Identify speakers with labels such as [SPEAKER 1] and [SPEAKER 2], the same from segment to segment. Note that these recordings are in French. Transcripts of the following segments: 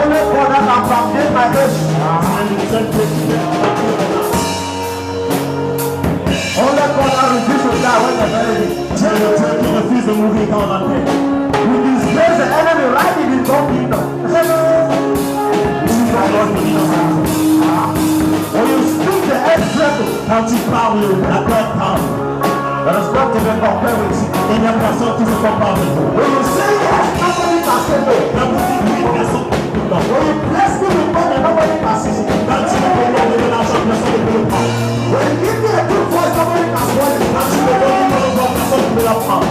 [SPEAKER 1] Only God that can forbid my age. On l'a qu'on a refusé de ça, Dieu qui refuse de mourir quand on a fait. We disgrace the enemy right in his own kingdom. When you speak the earth tremble, quand tu parles, la terre tremble. Dans le sport, tu ne veux pas faire aussi. Il n'y a personne qui ne peut pas avec vous. When you say yes, nobody can say no. Quand vous dites oui, personne ne peut pas. When you bless me with money, nobody can say no. Quand tu me donnes de l'argent, personne ne peut le prendre. When you give me a good voice, nobody can swallow it. Quand tu me donnes une bonne voix, personne ne peut la prendre.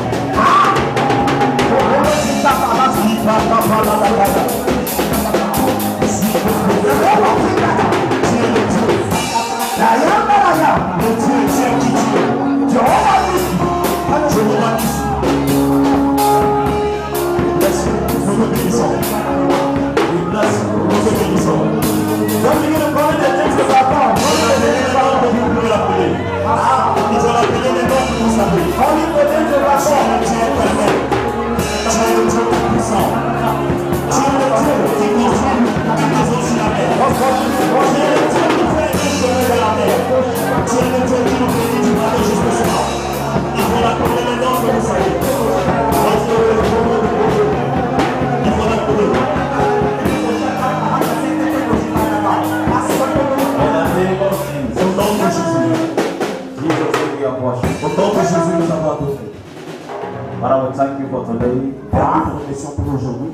[SPEAKER 2] Father, we thank you for today.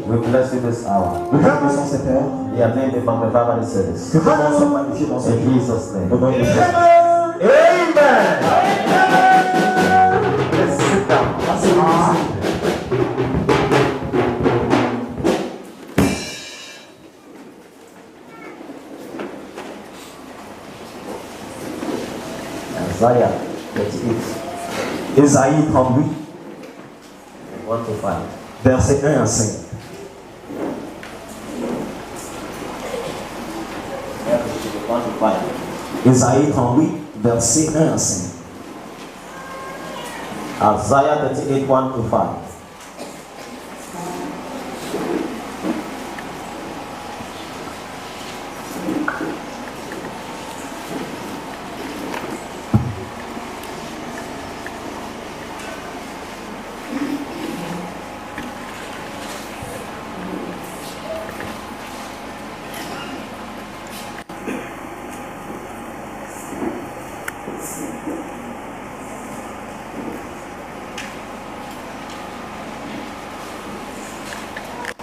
[SPEAKER 2] We bless you this hour. Your name is magnified by the service. In Jesus' name.
[SPEAKER 1] Amen. Let's sit down.
[SPEAKER 2] Isaiah 38.
[SPEAKER 3] Ésaïe 38,
[SPEAKER 2] 1 to 5.
[SPEAKER 3] verset 1 à 5. Ésaïe 38, verset 1 à 5.
[SPEAKER 2] Isaiah 38, 1 to 5.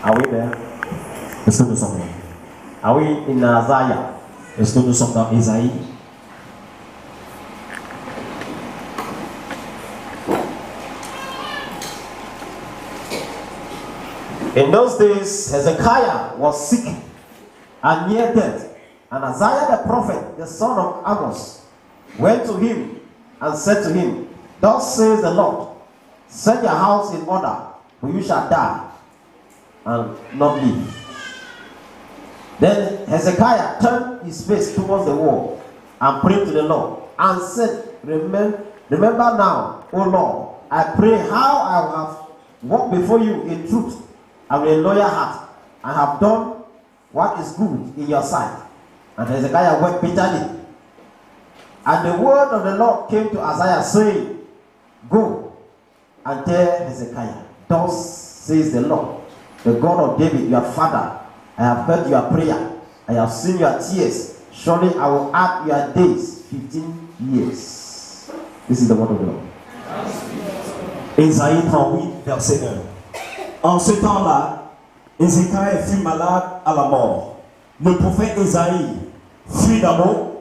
[SPEAKER 2] Are we there?
[SPEAKER 3] Est-ce que nous sommes là?
[SPEAKER 2] Are we in Isaiah?
[SPEAKER 3] Est-ce que nous sommes dans Ésaïe?
[SPEAKER 2] In those days, Hezekiah was sick and near death. And Isaiah the prophet, the son of Amos, went to him and said to him, Thus says the Lord, set your house in order, for you shall die and not live. Then Hezekiah turned his face towards the wall and prayed to the Lord and said, Remember now, O Lord, I pray how I have walked before you in truth and with a loyal heart, and have done what is good in your sight. And Hezekiah wept bitterly. And the word of the Lord came to Isaiah, saying, Go and tell Hezekiah, Thus says the Lord, the God of David, your father, I have heard your prayer, I have seen your tears. Surely I will add your days 15 years. This is the word of the Lord.
[SPEAKER 3] Ésaïe 38, verset 1. En ce temps-là, Ézéchiel fut malade à la mort. Le prophète Ésaïe, fut d'abord,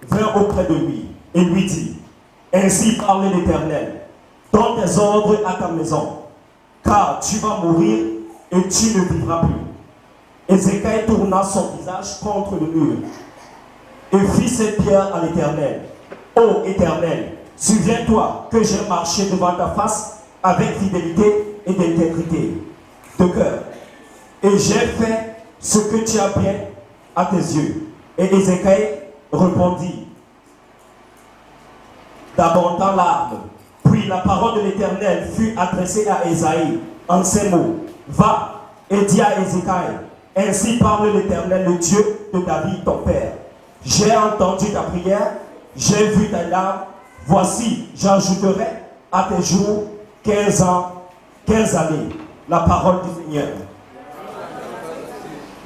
[SPEAKER 3] vint auprès de lui et lui dit, Ainsi parle l'Éternel, donne tes ordres à ta maison, car tu vas mourir et tu ne vivras plus. Ézéchiel tourna son visage contre le mur et fit cette prière à l'Éternel. Ô Éternel, souviens-toi que j'ai marché devant ta face avec fidélité et d'intégrité de cœur, et j'ai fait ce que tu as bien à tes yeux. Et Ézéchiel répondit d'abondants larmes. Puis la parole de l'Éternel fut adressée à Ésaïe en ces mots. Va et dis à Ézéchiel, ainsi parle l'Éternel, le Dieu de David ton père. j'ai entendu ta prière, j'ai vu ta larme. Voici, j'ajouterai à tes jours 15 ans, 15 années. La parole du Seigneur.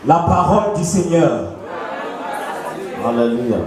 [SPEAKER 3] La parole du Seigneur.
[SPEAKER 2] Alléluia.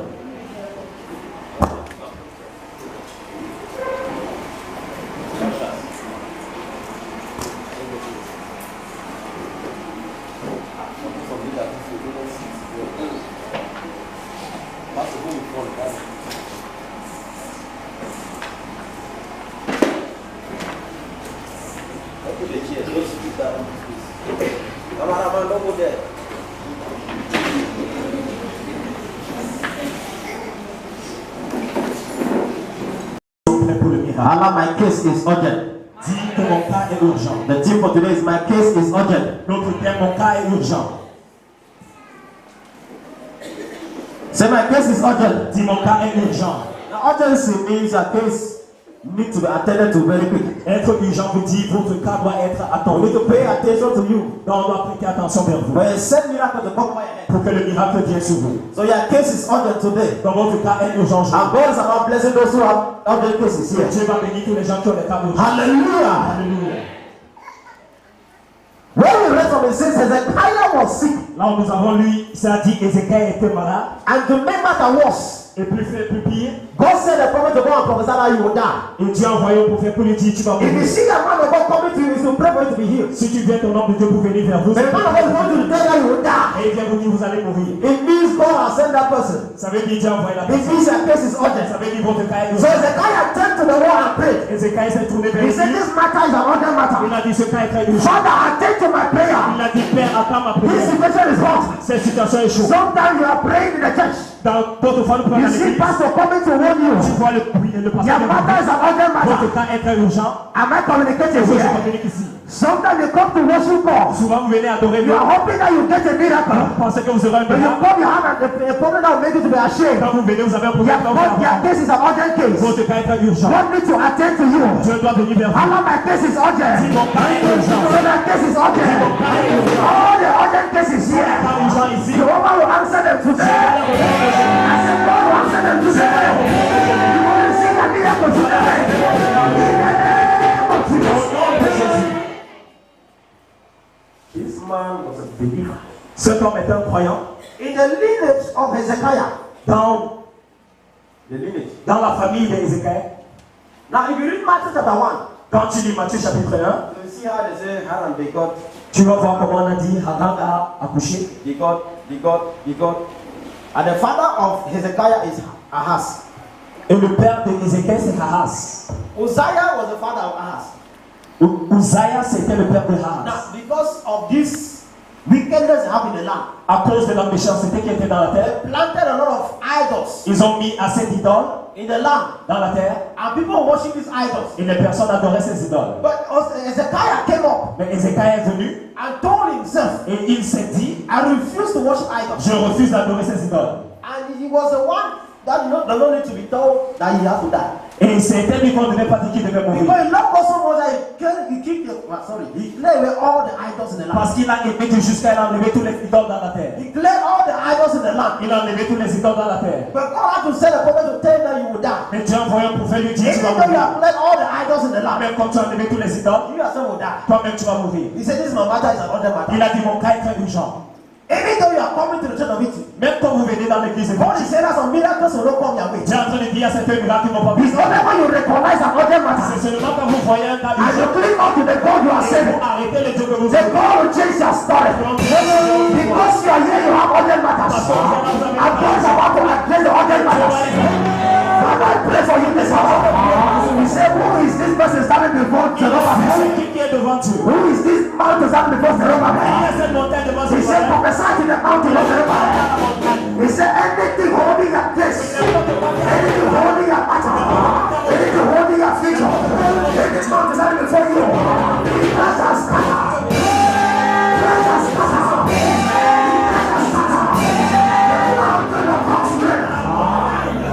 [SPEAKER 2] Allah, my case is urgent.
[SPEAKER 3] Dis que mon cas est urgent.
[SPEAKER 2] The theme for today is my case is urgent.
[SPEAKER 3] Notre thème, mon cas est urgent.
[SPEAKER 2] Say my case is urgent.
[SPEAKER 3] Dis mon cas est urgent.
[SPEAKER 2] Now, urgency means a case need to be attended to very quick.
[SPEAKER 3] Être urgent vous dit votre cas doit être
[SPEAKER 2] We
[SPEAKER 3] attendu.
[SPEAKER 2] need to pay attention to you.
[SPEAKER 3] Donc on doit prêter attention vers vous.
[SPEAKER 2] For a same miracle to come by your head.
[SPEAKER 3] Pour que le miracle vienne sur vous.
[SPEAKER 2] So your case is urgent today.
[SPEAKER 3] Donc votre cas est urgent.
[SPEAKER 2] And God is about blessing those who have urgent cases here.
[SPEAKER 3] Dieu va bénir tous les gens qui ont des cas urgents.
[SPEAKER 2] Hallelujah.
[SPEAKER 3] Alléluia.
[SPEAKER 2] When we read from it says Hezekiah was sick,
[SPEAKER 3] Là où nous avons lu, ça dit Ézéchiel était malade.
[SPEAKER 2] and to make matter worse,
[SPEAKER 3] Et plus pire,
[SPEAKER 2] God said the prophet to go and prophesy that you will die.
[SPEAKER 3] et Dieu a envoyé au prophète pour lui dire tu vas
[SPEAKER 2] If you
[SPEAKER 3] mourir.
[SPEAKER 2] see a man of God coming to you, you should pray for him to be healed.
[SPEAKER 3] Si tu viens ton homme de Dieu pour venir vers vous,
[SPEAKER 2] But the man of God is going to tell you you will die.
[SPEAKER 3] et il vient vous dire vous allez mourir.
[SPEAKER 2] It means God has sent that person.
[SPEAKER 3] Ça veut dire Dieu a envoyé la
[SPEAKER 2] It
[SPEAKER 3] personne.
[SPEAKER 2] means your case is
[SPEAKER 3] Ça
[SPEAKER 2] urgent.
[SPEAKER 3] veut dire votre cas est
[SPEAKER 2] So
[SPEAKER 3] urgent.
[SPEAKER 2] Hezekiah turned to the wall and prayed.
[SPEAKER 3] Ézéchiel s'est tourné vers
[SPEAKER 2] He said,
[SPEAKER 3] lui.
[SPEAKER 2] this matter is an urgent
[SPEAKER 3] Il
[SPEAKER 2] matter.
[SPEAKER 3] a dit ce cas est très urgent.
[SPEAKER 2] Father, attend to my prayer.
[SPEAKER 3] Il a dit Père, attends ma
[SPEAKER 2] This
[SPEAKER 3] prière.
[SPEAKER 2] situation is hot.
[SPEAKER 3] Cette situation est chaude.
[SPEAKER 2] Sometimes you are praying in the church.
[SPEAKER 3] Dans d'autres fois, nous prenons
[SPEAKER 2] You
[SPEAKER 3] à
[SPEAKER 2] see
[SPEAKER 3] l'église.
[SPEAKER 2] pastor coming to warn you.
[SPEAKER 3] Tu vois le
[SPEAKER 2] Your
[SPEAKER 3] pasteur.
[SPEAKER 2] matter is an urgent matter.
[SPEAKER 3] Votre cas est très urgent.
[SPEAKER 2] Am I communicating
[SPEAKER 3] Je
[SPEAKER 2] here?
[SPEAKER 3] communique ici.
[SPEAKER 2] Sometimes you come to worship God.
[SPEAKER 3] Souvent, vous venez adorer
[SPEAKER 2] You
[SPEAKER 3] Dieu.
[SPEAKER 2] are hoping that you get a miracle.
[SPEAKER 3] Vous pensez que vous aurez un
[SPEAKER 2] When you
[SPEAKER 3] miracle.
[SPEAKER 2] come, you have a problem that will make you to be ashamed.
[SPEAKER 3] Quand vous venez, vous avez un problème.
[SPEAKER 2] Your case is an urgent case.
[SPEAKER 3] Votre cas est très urgent.
[SPEAKER 2] God needs to attend to you.
[SPEAKER 3] Dieu doit venir vers vous.
[SPEAKER 2] Allah, my case is urgent.
[SPEAKER 3] Mon cas est urgent.
[SPEAKER 2] So my case is urgent. All the urgent cases here.
[SPEAKER 3] Cas urgent ici.
[SPEAKER 2] Jehovah will answer them today. I said, God will answer them today. You will receive a miracle today. In the name of Jesus. This man was a believer.
[SPEAKER 3] Cet homme est un croyant.
[SPEAKER 2] In the lineage of Hezekiah.
[SPEAKER 3] Dans
[SPEAKER 2] The lineage.
[SPEAKER 3] la famille d'Ézéchiel.
[SPEAKER 2] Now, if you read Matthew chapter 1,
[SPEAKER 3] Quand tu lis Matthieu chapitre 1,
[SPEAKER 2] you see how they say Haran begot,
[SPEAKER 3] tu vas voir comment on a dit Haran a accouché.
[SPEAKER 2] begot. And the father of Hezekiah is Ahaz.
[SPEAKER 3] Et le père d'Ézéchiel, c'est Ahaz.
[SPEAKER 2] Uzziah was the father of Ahaz.
[SPEAKER 3] Uzziah, c'était le père de Ahaz.
[SPEAKER 2] Now, because of this wickedness that happened in the land,
[SPEAKER 3] À cause de leur méchanceté qui était dans la terre,
[SPEAKER 2] they planted a lot of idols
[SPEAKER 3] ils ont mis assez d'idoles
[SPEAKER 2] in the land.
[SPEAKER 3] dans la terre
[SPEAKER 2] And people worship these idols.
[SPEAKER 3] et les personnes adoraient ces idoles.
[SPEAKER 2] But Hezekiah came up
[SPEAKER 3] Mais Ézéchiel est venu
[SPEAKER 2] and told himself,
[SPEAKER 3] et il s'est dit
[SPEAKER 2] I refuse to worship idols.
[SPEAKER 3] je refuse d'adorer ces idoles.
[SPEAKER 2] And he was the one that does not need to be told that he has to die.
[SPEAKER 3] Et c'était lui qu'on ne devait pas dire qu'il devait mourir.
[SPEAKER 2] Because he loved God so much that he cleared away all the idols in the land.
[SPEAKER 3] Parce qu'il a aimé Dieu jusqu'à il a enlevé tous les idoles dans la terre.
[SPEAKER 2] He cleared all the idols in the land.
[SPEAKER 3] Il a enlevé tous les idoles dans la terre.
[SPEAKER 2] But God had to send a prophet to tell him that you will die.
[SPEAKER 3] Mais Dieu a envoyé un prophète lui dire tu
[SPEAKER 2] Even
[SPEAKER 3] vas
[SPEAKER 2] though you
[SPEAKER 3] mourir.
[SPEAKER 2] have cleared all the idols in the land,
[SPEAKER 3] Même quand tu as enlevé tous les idoles,
[SPEAKER 2] you yourself will die.
[SPEAKER 3] toi-même tu vas mourir.
[SPEAKER 2] He said, this is my matter, is an urgent matter.
[SPEAKER 3] Il a dit mon cas est très urgent.
[SPEAKER 2] Even though you are coming to the church of it,
[SPEAKER 3] Même quand vous venez dans l'église,
[SPEAKER 2] God is saying that some miracles will not come your way.
[SPEAKER 3] Dieu est en train de dire à certains miracles qui vont pas
[SPEAKER 2] It's
[SPEAKER 3] venir.
[SPEAKER 2] only when you recognize an urgent matter
[SPEAKER 3] C'est seulement quand vous voyez un cas
[SPEAKER 2] and you
[SPEAKER 3] urgent
[SPEAKER 2] cling on to the God you are
[SPEAKER 3] et
[SPEAKER 2] saving,
[SPEAKER 3] vous arrêtez les dieux que vous
[SPEAKER 2] the
[SPEAKER 3] aimez.
[SPEAKER 2] God will change your story. Because you are here, you have urgent matters. And God is about to address the urgent matters. Father, I pray for you this hour. He said, who is this person standing before Zerubbabel?
[SPEAKER 3] C'est qui est devant Dieu?
[SPEAKER 2] Who is this man to stand before
[SPEAKER 3] Qui
[SPEAKER 2] Zerubbabel?
[SPEAKER 3] est cette montagne devant
[SPEAKER 2] He said,
[SPEAKER 3] Zerubbabel?
[SPEAKER 2] prophesy to the mountain of Zerubbabel. He said, anything holding your place, anything holding your matter, anything holding your future, anything man to stand before you, let us scatter. Let us scatter. Let us scatter. The mountain of horsemen.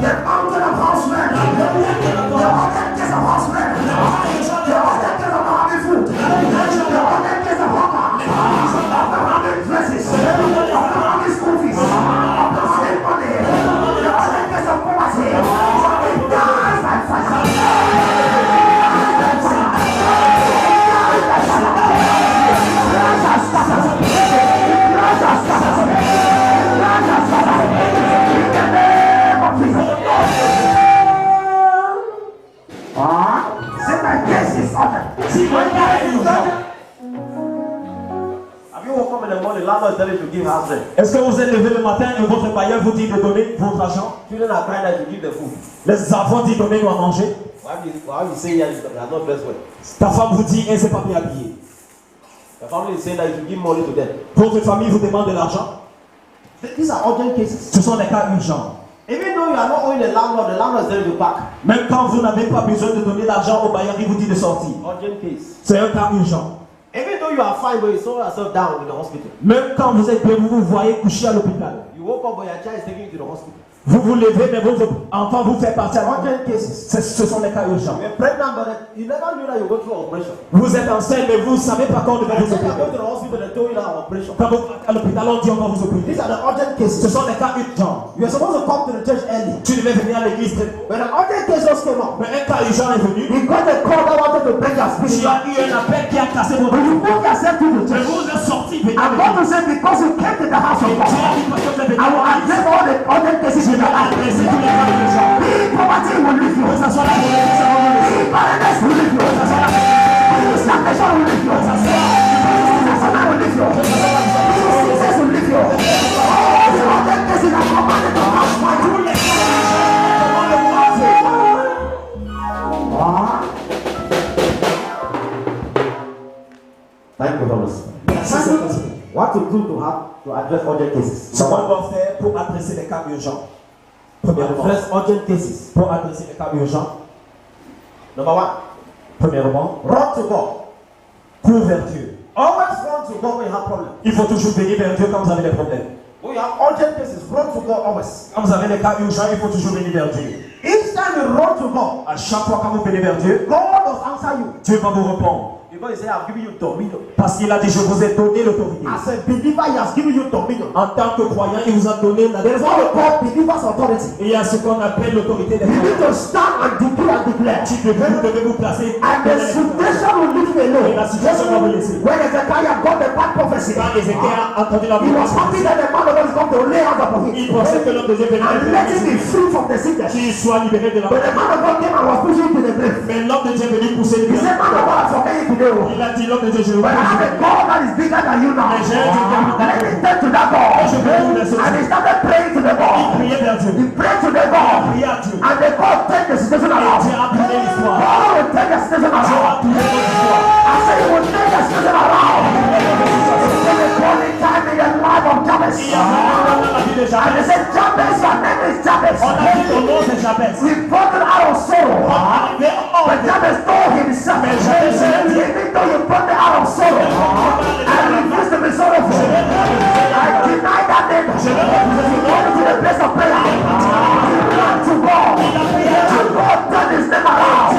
[SPEAKER 2] The mountain of horsemen. The authentics of horsemen. The authentics of army food. The authentics of hawker. Of the army dresses. Of the army school fees. Of the same money. give house rent.
[SPEAKER 3] Est-ce que vous êtes levé le matin et votre bailleur vous dit de donner votre argent?
[SPEAKER 2] Children are crying that you give the food.
[SPEAKER 3] Les enfants disent donnez-nous à manger.
[SPEAKER 2] Why you say here you are not dressed well?
[SPEAKER 3] Ta femme vous dit elle ne s'est pas bien habillée.
[SPEAKER 2] The family is saying that you should give money to them.
[SPEAKER 3] Votre famille vous demande de l'argent.
[SPEAKER 2] These are urgent cases.
[SPEAKER 3] Ce sont des cas urgents.
[SPEAKER 2] Even though you are not owing the landlord is telling you to pack.
[SPEAKER 3] Même quand vous n'avez pas besoin de donner l'argent au bailleur, il vous dit de sortir.
[SPEAKER 2] Urgent case.
[SPEAKER 3] C'est un cas urgent.
[SPEAKER 2] Even though you are fine, but you saw yourself down in the hospital.
[SPEAKER 3] Même quand vous êtes bien, vous vous voyez couché à l'hôpital.
[SPEAKER 2] You woke up, but your child is taking you to the hospital.
[SPEAKER 3] Vous vous levez, mais votre enfant vous fait partir.
[SPEAKER 2] Urgent cases.
[SPEAKER 3] Ce sont les cas urgents.
[SPEAKER 2] You are pregnant, but you never knew that you go through an operation.
[SPEAKER 3] Vous êtes enceinte, mais vous ne savez pas quand on devait vous
[SPEAKER 2] You go
[SPEAKER 3] opérer.
[SPEAKER 2] to the hospital, they told you that operation.
[SPEAKER 3] Quand vous partez à l'hôpital, on dit on va vous opérer.
[SPEAKER 2] These are the urgent
[SPEAKER 3] Ce
[SPEAKER 2] cases.
[SPEAKER 3] sont des cas urgents.
[SPEAKER 2] You are supposed to come to the church early.
[SPEAKER 3] Tu devais venir à l'église très tôt.
[SPEAKER 2] When an urgent case just came up,
[SPEAKER 3] Mais un cas urgent est venu.
[SPEAKER 2] you got a call that wanted to break your
[SPEAKER 3] Tu
[SPEAKER 2] spirit.
[SPEAKER 3] as eu un appel qui a cassé votre
[SPEAKER 2] But you
[SPEAKER 3] vie.
[SPEAKER 2] put yourself to the
[SPEAKER 3] Mais
[SPEAKER 2] church.
[SPEAKER 3] vous êtes sorti venir à
[SPEAKER 2] I'm going to
[SPEAKER 3] l'église.
[SPEAKER 2] say because you came to the house of
[SPEAKER 3] Et
[SPEAKER 2] God,
[SPEAKER 3] Dieu a dit parce que vous êtes venu
[SPEAKER 2] I will
[SPEAKER 3] à l'église.
[SPEAKER 2] address all the urgent cases
[SPEAKER 3] Je
[SPEAKER 2] in
[SPEAKER 3] vais
[SPEAKER 2] your life.
[SPEAKER 3] adresser tous les cas urgents.
[SPEAKER 2] Poverty will leave you.
[SPEAKER 3] Que ce soit la pauvreté, ça va vous laisser.
[SPEAKER 2] Barrenness will leave you. Stagnation will leave you. Disaster will leave you. Sickness will leave you. All the urgent cases are commanded to pass by you. Thank you, Holy Spirit. What to do to address urgent cases?
[SPEAKER 3] Ce qu'on doit faire pour adresser les cas urgents. Premièrement,
[SPEAKER 2] Address urgent cases.
[SPEAKER 3] pour adresser les cas urgents,
[SPEAKER 2] Number one,
[SPEAKER 3] premièrement,
[SPEAKER 2] run to God.
[SPEAKER 3] cours vers Dieu.
[SPEAKER 2] Always run to God when you have problems.
[SPEAKER 3] Il faut toujours venir vers Dieu quand vous avez des problèmes.
[SPEAKER 2] When you have urgent cases, run to God always.
[SPEAKER 3] Quand vous avez des cas urgents, il faut toujours venir vers Dieu.
[SPEAKER 2] Each time you run to God,
[SPEAKER 3] À chaque fois quand vous venez vers Dieu,
[SPEAKER 2] God must answer you.
[SPEAKER 3] Dieu va vous répondre.
[SPEAKER 2] Because He said, I've given you dominion.
[SPEAKER 3] Parce qu'il a dit, je vous ai donné l'autorité.
[SPEAKER 2] As a believer, He has given you dominion.
[SPEAKER 3] En tant que croyant, il vous a donné la
[SPEAKER 2] There is what we call believer's authority.
[SPEAKER 3] Et il y a ce qu'on appelle l'autorité des
[SPEAKER 2] You need
[SPEAKER 3] croyants.
[SPEAKER 2] to stand and decree and declare.
[SPEAKER 3] Vous devez vous placer.
[SPEAKER 2] And the situation will leave you
[SPEAKER 3] Et
[SPEAKER 2] alone.
[SPEAKER 3] la situation va vous laisser.
[SPEAKER 2] When Ezekiel got the bad prophecy,
[SPEAKER 3] Quand Ézéchiel a entendu la
[SPEAKER 2] he was
[SPEAKER 3] voix,
[SPEAKER 2] happy that the man of God is going to lay hands upon
[SPEAKER 3] il
[SPEAKER 2] him
[SPEAKER 3] pensait que l'homme de Dieu venait
[SPEAKER 2] and let him be free from the sickness.
[SPEAKER 3] qu'il soit libéré de la
[SPEAKER 2] But the man of God came and was pushing him to the grave.
[SPEAKER 3] Mais l'homme de Dieu est venu pousser le
[SPEAKER 2] He said, man of God, I forget you today.
[SPEAKER 3] Il a dit, l'homme de Dieu, je
[SPEAKER 2] But I have a God that is bigger than you now.
[SPEAKER 3] Mais j'ai un Dieu qui est plus grand.
[SPEAKER 2] Let me turn to that God. And he started praying to the
[SPEAKER 3] Il
[SPEAKER 2] God.
[SPEAKER 3] priait vers Dieu.
[SPEAKER 2] He prayed to the God.
[SPEAKER 3] Priait à Dieu.
[SPEAKER 2] And the God turned the situation
[SPEAKER 3] Et
[SPEAKER 2] around.
[SPEAKER 3] Dieu a tourné l'histoire.
[SPEAKER 2] God will turn the situation
[SPEAKER 3] Dieu a
[SPEAKER 2] around.
[SPEAKER 3] tourné l'histoire.
[SPEAKER 2] I say he will turn the situation around. There's a calling time in the life of Jabez.
[SPEAKER 3] Il y a vraiment dans la vie de
[SPEAKER 2] And they
[SPEAKER 3] Jabez.
[SPEAKER 2] said, Jabez, your name is Jabez.
[SPEAKER 3] On a dit ton nom c'est Jabez.
[SPEAKER 2] We brought it out of sorrow.
[SPEAKER 3] Arrivé en
[SPEAKER 2] But Jabez told himself, even though you brought me out of sorrow, I refuse to be sorrowful. I deny that name. He went to the place of prayer. He ran to God. And God turned his name around.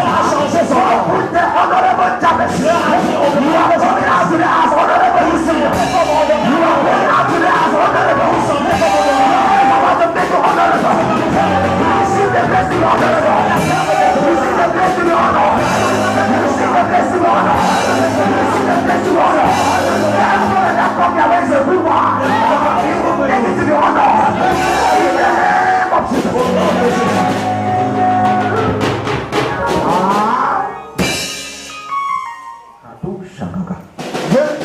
[SPEAKER 2] So I put the honorable Jabez. You are coming out to the house, honorable Yusuf. You are going out to the house, honorable Yusuf. I want to make you honorable. Receive the blessing, honorable. Receive the blessing, honor. Receive the blessing, honor. Receive the blessing, honor. Everyone that come your way is a good one. He will make it to the honor. In the name of Jesus.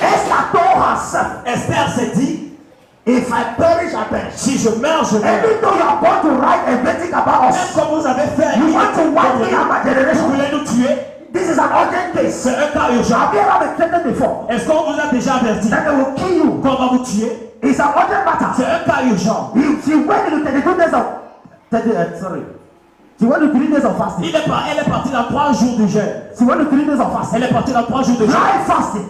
[SPEAKER 2] Esther told herself,
[SPEAKER 3] Esther s'est dit,
[SPEAKER 2] if I perish, I perish.
[SPEAKER 3] si je meurs, je meurs.
[SPEAKER 2] Even though you are going to write everything about
[SPEAKER 3] Même
[SPEAKER 2] us,
[SPEAKER 3] comme vous avez fait,
[SPEAKER 2] you want to wipe me and my
[SPEAKER 3] vous
[SPEAKER 2] generation.
[SPEAKER 3] voulez nous tuer.
[SPEAKER 2] This is an urgent case.
[SPEAKER 3] C'est un cas urgent.
[SPEAKER 2] Have you ever been threatened before?
[SPEAKER 3] Est-ce qu'on vous a déjà averti
[SPEAKER 2] That they will kill you.
[SPEAKER 3] qu'on va vous tuer?
[SPEAKER 2] It's an urgent
[SPEAKER 3] C'est
[SPEAKER 2] matter.
[SPEAKER 3] un cas urgent.
[SPEAKER 2] She went into 32 days of She went to 3 days of fasting.
[SPEAKER 3] Elle est partie dans 3 jours de jeûne.
[SPEAKER 2] She went to 3 days of fasting.
[SPEAKER 3] Elle est partie dans 3 jours de jeûne.
[SPEAKER 2] Dry fasting.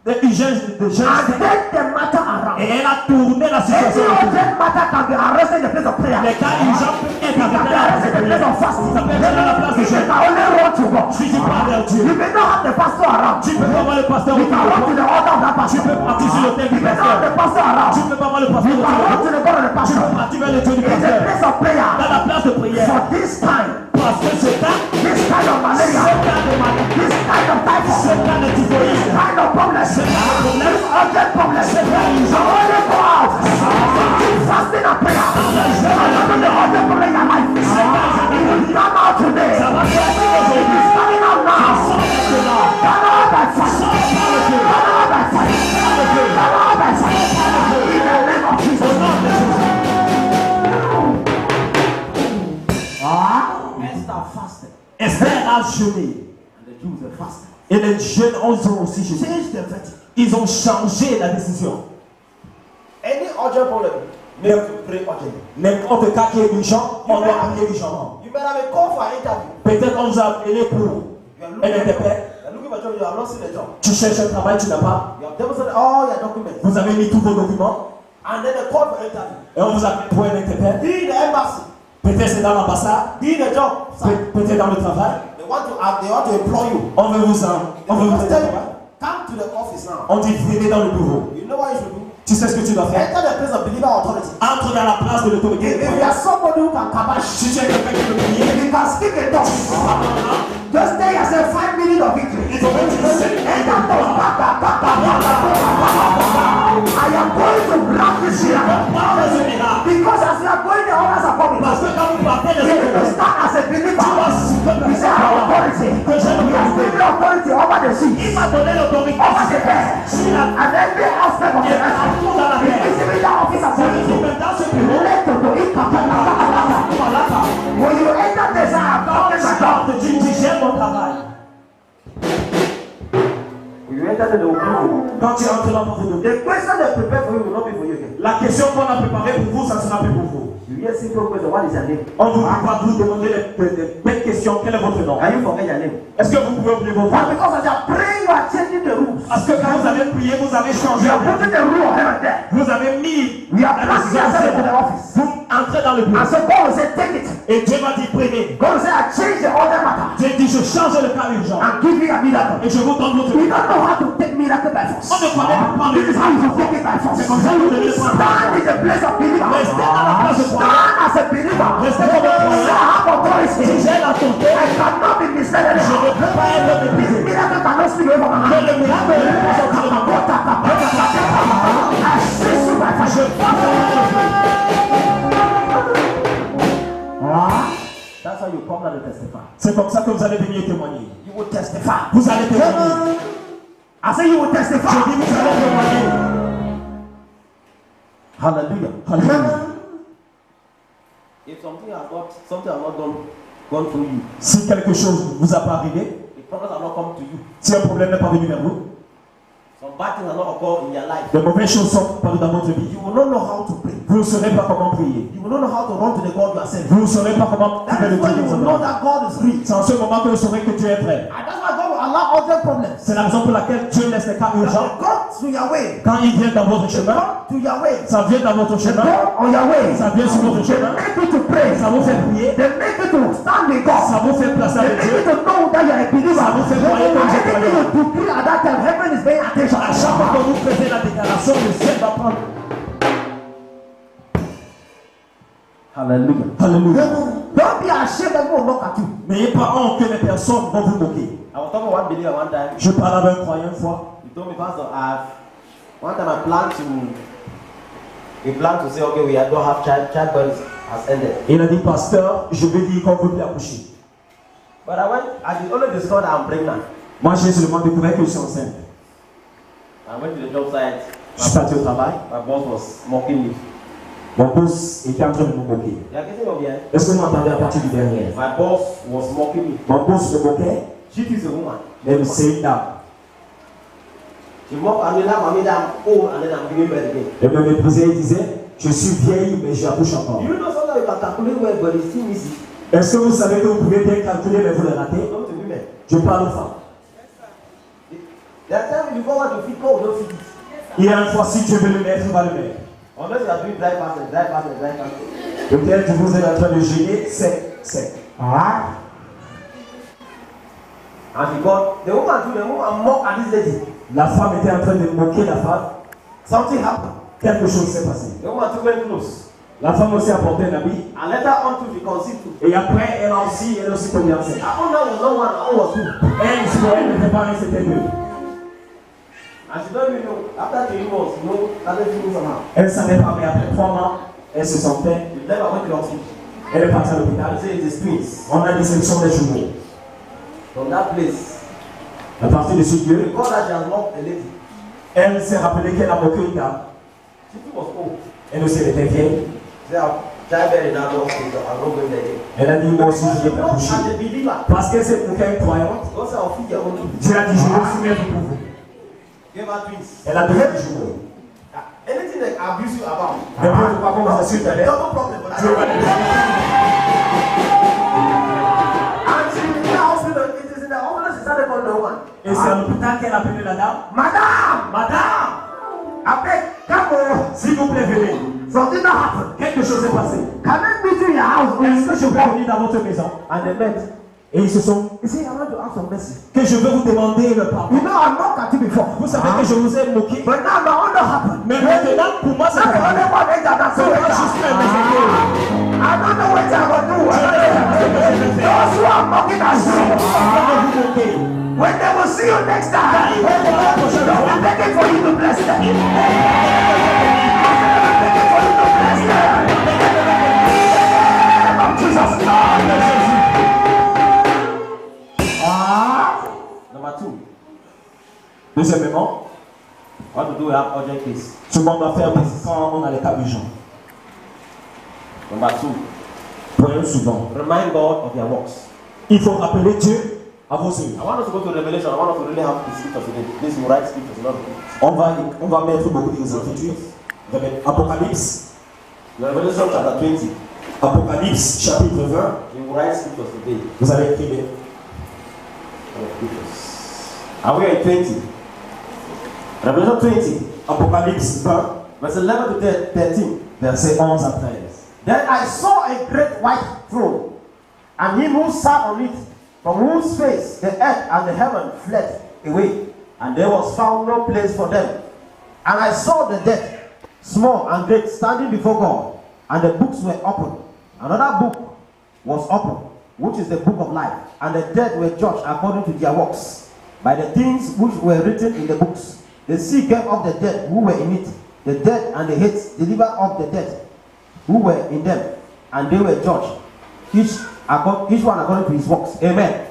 [SPEAKER 3] De jeûne.
[SPEAKER 2] And then the matter around.
[SPEAKER 3] Et elle a tourné la
[SPEAKER 2] Any
[SPEAKER 3] situation.
[SPEAKER 2] urgent matter can be arrested in the place of prayer.
[SPEAKER 3] Les cas urgents peuvent être
[SPEAKER 2] It can be arrested in the place of fasting.
[SPEAKER 3] Ça peut être dans la place de
[SPEAKER 2] You
[SPEAKER 3] jeûne.
[SPEAKER 2] can only run to God.
[SPEAKER 3] Si tu pars vers Dieu,
[SPEAKER 2] You may not have the pastor around.
[SPEAKER 3] tu peux pas voir le pasteur
[SPEAKER 2] You
[SPEAKER 3] autour
[SPEAKER 2] can
[SPEAKER 3] de
[SPEAKER 2] run to
[SPEAKER 3] toi.
[SPEAKER 2] the altar of that
[SPEAKER 3] Tu
[SPEAKER 2] pastor.
[SPEAKER 3] peux partir sur le thème
[SPEAKER 2] You
[SPEAKER 3] du
[SPEAKER 2] may not have
[SPEAKER 3] pasteur.
[SPEAKER 2] the pastor around.
[SPEAKER 3] Tu peux pas voir le pasteur
[SPEAKER 2] You
[SPEAKER 3] autour
[SPEAKER 2] can
[SPEAKER 3] de
[SPEAKER 2] run
[SPEAKER 3] toi.
[SPEAKER 2] to the God of the
[SPEAKER 3] Tu
[SPEAKER 2] pastor.
[SPEAKER 3] peux partir vers le Dieu du
[SPEAKER 2] In the
[SPEAKER 3] pasteur.
[SPEAKER 2] place of prayer.
[SPEAKER 3] Dans la place de prière.
[SPEAKER 2] For this time,
[SPEAKER 3] Parce que ce cas,
[SPEAKER 2] this kind of
[SPEAKER 3] ce
[SPEAKER 2] malaria,
[SPEAKER 3] cas de maladie,
[SPEAKER 2] this kind of
[SPEAKER 3] ce
[SPEAKER 2] typhoid,
[SPEAKER 3] cas de typhoïde,
[SPEAKER 2] this kind of problem,
[SPEAKER 3] ce cas de problème,
[SPEAKER 2] this urgent problem, I only go out. Keep fasting and prayer. And the urgent problem in your life. It will come out today.
[SPEAKER 3] ça va faire
[SPEAKER 2] It is coming out now. Come out by fire. Come out by fire. Come out by fire. In the fasted.
[SPEAKER 3] Esther a jeûné.
[SPEAKER 2] And the Jews are fasted.
[SPEAKER 3] Et les jeunes ont aussi jeûné.
[SPEAKER 2] Change the verdict.
[SPEAKER 3] Ils ont changé la décision.
[SPEAKER 2] Any urgent problem, make to pray urgently.
[SPEAKER 3] N'importe cas qui est urgent, on doit prier urgemment.
[SPEAKER 2] You better be called for an interview.
[SPEAKER 3] Peut-être on vous a appelé pour un interprète.
[SPEAKER 2] You're looking for a job, you have not seen a job.
[SPEAKER 3] Tu cherches un travail, tu n'as pas.
[SPEAKER 2] You have demonstrated all your documents.
[SPEAKER 3] Vous avez mis tous vos documents.
[SPEAKER 2] And then they call for interview.
[SPEAKER 3] Et on vous appelle pour un interprète.
[SPEAKER 2] Be in the embassy.
[SPEAKER 3] Peut-être c'est dans l'ambassade.
[SPEAKER 2] Be in the job.
[SPEAKER 3] Peut-être dans le travail.
[SPEAKER 2] They want to employ you.
[SPEAKER 3] On veut vous
[SPEAKER 2] Tell you, come to the office now.
[SPEAKER 3] On dit venez dans le bureau.
[SPEAKER 2] You know what you should do?
[SPEAKER 3] Tu sais ce que tu dois faire.
[SPEAKER 2] Enter the place of believer authority.
[SPEAKER 3] Entre dans la place de l'autorité.
[SPEAKER 2] If you are somebody who can kabash,
[SPEAKER 3] Si tu es quelqu'un qui peut prier,
[SPEAKER 2] if you can speak in tongues, just tell yourself 5 minutes of victory.
[SPEAKER 3] il faut que tu sais.
[SPEAKER 2] Enter tongues. I am going to grab this year. Because as you are going, the others are coming.
[SPEAKER 3] Parce que quand vous partez de
[SPEAKER 2] You need to
[SPEAKER 3] ce
[SPEAKER 2] start as a believer. You say, I have authority. He has given me authority over the sea,
[SPEAKER 3] il m'a donné l'autorité.
[SPEAKER 2] over the earth, and every aspect of the earth.
[SPEAKER 3] Tout dans la
[SPEAKER 2] He
[SPEAKER 3] terre.
[SPEAKER 2] is giving that office authority.
[SPEAKER 3] Dans ce bureau,
[SPEAKER 2] Let to it come. When you enter this, I have done my job.
[SPEAKER 3] tu dis j'aime mon travail.
[SPEAKER 2] When you enter the room,
[SPEAKER 3] Quand tu entres dans votre
[SPEAKER 2] the question they prepare for you will not be for you again.
[SPEAKER 3] la question qu'on a préparée pour vous, ça ne sera plus pour vous.
[SPEAKER 2] You hear simple question, what is your name?
[SPEAKER 3] On va vous demander les belles questions. Quel est votre nom?
[SPEAKER 2] Can you forget your name?
[SPEAKER 3] Est-ce que vous pouvez oublier vos
[SPEAKER 2] But
[SPEAKER 3] noms?
[SPEAKER 2] because as you are praying, you are changing the rules.
[SPEAKER 3] Parce que quand vous avez prié, vous avez changé.
[SPEAKER 2] You are putting the rule here and there.
[SPEAKER 3] Vous avez mis
[SPEAKER 2] We are
[SPEAKER 3] la
[SPEAKER 2] passing
[SPEAKER 3] décision
[SPEAKER 2] ourselves to the
[SPEAKER 3] ici.
[SPEAKER 2] office.
[SPEAKER 3] Vous entrez dans le bureau.
[SPEAKER 2] And so God will say, take it.
[SPEAKER 3] Et Dieu m'a dit prenez.
[SPEAKER 2] God will say, I change the other matter
[SPEAKER 3] Dieu dit je change le cas urgent.
[SPEAKER 2] and give you a miracle.
[SPEAKER 3] Et je vous donne l'autre.
[SPEAKER 2] We don't know how to take miracle by force.
[SPEAKER 3] On ne connaît pas prendre
[SPEAKER 2] This is how you take it by force. Stand in the place of believer.
[SPEAKER 3] Restez à la place de croyant.
[SPEAKER 2] Stand as a believer.
[SPEAKER 3] Restez comme un
[SPEAKER 2] Say,
[SPEAKER 3] croyant.
[SPEAKER 2] I have authority.
[SPEAKER 3] Si j'ai la santé,
[SPEAKER 2] I cannot be misled
[SPEAKER 3] je
[SPEAKER 2] anymore.
[SPEAKER 3] ne peux pas être
[SPEAKER 2] This
[SPEAKER 3] méprisé.
[SPEAKER 2] miracle cannot speak away from my
[SPEAKER 3] Que
[SPEAKER 2] hand.
[SPEAKER 3] le miracle ne peut pas sortir de ma porte.
[SPEAKER 2] I seize you by
[SPEAKER 3] Je
[SPEAKER 2] fire.
[SPEAKER 3] passe à
[SPEAKER 2] That's how you come down to testify.
[SPEAKER 3] C'est comme ça que vous allez venir témoigner.
[SPEAKER 2] You will testify.
[SPEAKER 3] Vous allez témoigner.
[SPEAKER 2] I say you will
[SPEAKER 3] Je
[SPEAKER 2] testify.
[SPEAKER 3] dis vous allez témoigner.
[SPEAKER 2] Hallelujah.
[SPEAKER 3] Alléluia.
[SPEAKER 2] If something has not gone through you,
[SPEAKER 3] Si quelque chose ne vous a pas arrivé,
[SPEAKER 2] if problems have not come to you,
[SPEAKER 3] si un problème n'est pas venu vers vous,
[SPEAKER 2] some bad things have not occurred in your life,
[SPEAKER 3] de mauvaises choses sont parues dans votre vie,
[SPEAKER 2] you will not know how to pray.
[SPEAKER 3] vous ne saurez pas comment prier.
[SPEAKER 2] You will not know how to run to the God you are serving.
[SPEAKER 3] Vous ne saurez pas comment
[SPEAKER 2] That
[SPEAKER 3] trouver
[SPEAKER 2] is
[SPEAKER 3] le
[SPEAKER 2] when
[SPEAKER 3] Dieu
[SPEAKER 2] you
[SPEAKER 3] de
[SPEAKER 2] will
[SPEAKER 3] votre
[SPEAKER 2] know
[SPEAKER 3] vie.
[SPEAKER 2] that God is real.
[SPEAKER 3] C'est en ce moment que vous saurez que Dieu est vrai.
[SPEAKER 2] And that's why God will allow other problems.
[SPEAKER 3] C'est la raison pour laquelle Dieu laisse les cas urgents.
[SPEAKER 2] Come to your way.
[SPEAKER 3] Quand il vient dans votre chemin,
[SPEAKER 2] Come to your way.
[SPEAKER 3] ça vient dans votre chemin,
[SPEAKER 2] Come on your way.
[SPEAKER 3] ça vient sur votre
[SPEAKER 2] They
[SPEAKER 3] chemin,
[SPEAKER 2] make you to pray.
[SPEAKER 3] ça vous fait prier,
[SPEAKER 2] They make you to stand with God.
[SPEAKER 3] ça vous fait placer
[SPEAKER 2] They
[SPEAKER 3] avec
[SPEAKER 2] make you
[SPEAKER 3] Dieu.
[SPEAKER 2] to know that you are a believer.
[SPEAKER 3] Ça vous fait croire que vous êtes
[SPEAKER 2] Everything
[SPEAKER 3] croyant.
[SPEAKER 2] you decree at that time, heaven is paying attention.
[SPEAKER 3] À chaque fois que vous faites la déclaration, le ciel va prendre.
[SPEAKER 2] Hallelujah.
[SPEAKER 3] Alléluia.
[SPEAKER 2] Don't be ashamed that people will mock at you.
[SPEAKER 3] N'ayez pas honte que les personnes vont vous moquer.
[SPEAKER 2] I was talking to one believer one time.
[SPEAKER 3] Je parle avec un croyant une fois.
[SPEAKER 2] He told me, Pastor, one time I planned to say, okay, we don't have childbirth has ended.
[SPEAKER 3] Il a dit, pasteur, je vais dire qu'on ne peut plus accoucher.
[SPEAKER 2] But I did only discover that I'm pregnant.
[SPEAKER 3] Moi, j'ai seulement découvert que je suis enceinte.
[SPEAKER 2] I went to the job site.
[SPEAKER 3] Je suis parti au travail.
[SPEAKER 2] My boss was mocking me.
[SPEAKER 3] Mon boss était en train de me moquer.
[SPEAKER 2] Yeah, qu'est-ce que bien?
[SPEAKER 3] Est-ce que vous m'entendez à partir du dernier?
[SPEAKER 2] My boss was mocking me.
[SPEAKER 3] Mon boss me moquait,
[SPEAKER 2] She is a woman.
[SPEAKER 3] même c'est une dame.
[SPEAKER 2] She mocked at me like I'm old and then I'm giving birth again.
[SPEAKER 3] Elle me méprisait et disait, je suis vieille mais j'accouche encore.
[SPEAKER 2] You know sometimes you can calculate well, but it's still missing.
[SPEAKER 3] Est-ce que vous savez que vous pouvez bien calculer mais vous le ratez?
[SPEAKER 2] Come to women.
[SPEAKER 3] Je parle aux femmes.
[SPEAKER 2] There are times you go want to feed God, you don't feed it.
[SPEAKER 3] Il y a une fois, si Dieu veut le mettre, il va le mettre.
[SPEAKER 2] Unless you are doing dry fasting.
[SPEAKER 3] Peut-être vous êtes en train de gêner, sec.
[SPEAKER 2] Ah. And she got the woman mocked at this lady.
[SPEAKER 3] La femme était en train de moquer la femme.
[SPEAKER 2] Something happened.
[SPEAKER 3] Quelque chose s'est passé.
[SPEAKER 2] The woman took very close.
[SPEAKER 3] La femme aussi a porté un habit.
[SPEAKER 2] And later on to be conceived too.
[SPEAKER 3] Et après, elle a aussi tombé enceinte.
[SPEAKER 2] I found out was not one, I was two.
[SPEAKER 3] Elle n'était pas un, c'était deux.
[SPEAKER 2] And she don't even know. After 3 months, you know, started feeling somehow.
[SPEAKER 3] Elle ne savait pas, mais après 3 mois, elle se sentait.
[SPEAKER 2] The driver went to the hospital.
[SPEAKER 3] Elle est partie à
[SPEAKER 2] I
[SPEAKER 3] l'hôpital.
[SPEAKER 2] said it is twins.
[SPEAKER 3] On a dit ce sont des jumeaux.
[SPEAKER 2] From that place,
[SPEAKER 3] À partir de ce lieu,
[SPEAKER 2] because that she has mocked a lady.
[SPEAKER 3] elle s'est rappelée qu'elle a moqué une dame.
[SPEAKER 2] She too was old.
[SPEAKER 3] Elle aussi, elle était vieille.
[SPEAKER 2] She said, Childbearing now don't stay. I'm not going there.
[SPEAKER 3] Elle a dit, moi aussi, je vais pas coucher.
[SPEAKER 2] As a believer,
[SPEAKER 3] Parce que c'est pour qu'elle croyante.
[SPEAKER 2] God said, I'll feed your own kids.
[SPEAKER 3] Dieu a dit, je vais soumettre pour vous.
[SPEAKER 2] Give her twins.
[SPEAKER 3] Elle a donné des jours.
[SPEAKER 2] Anything that abuse you about.
[SPEAKER 3] Mais pour ne pas qu'on vous assure d'aller.
[SPEAKER 2] Double problem for that.
[SPEAKER 3] Dieu va les donner.
[SPEAKER 2] And she in the hospital. It is in the hospital. She started calling the woman.
[SPEAKER 3] Et c'est à l'hôpital qu'elle a appelé la dame.
[SPEAKER 2] Madame,
[SPEAKER 3] Madame,
[SPEAKER 2] après, come
[SPEAKER 3] s'il vous plaît, venez.
[SPEAKER 2] something that happened.
[SPEAKER 3] Quelque chose s'est passé.
[SPEAKER 2] Can I meet you in your house?
[SPEAKER 3] Est-ce que je peux venir dans votre maison?
[SPEAKER 2] And they met.
[SPEAKER 3] Et ils se sont.
[SPEAKER 2] He said, I want to ask for mercy.
[SPEAKER 3] Que je veux vous demander le pardon.
[SPEAKER 2] You know, I mocked at you before.
[SPEAKER 3] Vous savez que je vous ai moqué.
[SPEAKER 2] But now my own don't happen.
[SPEAKER 3] Mais maintenant, pour moi, c'est
[SPEAKER 2] That's the
[SPEAKER 3] pas
[SPEAKER 2] only one that that's
[SPEAKER 3] C'est
[SPEAKER 2] so
[SPEAKER 3] pas juste un messager.
[SPEAKER 2] I don't know what I'm going to do. Those who are mocking at you,
[SPEAKER 3] vous moquer.
[SPEAKER 2] when they will see you next time, I'm begging for you to bless them. I'm begging for you to bless them. In the name of Jesus. Number 2.
[SPEAKER 3] Deuxièmement,
[SPEAKER 2] What to do with that urgent case?
[SPEAKER 3] tout le monde doit faire quand on a les cas urgents.
[SPEAKER 2] Number 2.
[SPEAKER 3] Point suivant.
[SPEAKER 2] Remind God of your works.
[SPEAKER 3] Il faut rappeler Dieu à vos œuvres.
[SPEAKER 2] I want us to go to Revelation. I want us to really have the scripture today. This is right scripture, not
[SPEAKER 3] On va mettre beaucoup des Écritures. Apocalypse.
[SPEAKER 2] Revelation chapter 20.
[SPEAKER 3] Apocalypse chapitre 20.
[SPEAKER 2] You will write scriptures today.
[SPEAKER 3] Vous allez écrire.
[SPEAKER 2] Are we at 20? Revelation 20.
[SPEAKER 3] Apocalypse 20,
[SPEAKER 2] Verse 11 to 13.
[SPEAKER 3] versets 11 à 13.
[SPEAKER 2] Then I saw a great white throne, and him who sat on it, from whose face the earth and the heaven fled away, and there was found no place for them. And I saw the dead, small and great, standing before God, and the books were opened. Another book was opened, which is the book of life, and the dead were judged according to their works, by the things which were written in the books. The sea gave up the dead who were in it. The dead and the heads delivered up the dead who were in them, and they were judged, each one according to his works. Amen.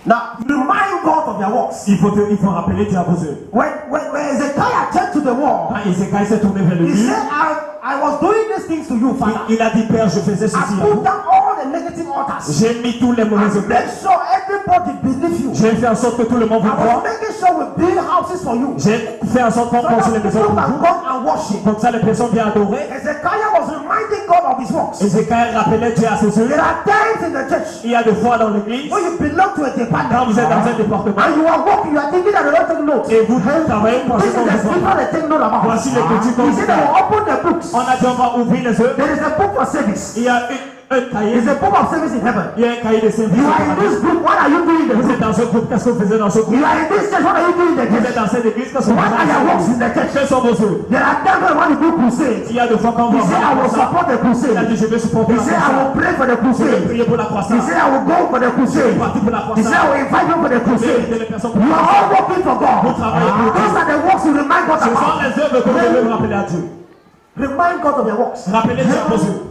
[SPEAKER 2] Now, remind God of your works.
[SPEAKER 3] Il faut rappeler Dieu à vos œuvres.
[SPEAKER 2] When Ezekiel turned to the wall,
[SPEAKER 3] Quand Ézéchiel s'est tourné vers le
[SPEAKER 2] he
[SPEAKER 3] mur,
[SPEAKER 2] said, I was doing these things to you, Father.
[SPEAKER 3] il a dit, Père, je faisais ceci
[SPEAKER 2] I
[SPEAKER 3] à
[SPEAKER 2] put
[SPEAKER 3] vous.
[SPEAKER 2] down all the negative altars.
[SPEAKER 3] J'ai mis tous les mauvais
[SPEAKER 2] And
[SPEAKER 3] autels.
[SPEAKER 2] make sure everybody believe you.
[SPEAKER 3] J'ai fait en sorte que tout le monde vous
[SPEAKER 2] I was
[SPEAKER 3] croit.
[SPEAKER 2] making sure we build houses for you.
[SPEAKER 3] J'ai fait en sorte qu'on
[SPEAKER 2] So
[SPEAKER 3] construise
[SPEAKER 2] that
[SPEAKER 3] les maisons
[SPEAKER 2] people
[SPEAKER 3] pour
[SPEAKER 2] can
[SPEAKER 3] vous.
[SPEAKER 2] come and worship.
[SPEAKER 3] Comme ça, les personnes viennent adorer.
[SPEAKER 2] Ezekiel was reminding God of his works.
[SPEAKER 3] Ézéchiel rappelait Dieu à ses
[SPEAKER 2] There
[SPEAKER 3] œuvres.
[SPEAKER 2] are times in the church
[SPEAKER 3] Il y a des fois dans l'église,
[SPEAKER 2] when you belong to a
[SPEAKER 3] quand
[SPEAKER 2] department
[SPEAKER 3] vous êtes dans un département,
[SPEAKER 2] and you are working, you are thinking that the Lord take notes.
[SPEAKER 3] et vous travaillez pour
[SPEAKER 2] This is the scripture they take note about.
[SPEAKER 3] Voici les petits
[SPEAKER 2] He said they
[SPEAKER 3] commentaires.
[SPEAKER 2] will open the books.
[SPEAKER 3] On a dit on va ouvrir les œuvres.
[SPEAKER 2] There is a book for service.
[SPEAKER 3] Il y a un cahier.
[SPEAKER 2] There is a book of service in heaven.
[SPEAKER 3] Il y a un cahier de service.
[SPEAKER 2] You are in this group. What are you doing in the
[SPEAKER 3] Vous
[SPEAKER 2] group?
[SPEAKER 3] êtes dans ce groupe. Qu'est-ce que vous faisiez dans ce groupe?
[SPEAKER 2] You are in this church. What are you doing in the
[SPEAKER 3] Vous
[SPEAKER 2] church?
[SPEAKER 3] êtes dans cette église. Qu'est-ce que vous
[SPEAKER 2] What are your works
[SPEAKER 3] faites?
[SPEAKER 2] in the church?
[SPEAKER 3] Quelles sont vos œuvres?
[SPEAKER 2] There are times when you do crusade.
[SPEAKER 3] Il y a des fois quand
[SPEAKER 2] He
[SPEAKER 3] vous
[SPEAKER 2] said, I will support the
[SPEAKER 3] il a
[SPEAKER 2] crusade.
[SPEAKER 3] dit je vais supporter
[SPEAKER 2] He
[SPEAKER 3] la
[SPEAKER 2] said, I will
[SPEAKER 3] croissance.
[SPEAKER 2] pray for the
[SPEAKER 3] Je vais
[SPEAKER 2] crusade.
[SPEAKER 3] prier pour la
[SPEAKER 2] He
[SPEAKER 3] croissance.
[SPEAKER 2] said, I will go for the
[SPEAKER 3] Je vais
[SPEAKER 2] crusade.
[SPEAKER 3] partir pour la
[SPEAKER 2] He
[SPEAKER 3] croissance.
[SPEAKER 2] said, I will invite you for the
[SPEAKER 3] Je vais
[SPEAKER 2] crusade.
[SPEAKER 3] inviter les personnes pour
[SPEAKER 2] You
[SPEAKER 3] la
[SPEAKER 2] are all working for God.
[SPEAKER 3] Vous travaillez pour
[SPEAKER 2] Those
[SPEAKER 3] Dieu.
[SPEAKER 2] are the works you remind God
[SPEAKER 3] Ce sont
[SPEAKER 2] about.
[SPEAKER 3] les œuvres que vous devez vous rappeler à Dieu.
[SPEAKER 2] Remind God of your works.
[SPEAKER 3] Rappelez Dieu à vos œuvres.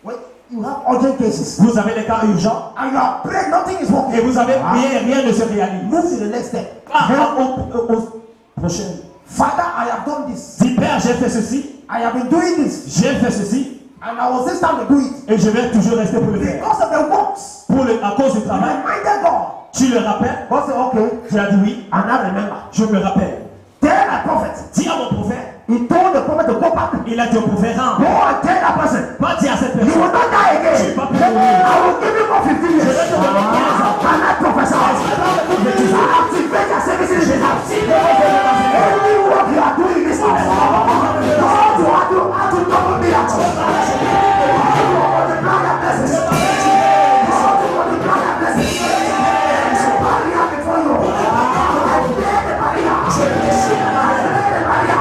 [SPEAKER 2] When you have urgent cases
[SPEAKER 3] Vous avez des cas urgents
[SPEAKER 2] and you are praying, nothing is
[SPEAKER 3] et
[SPEAKER 2] working.
[SPEAKER 3] vous avez prié, rien ne se réalise.
[SPEAKER 2] Move to the next step.
[SPEAKER 3] Au prochain.
[SPEAKER 2] Father, I have done this.
[SPEAKER 3] Dis Père, j'ai fait ceci.
[SPEAKER 2] I have been doing this.
[SPEAKER 3] J'ai fait ceci.
[SPEAKER 2] And I will still stand to do it.
[SPEAKER 3] Et je vais toujours rester pour le faire.
[SPEAKER 2] Because of the works.
[SPEAKER 3] À cause du
[SPEAKER 2] You
[SPEAKER 3] travail,
[SPEAKER 2] reminded God.
[SPEAKER 3] tu le rappelles.
[SPEAKER 2] God said, okay.
[SPEAKER 3] Tu as dit oui.
[SPEAKER 2] And now remember.
[SPEAKER 3] Je me rappelle.
[SPEAKER 2] Tell a prophet.
[SPEAKER 3] Dis à mon prophète.
[SPEAKER 2] He told the prophet to go back.
[SPEAKER 3] Il a dit au prophète,
[SPEAKER 2] Go
[SPEAKER 3] rentre.
[SPEAKER 2] and tell that person.
[SPEAKER 3] Pas dire à cette
[SPEAKER 2] You will
[SPEAKER 3] personne.
[SPEAKER 2] not die again.
[SPEAKER 3] Tu vas plus mourir.
[SPEAKER 2] I will give you more 15 years.
[SPEAKER 3] Je vais te donner 15 ans.
[SPEAKER 2] And I prophesy. Activate your services in this house. Any work you are doing in this house. God, you have to double miracle. God, you multiply your blessings. God, you multiply your blessings. Barrier before you. I clear the barrier. I clear the barrier.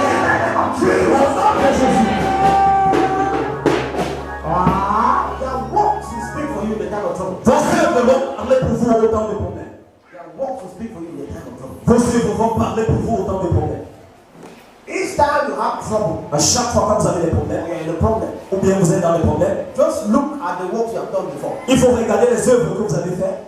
[SPEAKER 2] In the name of Jesus. Their works will speak for you in the time of trouble.
[SPEAKER 3] Vos œuvres vont parler pour vous au temps de problème.
[SPEAKER 2] Their works will speak for you in the time of trouble.
[SPEAKER 3] Vos œuvres vont parler pour vous au temps de problème.
[SPEAKER 2] Each time you have trouble,
[SPEAKER 3] À chaque fois quand vous avez des problèmes,
[SPEAKER 2] you are in a problem.
[SPEAKER 3] ou bien vous êtes dans les problèmes,
[SPEAKER 2] Just look at the works you have done before.
[SPEAKER 3] il faut regarder les œuvres que vous avez faites.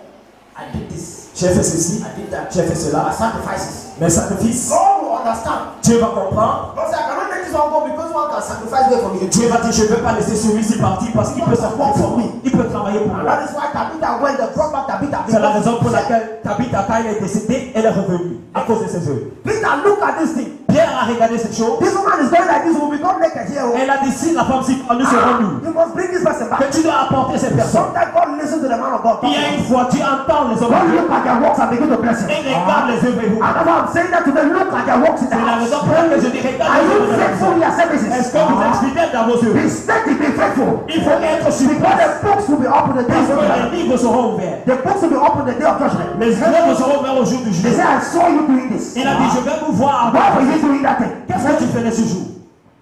[SPEAKER 2] I did this.
[SPEAKER 3] J'ai fait ceci,
[SPEAKER 2] I did that.
[SPEAKER 3] j'ai fait cela.
[SPEAKER 2] Sacrifices.
[SPEAKER 3] Mes sacrifices,
[SPEAKER 2] God will understand.
[SPEAKER 3] Dieu va comprendre.
[SPEAKER 2] God said, I cannot make this one go because one can sacrifice way for me.
[SPEAKER 3] Dieu va dire, je ne vais pas laisser celui-ci partir parce qu'il peut sacrifier pour moi. Il peut travailler pour
[SPEAKER 2] And
[SPEAKER 3] moi.
[SPEAKER 2] that is why Tabitha, when they brought back Tabitha,
[SPEAKER 3] C'est la raison pour laquelle Tabitha, quand elle est décédée, elle est revenue à cause de ses œuvres.
[SPEAKER 2] Peter, look at this thing.
[SPEAKER 3] Pierre a regardé cette chose.
[SPEAKER 2] This woman is going like this, will become naked here.
[SPEAKER 3] Elle a dit, si la femme s'y prend, nous serons nus.
[SPEAKER 2] You must bring this person back.
[SPEAKER 3] Que tu dois apporter cette personne.
[SPEAKER 2] Sometimes God listens to the man of God.
[SPEAKER 3] Il y a une fois, tu entends les hommes
[SPEAKER 2] God
[SPEAKER 3] de Dieu
[SPEAKER 2] look at their works and begin to bless him.
[SPEAKER 3] et regarde les œuvres et vous.
[SPEAKER 2] And that's why I'm saying that today, look at their works in the
[SPEAKER 3] C'est la
[SPEAKER 2] house.
[SPEAKER 3] raison pour laquelle je dis, regarde
[SPEAKER 2] Are
[SPEAKER 3] les
[SPEAKER 2] you
[SPEAKER 3] œuvres de la
[SPEAKER 2] faithful
[SPEAKER 3] maison.
[SPEAKER 2] in your services?
[SPEAKER 3] Est-ce que vous êtes fidèles dans vos œuvres?
[SPEAKER 2] Be steady, be faithful.
[SPEAKER 3] Il faut être sur
[SPEAKER 2] Because
[SPEAKER 3] place.
[SPEAKER 2] the books will be open the day
[SPEAKER 3] Parce
[SPEAKER 2] of
[SPEAKER 3] que
[SPEAKER 2] judgment.
[SPEAKER 3] les livres seront ouverts.
[SPEAKER 2] The books will be open the day of judgment.
[SPEAKER 3] Les livres seront ouverts au jour du
[SPEAKER 2] They say,
[SPEAKER 3] jugement.
[SPEAKER 2] I saw you doing this.
[SPEAKER 3] Il a dit, je vais vous voir.
[SPEAKER 2] Why were you doing that thing?
[SPEAKER 3] Qu'est-ce que tu faisais ce jour?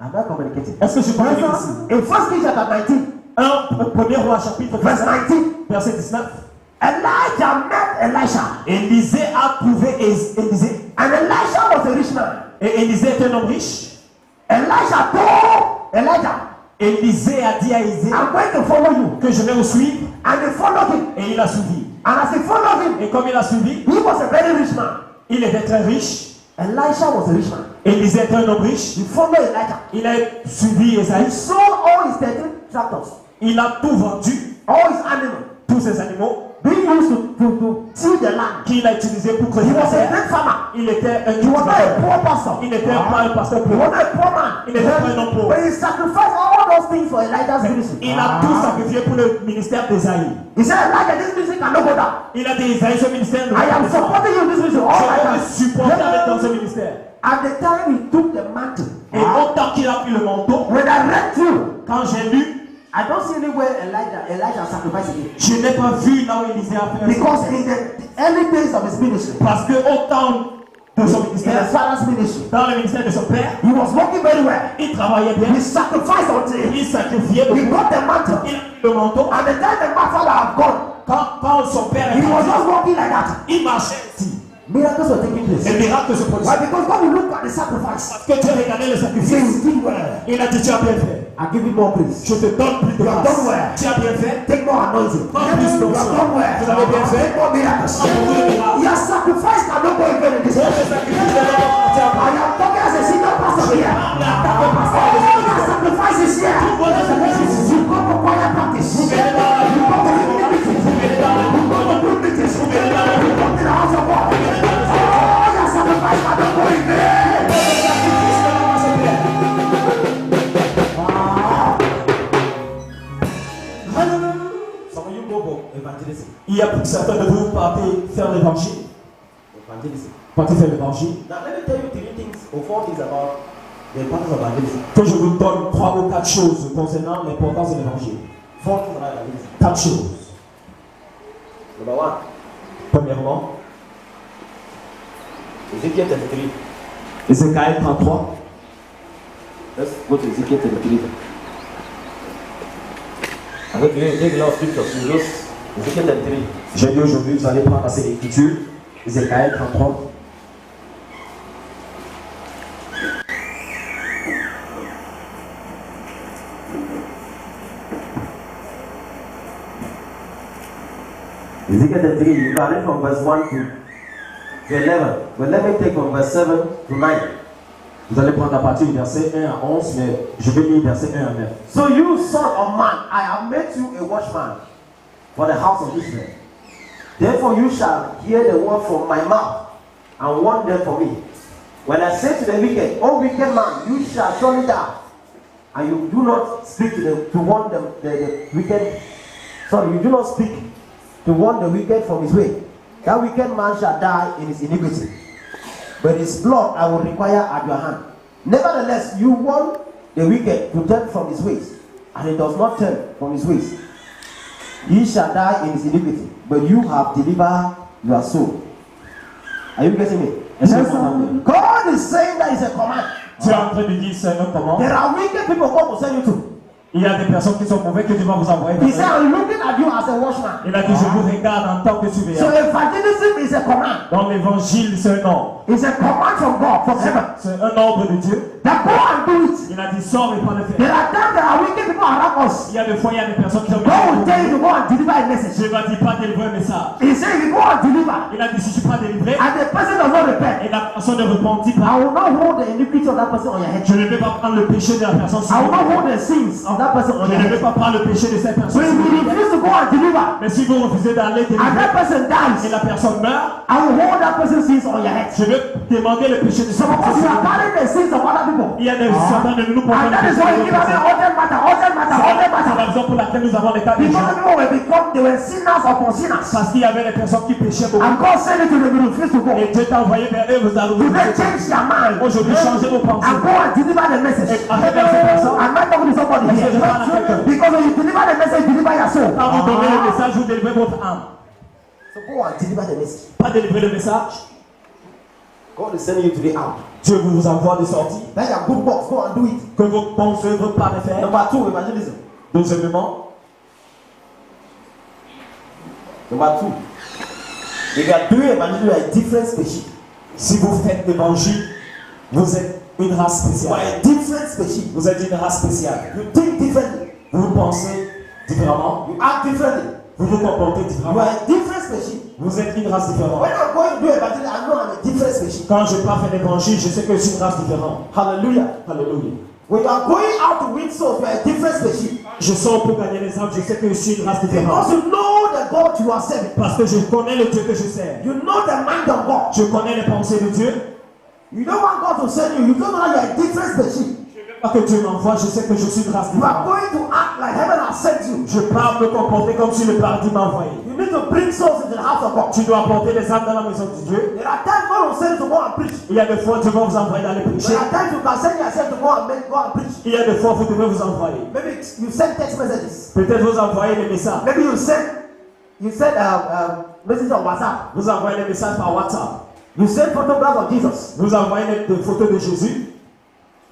[SPEAKER 2] I'm not communicating.
[SPEAKER 3] Est-ce que je communique ici?
[SPEAKER 2] In 1 Kings chapter 19,
[SPEAKER 3] 1er roi chapitre
[SPEAKER 2] verse
[SPEAKER 3] 19,
[SPEAKER 2] 19,
[SPEAKER 3] verset 19.
[SPEAKER 2] Elijah met Elisha.
[SPEAKER 3] Élisée a trouvé Élisée.
[SPEAKER 2] And Elisha was a rich man.
[SPEAKER 3] Et Élisée est un homme riche.
[SPEAKER 2] Elisha told Elijah,
[SPEAKER 3] Élisée a dit à Élisée
[SPEAKER 2] I'm going to follow you.
[SPEAKER 3] que je vais vous suivre.
[SPEAKER 2] And he followed him.
[SPEAKER 3] Et il a suivi.
[SPEAKER 2] And as he followed him,
[SPEAKER 3] Et comme il a suivi,
[SPEAKER 2] he was a very rich man.
[SPEAKER 3] il était très riche.
[SPEAKER 2] Elisha was a rich man.
[SPEAKER 3] Élisée est un homme riche.
[SPEAKER 2] He followed Elijah.
[SPEAKER 3] Il a suivi
[SPEAKER 2] He
[SPEAKER 3] Esaïe.
[SPEAKER 2] sold all his 13 tractors,
[SPEAKER 3] Il a tout vendu,
[SPEAKER 2] all his animals,
[SPEAKER 3] tous ses animaux,
[SPEAKER 2] being used to till the land.
[SPEAKER 3] qu'il a utilisé pour
[SPEAKER 2] He
[SPEAKER 3] creuser la
[SPEAKER 2] was a
[SPEAKER 3] terre.
[SPEAKER 2] great farmer.
[SPEAKER 3] Il était un
[SPEAKER 2] He was not a
[SPEAKER 3] cultivateur.
[SPEAKER 2] poor pastor.
[SPEAKER 3] Il n'était pas un pasteur
[SPEAKER 2] He
[SPEAKER 3] pauvre.
[SPEAKER 2] was not a poor man.
[SPEAKER 3] Il n'était pas un homme pauvre.
[SPEAKER 2] But he sacrificed all those things for Elijah's ministry.
[SPEAKER 3] Il a tout sacrifié pour le ministère d'Esaïe.
[SPEAKER 2] He said, Elijah, this ministry cannot go down.
[SPEAKER 3] Il a dit, Esaïe, ce ministère ne
[SPEAKER 2] I am
[SPEAKER 3] va pas
[SPEAKER 2] supporting you in this ministry all
[SPEAKER 3] Je
[SPEAKER 2] my
[SPEAKER 3] vais
[SPEAKER 2] time.
[SPEAKER 3] te supporter avec dans ce ministère.
[SPEAKER 2] At the time he took the mantle,
[SPEAKER 3] Et autant qu'il a pris le manteau,
[SPEAKER 2] when I read through,
[SPEAKER 3] quand j'ai lu,
[SPEAKER 2] I don't see anywhere Elijah sacrificed again.
[SPEAKER 3] je n'ai pas vu là où Élisée a fait un
[SPEAKER 2] Because in the early days of his ministry,
[SPEAKER 3] Parce que autant de son
[SPEAKER 2] in his
[SPEAKER 3] ministère,
[SPEAKER 2] father's ministry,
[SPEAKER 3] dans le ministère de son père,
[SPEAKER 2] he was working very well.
[SPEAKER 3] il travaillait bien,
[SPEAKER 2] He sacrificed until
[SPEAKER 3] il sacrifiait
[SPEAKER 2] he
[SPEAKER 3] beaucoup,
[SPEAKER 2] got the mantle.
[SPEAKER 3] il a pris le manteau.
[SPEAKER 2] And the time the father had gone,
[SPEAKER 3] Quand son père
[SPEAKER 2] he
[SPEAKER 3] est
[SPEAKER 2] was
[SPEAKER 3] parti,
[SPEAKER 2] just walking like that.
[SPEAKER 3] il marchait ainsi.
[SPEAKER 2] Miracles were taking
[SPEAKER 3] Les
[SPEAKER 2] place.
[SPEAKER 3] miracles se
[SPEAKER 2] Why?
[SPEAKER 3] produisaient.
[SPEAKER 2] Because when you look at the sacrifice,
[SPEAKER 3] Parce que Dieu regardait le
[SPEAKER 2] he says,
[SPEAKER 3] sacrifice.
[SPEAKER 2] you did well.
[SPEAKER 3] Il a dit, tu as bien fait.
[SPEAKER 2] I give you more grace.
[SPEAKER 3] Je te donne plus de
[SPEAKER 2] You have
[SPEAKER 3] grâce.
[SPEAKER 2] done well.
[SPEAKER 3] Tu as bien fait.
[SPEAKER 2] Take more anointing.
[SPEAKER 3] Prends plus
[SPEAKER 2] You have
[SPEAKER 3] d'onction.
[SPEAKER 2] done well.
[SPEAKER 3] Vous avez bien fait.
[SPEAKER 2] Take more miracles.
[SPEAKER 3] Prends beaucoup de miracles.
[SPEAKER 2] Your sacrifice cannot go again in this
[SPEAKER 3] Votre
[SPEAKER 2] life.
[SPEAKER 3] sacrifice ne va pas partir
[SPEAKER 2] I
[SPEAKER 3] après.
[SPEAKER 2] am talking as a senior pastor here. All your sacrifices here. You go to choir practice. You go to evening meetings. You go to group meetings. You go to the house of God. All your sacrifice cannot go in vain.
[SPEAKER 1] Some of you go for evangelism.
[SPEAKER 3] Il y a pour certains de vous partez faire l'évangile.
[SPEAKER 1] Evangelism.
[SPEAKER 3] Partez faire l'évangile.
[SPEAKER 1] Now let me tell you 3 things or 4 things about the importance of evangelism.
[SPEAKER 3] Que je vous donne 3 ou 4 choses concernant l'importance de l'évangile.
[SPEAKER 1] 4 things about evangelism.
[SPEAKER 3] 4 choses.
[SPEAKER 1] Number 1,
[SPEAKER 3] Premièrement,
[SPEAKER 1] Ezekiel 33.
[SPEAKER 3] Ézéchiel 33.
[SPEAKER 1] Let's go to Ezekiel 33. I'm going to take a lot of scriptures. You just Ezekiel 33.
[SPEAKER 3] J'ai dit aujourd'hui, vous allez prendre assez d'écriture. Ézéchiel 33.
[SPEAKER 2] Ezekiel 33, you can read from verse 1 to 11. But let me take from verse 7 to 9.
[SPEAKER 3] Vous allez prendre à partir du verset 1 à 11, mais je vais lire verset 1 à 9.
[SPEAKER 2] So you son of man, I have made you a watchman for the house of Israel. Therefore you shall hear the word from my mouth and warn them for me. When I say to the wicked, O wicked man, you shall surely die. And you do not speak to warn them, the wicked. Sorry, you do not speak to warn the wicked from his way. That wicked man shall die in his iniquity. But his blood I will require at your hand. Nevertheless, you warn the wicked to turn from his ways, and he does not turn from his ways. He shall die in his iniquity, but you have delivered your soul. Are you getting me?
[SPEAKER 3] Est-ce que vous entendez?
[SPEAKER 2] God is saying that it's a command.
[SPEAKER 3] Dieu est en train de dire c'est un commande.
[SPEAKER 2] There are wicked people God will send you to.
[SPEAKER 3] Il y a des personnes qui sont mauvaises que Dieu va vous envoyer.
[SPEAKER 2] He said, I'm looking at you as a watchman.
[SPEAKER 3] Il a dit, je vous regarde en tant que
[SPEAKER 2] So
[SPEAKER 3] surveillant.
[SPEAKER 2] evangelism is a command.
[SPEAKER 3] Dans l'évangile, c'est un ordre.
[SPEAKER 2] It's a command from God, from heaven.
[SPEAKER 3] C'est un ordre de Dieu.
[SPEAKER 2] That go and do it.
[SPEAKER 3] Il a dit, sors et prends le
[SPEAKER 2] There
[SPEAKER 3] faire.
[SPEAKER 2] are times there are wicked people around
[SPEAKER 1] us.
[SPEAKER 3] Il y a des fois, il y a des personnes qui ont
[SPEAKER 1] God will tell you to go and deliver a message.
[SPEAKER 3] Je ne vais pas délivrer un message.
[SPEAKER 1] He said, if you go and deliver,
[SPEAKER 3] Il a dit si je ne suis pas délivré,
[SPEAKER 1] and the person does not repent,
[SPEAKER 3] et la personne ne repentit
[SPEAKER 1] I
[SPEAKER 3] pas,
[SPEAKER 1] will not hold the iniquity of that person on your head.
[SPEAKER 3] je ne vais pas prendre le péché de la personne sur
[SPEAKER 1] I will
[SPEAKER 3] vous.
[SPEAKER 1] not hold the sins of that person on
[SPEAKER 3] Je
[SPEAKER 1] your
[SPEAKER 3] ne vais
[SPEAKER 1] head.
[SPEAKER 3] pas prendre le péché de cette
[SPEAKER 1] So
[SPEAKER 3] personne.
[SPEAKER 1] if you refuse to go and deliver,
[SPEAKER 3] Mais si vous refusez d'aller
[SPEAKER 1] and
[SPEAKER 3] délivrer
[SPEAKER 1] that person
[SPEAKER 3] et
[SPEAKER 1] dies,
[SPEAKER 3] la personne meurt,
[SPEAKER 1] I will hold that person's sins on your head.
[SPEAKER 3] je vais demander le péché de cette
[SPEAKER 1] Some of us, we
[SPEAKER 3] personne.
[SPEAKER 1] are carrying the sins of other people.
[SPEAKER 3] Il y a des certains de nous
[SPEAKER 1] And that is why you give us an urgent matter, urgent matter, urgent
[SPEAKER 3] C'est
[SPEAKER 1] matter.
[SPEAKER 3] la raison pour laquelle nous avons des cas de
[SPEAKER 1] Because
[SPEAKER 3] gens.
[SPEAKER 1] people will become, they were sinners upon sinners.
[SPEAKER 3] Parce qu'il y avait des personnes qui péchaient beaucoup.
[SPEAKER 1] And God said it to them, you refuse to go.
[SPEAKER 3] Et Dieu t'a envoyé vers eux, vous allez
[SPEAKER 1] You then change their mind.
[SPEAKER 3] Aujourd'hui, changez vos pensées.
[SPEAKER 1] And go and deliver the message.
[SPEAKER 3] Et allez vers ces personnes.
[SPEAKER 1] I'm not talking to somebody here. Because when you deliver the message, you deliver your soul.
[SPEAKER 3] Quand vous donnez le message, vous délivrez votre âme.
[SPEAKER 1] So go and deliver the message.
[SPEAKER 3] Pas délivrer le message.
[SPEAKER 2] God is sending you today out.
[SPEAKER 3] Dieu vous envoie des sorties.
[SPEAKER 2] That's your good works. Go and do it.
[SPEAKER 3] Que vos bonnes œuvres par les faire.
[SPEAKER 2] Number 2, evangelism.
[SPEAKER 3] Deuxièmement,
[SPEAKER 2] Number 2, if you are doing evangelism, you are a different species.
[SPEAKER 3] si vous faites l'évangile, vous êtes une race
[SPEAKER 2] You
[SPEAKER 3] spéciale.
[SPEAKER 2] are a different species.
[SPEAKER 3] Vous êtes une race spéciale.
[SPEAKER 2] You think differently.
[SPEAKER 3] Vous pensez différemment.
[SPEAKER 2] You act differently.
[SPEAKER 3] Vous vous comportez
[SPEAKER 2] You
[SPEAKER 3] différemment.
[SPEAKER 2] are a different species.
[SPEAKER 3] Vous êtes une race différente.
[SPEAKER 2] When I'm going to do evangelism, I know I'm a different species.
[SPEAKER 3] Quand je pars faire l'évangile, je sais que je suis une race différente.
[SPEAKER 2] Hallelujah.
[SPEAKER 3] Alléluia.
[SPEAKER 2] When you are going out to win souls, you are a different species.
[SPEAKER 3] Je sors pour gagner les âmes, je sais que je suis une race différente.
[SPEAKER 2] Because you know the God you are serving.
[SPEAKER 3] Parce que je connais le Dieu que je sers.
[SPEAKER 2] You know the mind of God.
[SPEAKER 3] Je connais les pensées de Dieu.
[SPEAKER 2] You don't want God to send you. You don't know you are a different species.
[SPEAKER 3] Parce que Dieu m'envoie, je sais que je suis une race
[SPEAKER 2] You are
[SPEAKER 3] différente.
[SPEAKER 2] going to act like heaven has sent you.
[SPEAKER 3] Je pars me comporter comme si le paradis m'a envoyé.
[SPEAKER 2] You need to bring souls into the house of God.
[SPEAKER 3] Tu dois apporter les âmes dans la maison de Dieu.
[SPEAKER 2] There are times God will send you to go and preach.
[SPEAKER 3] Il y a des fois, Dieu va vous envoyer d'aller prêcher.
[SPEAKER 2] There are times you can send yourself to go and preach.
[SPEAKER 3] Il y a des fois, vous devez vous envoyer.
[SPEAKER 2] Maybe you send text messages.
[SPEAKER 3] Peut-être vous envoyez des messages.
[SPEAKER 2] Maybe you send messages on WhatsApp.
[SPEAKER 3] Vous envoyez des messages par WhatsApp.
[SPEAKER 2] You send photographs of Jesus.
[SPEAKER 3] Vous envoyez des photos de Jésus.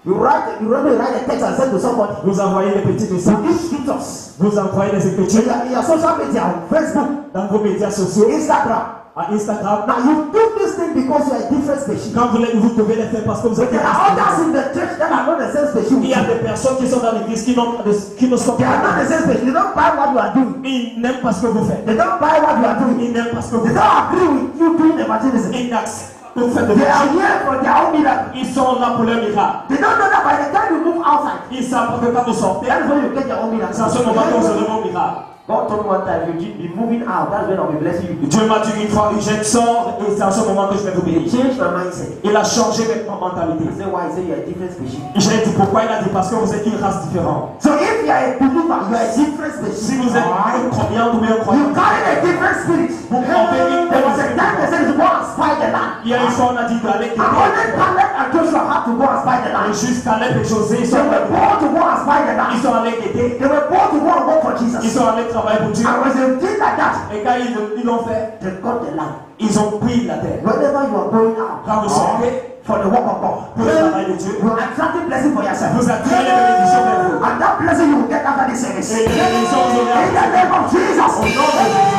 [SPEAKER 2] You write a text and send to somebody.
[SPEAKER 3] Vous envoyez des petits
[SPEAKER 2] You
[SPEAKER 3] messages.
[SPEAKER 2] give scriptures.
[SPEAKER 3] Vous envoyez des écritures
[SPEAKER 2] In your social media, on Facebook,
[SPEAKER 3] dans vos médias sociaux,
[SPEAKER 2] Instagram.
[SPEAKER 3] à Instagram.
[SPEAKER 2] Now you do this thing because you are a different species.
[SPEAKER 3] Quand vous devez les faire parce que vous êtes
[SPEAKER 2] There are others in the church that are not the same species.
[SPEAKER 3] Il y a des personnes qui sont dans l'église qui ne sont
[SPEAKER 2] They are not
[SPEAKER 3] pas.
[SPEAKER 2] the same species. They don't buy what you are doing.
[SPEAKER 3] Ils n'aiment pas ce que vous faites.
[SPEAKER 2] They don't buy what you are doing.
[SPEAKER 3] Ils n'aiment pas ce que vous
[SPEAKER 2] They
[SPEAKER 3] faites.
[SPEAKER 2] don't agree with you doing evangelism.
[SPEAKER 3] Ils n'acceptent que vous faites de
[SPEAKER 2] They are
[SPEAKER 3] l'évangile.
[SPEAKER 2] here for their own miracle.
[SPEAKER 3] Ils sont là pour leur miracle.
[SPEAKER 2] They don't know that by the time you move outside,
[SPEAKER 3] Ils savent que quand vous sortez,
[SPEAKER 2] that is when you get your own miracle.
[SPEAKER 3] c'est à ce moment que vous aurez mon miracle.
[SPEAKER 2] God told me one time, you be moving out. That's when I'll be blessing you.
[SPEAKER 3] Dieu m'a dit une fois, je sors et c'est à ce moment que je vais vous bénir.
[SPEAKER 2] Change my mindset.
[SPEAKER 3] Il a changé ma mentalité.
[SPEAKER 2] He said, why? He said, you're a different species.
[SPEAKER 3] J'ai dit pourquoi, il a dit parce que vous êtes une race différente.
[SPEAKER 2] So if you are a believer, you are a different species.
[SPEAKER 3] Si vous êtes un croyant ou bien un
[SPEAKER 2] You
[SPEAKER 3] croyant,
[SPEAKER 2] carry a different spirit. There was a time they said to go and spy the land.
[SPEAKER 3] il y a une fois on a dit d'aller
[SPEAKER 2] And only Caleb and Joshua had to go and spy the
[SPEAKER 3] et
[SPEAKER 2] land.
[SPEAKER 3] juste Caleb et José, ils
[SPEAKER 2] They
[SPEAKER 3] sont
[SPEAKER 2] were born to go and spy the
[SPEAKER 3] ils
[SPEAKER 2] land.
[SPEAKER 3] sont allés guetter,
[SPEAKER 2] They were born to go and work for
[SPEAKER 3] ils
[SPEAKER 2] Jesus.
[SPEAKER 3] sont allés travailler pour Dieu.
[SPEAKER 2] And when they did like that,
[SPEAKER 3] Et quand ils l'ont fait,
[SPEAKER 2] they got the land.
[SPEAKER 3] ils ont pris la terre.
[SPEAKER 2] Whenever you are going out
[SPEAKER 3] Quand vous sortez
[SPEAKER 2] for the work of God,
[SPEAKER 3] pour le travail de Dieu,
[SPEAKER 2] you are attracting blessing for yourself.
[SPEAKER 3] vous attirez les bénédictions vers vous.
[SPEAKER 2] And that blessing you will get after this service.
[SPEAKER 3] Et les bénédictions vous aurez
[SPEAKER 2] In the name of Jesus.
[SPEAKER 3] au nom de Jésus.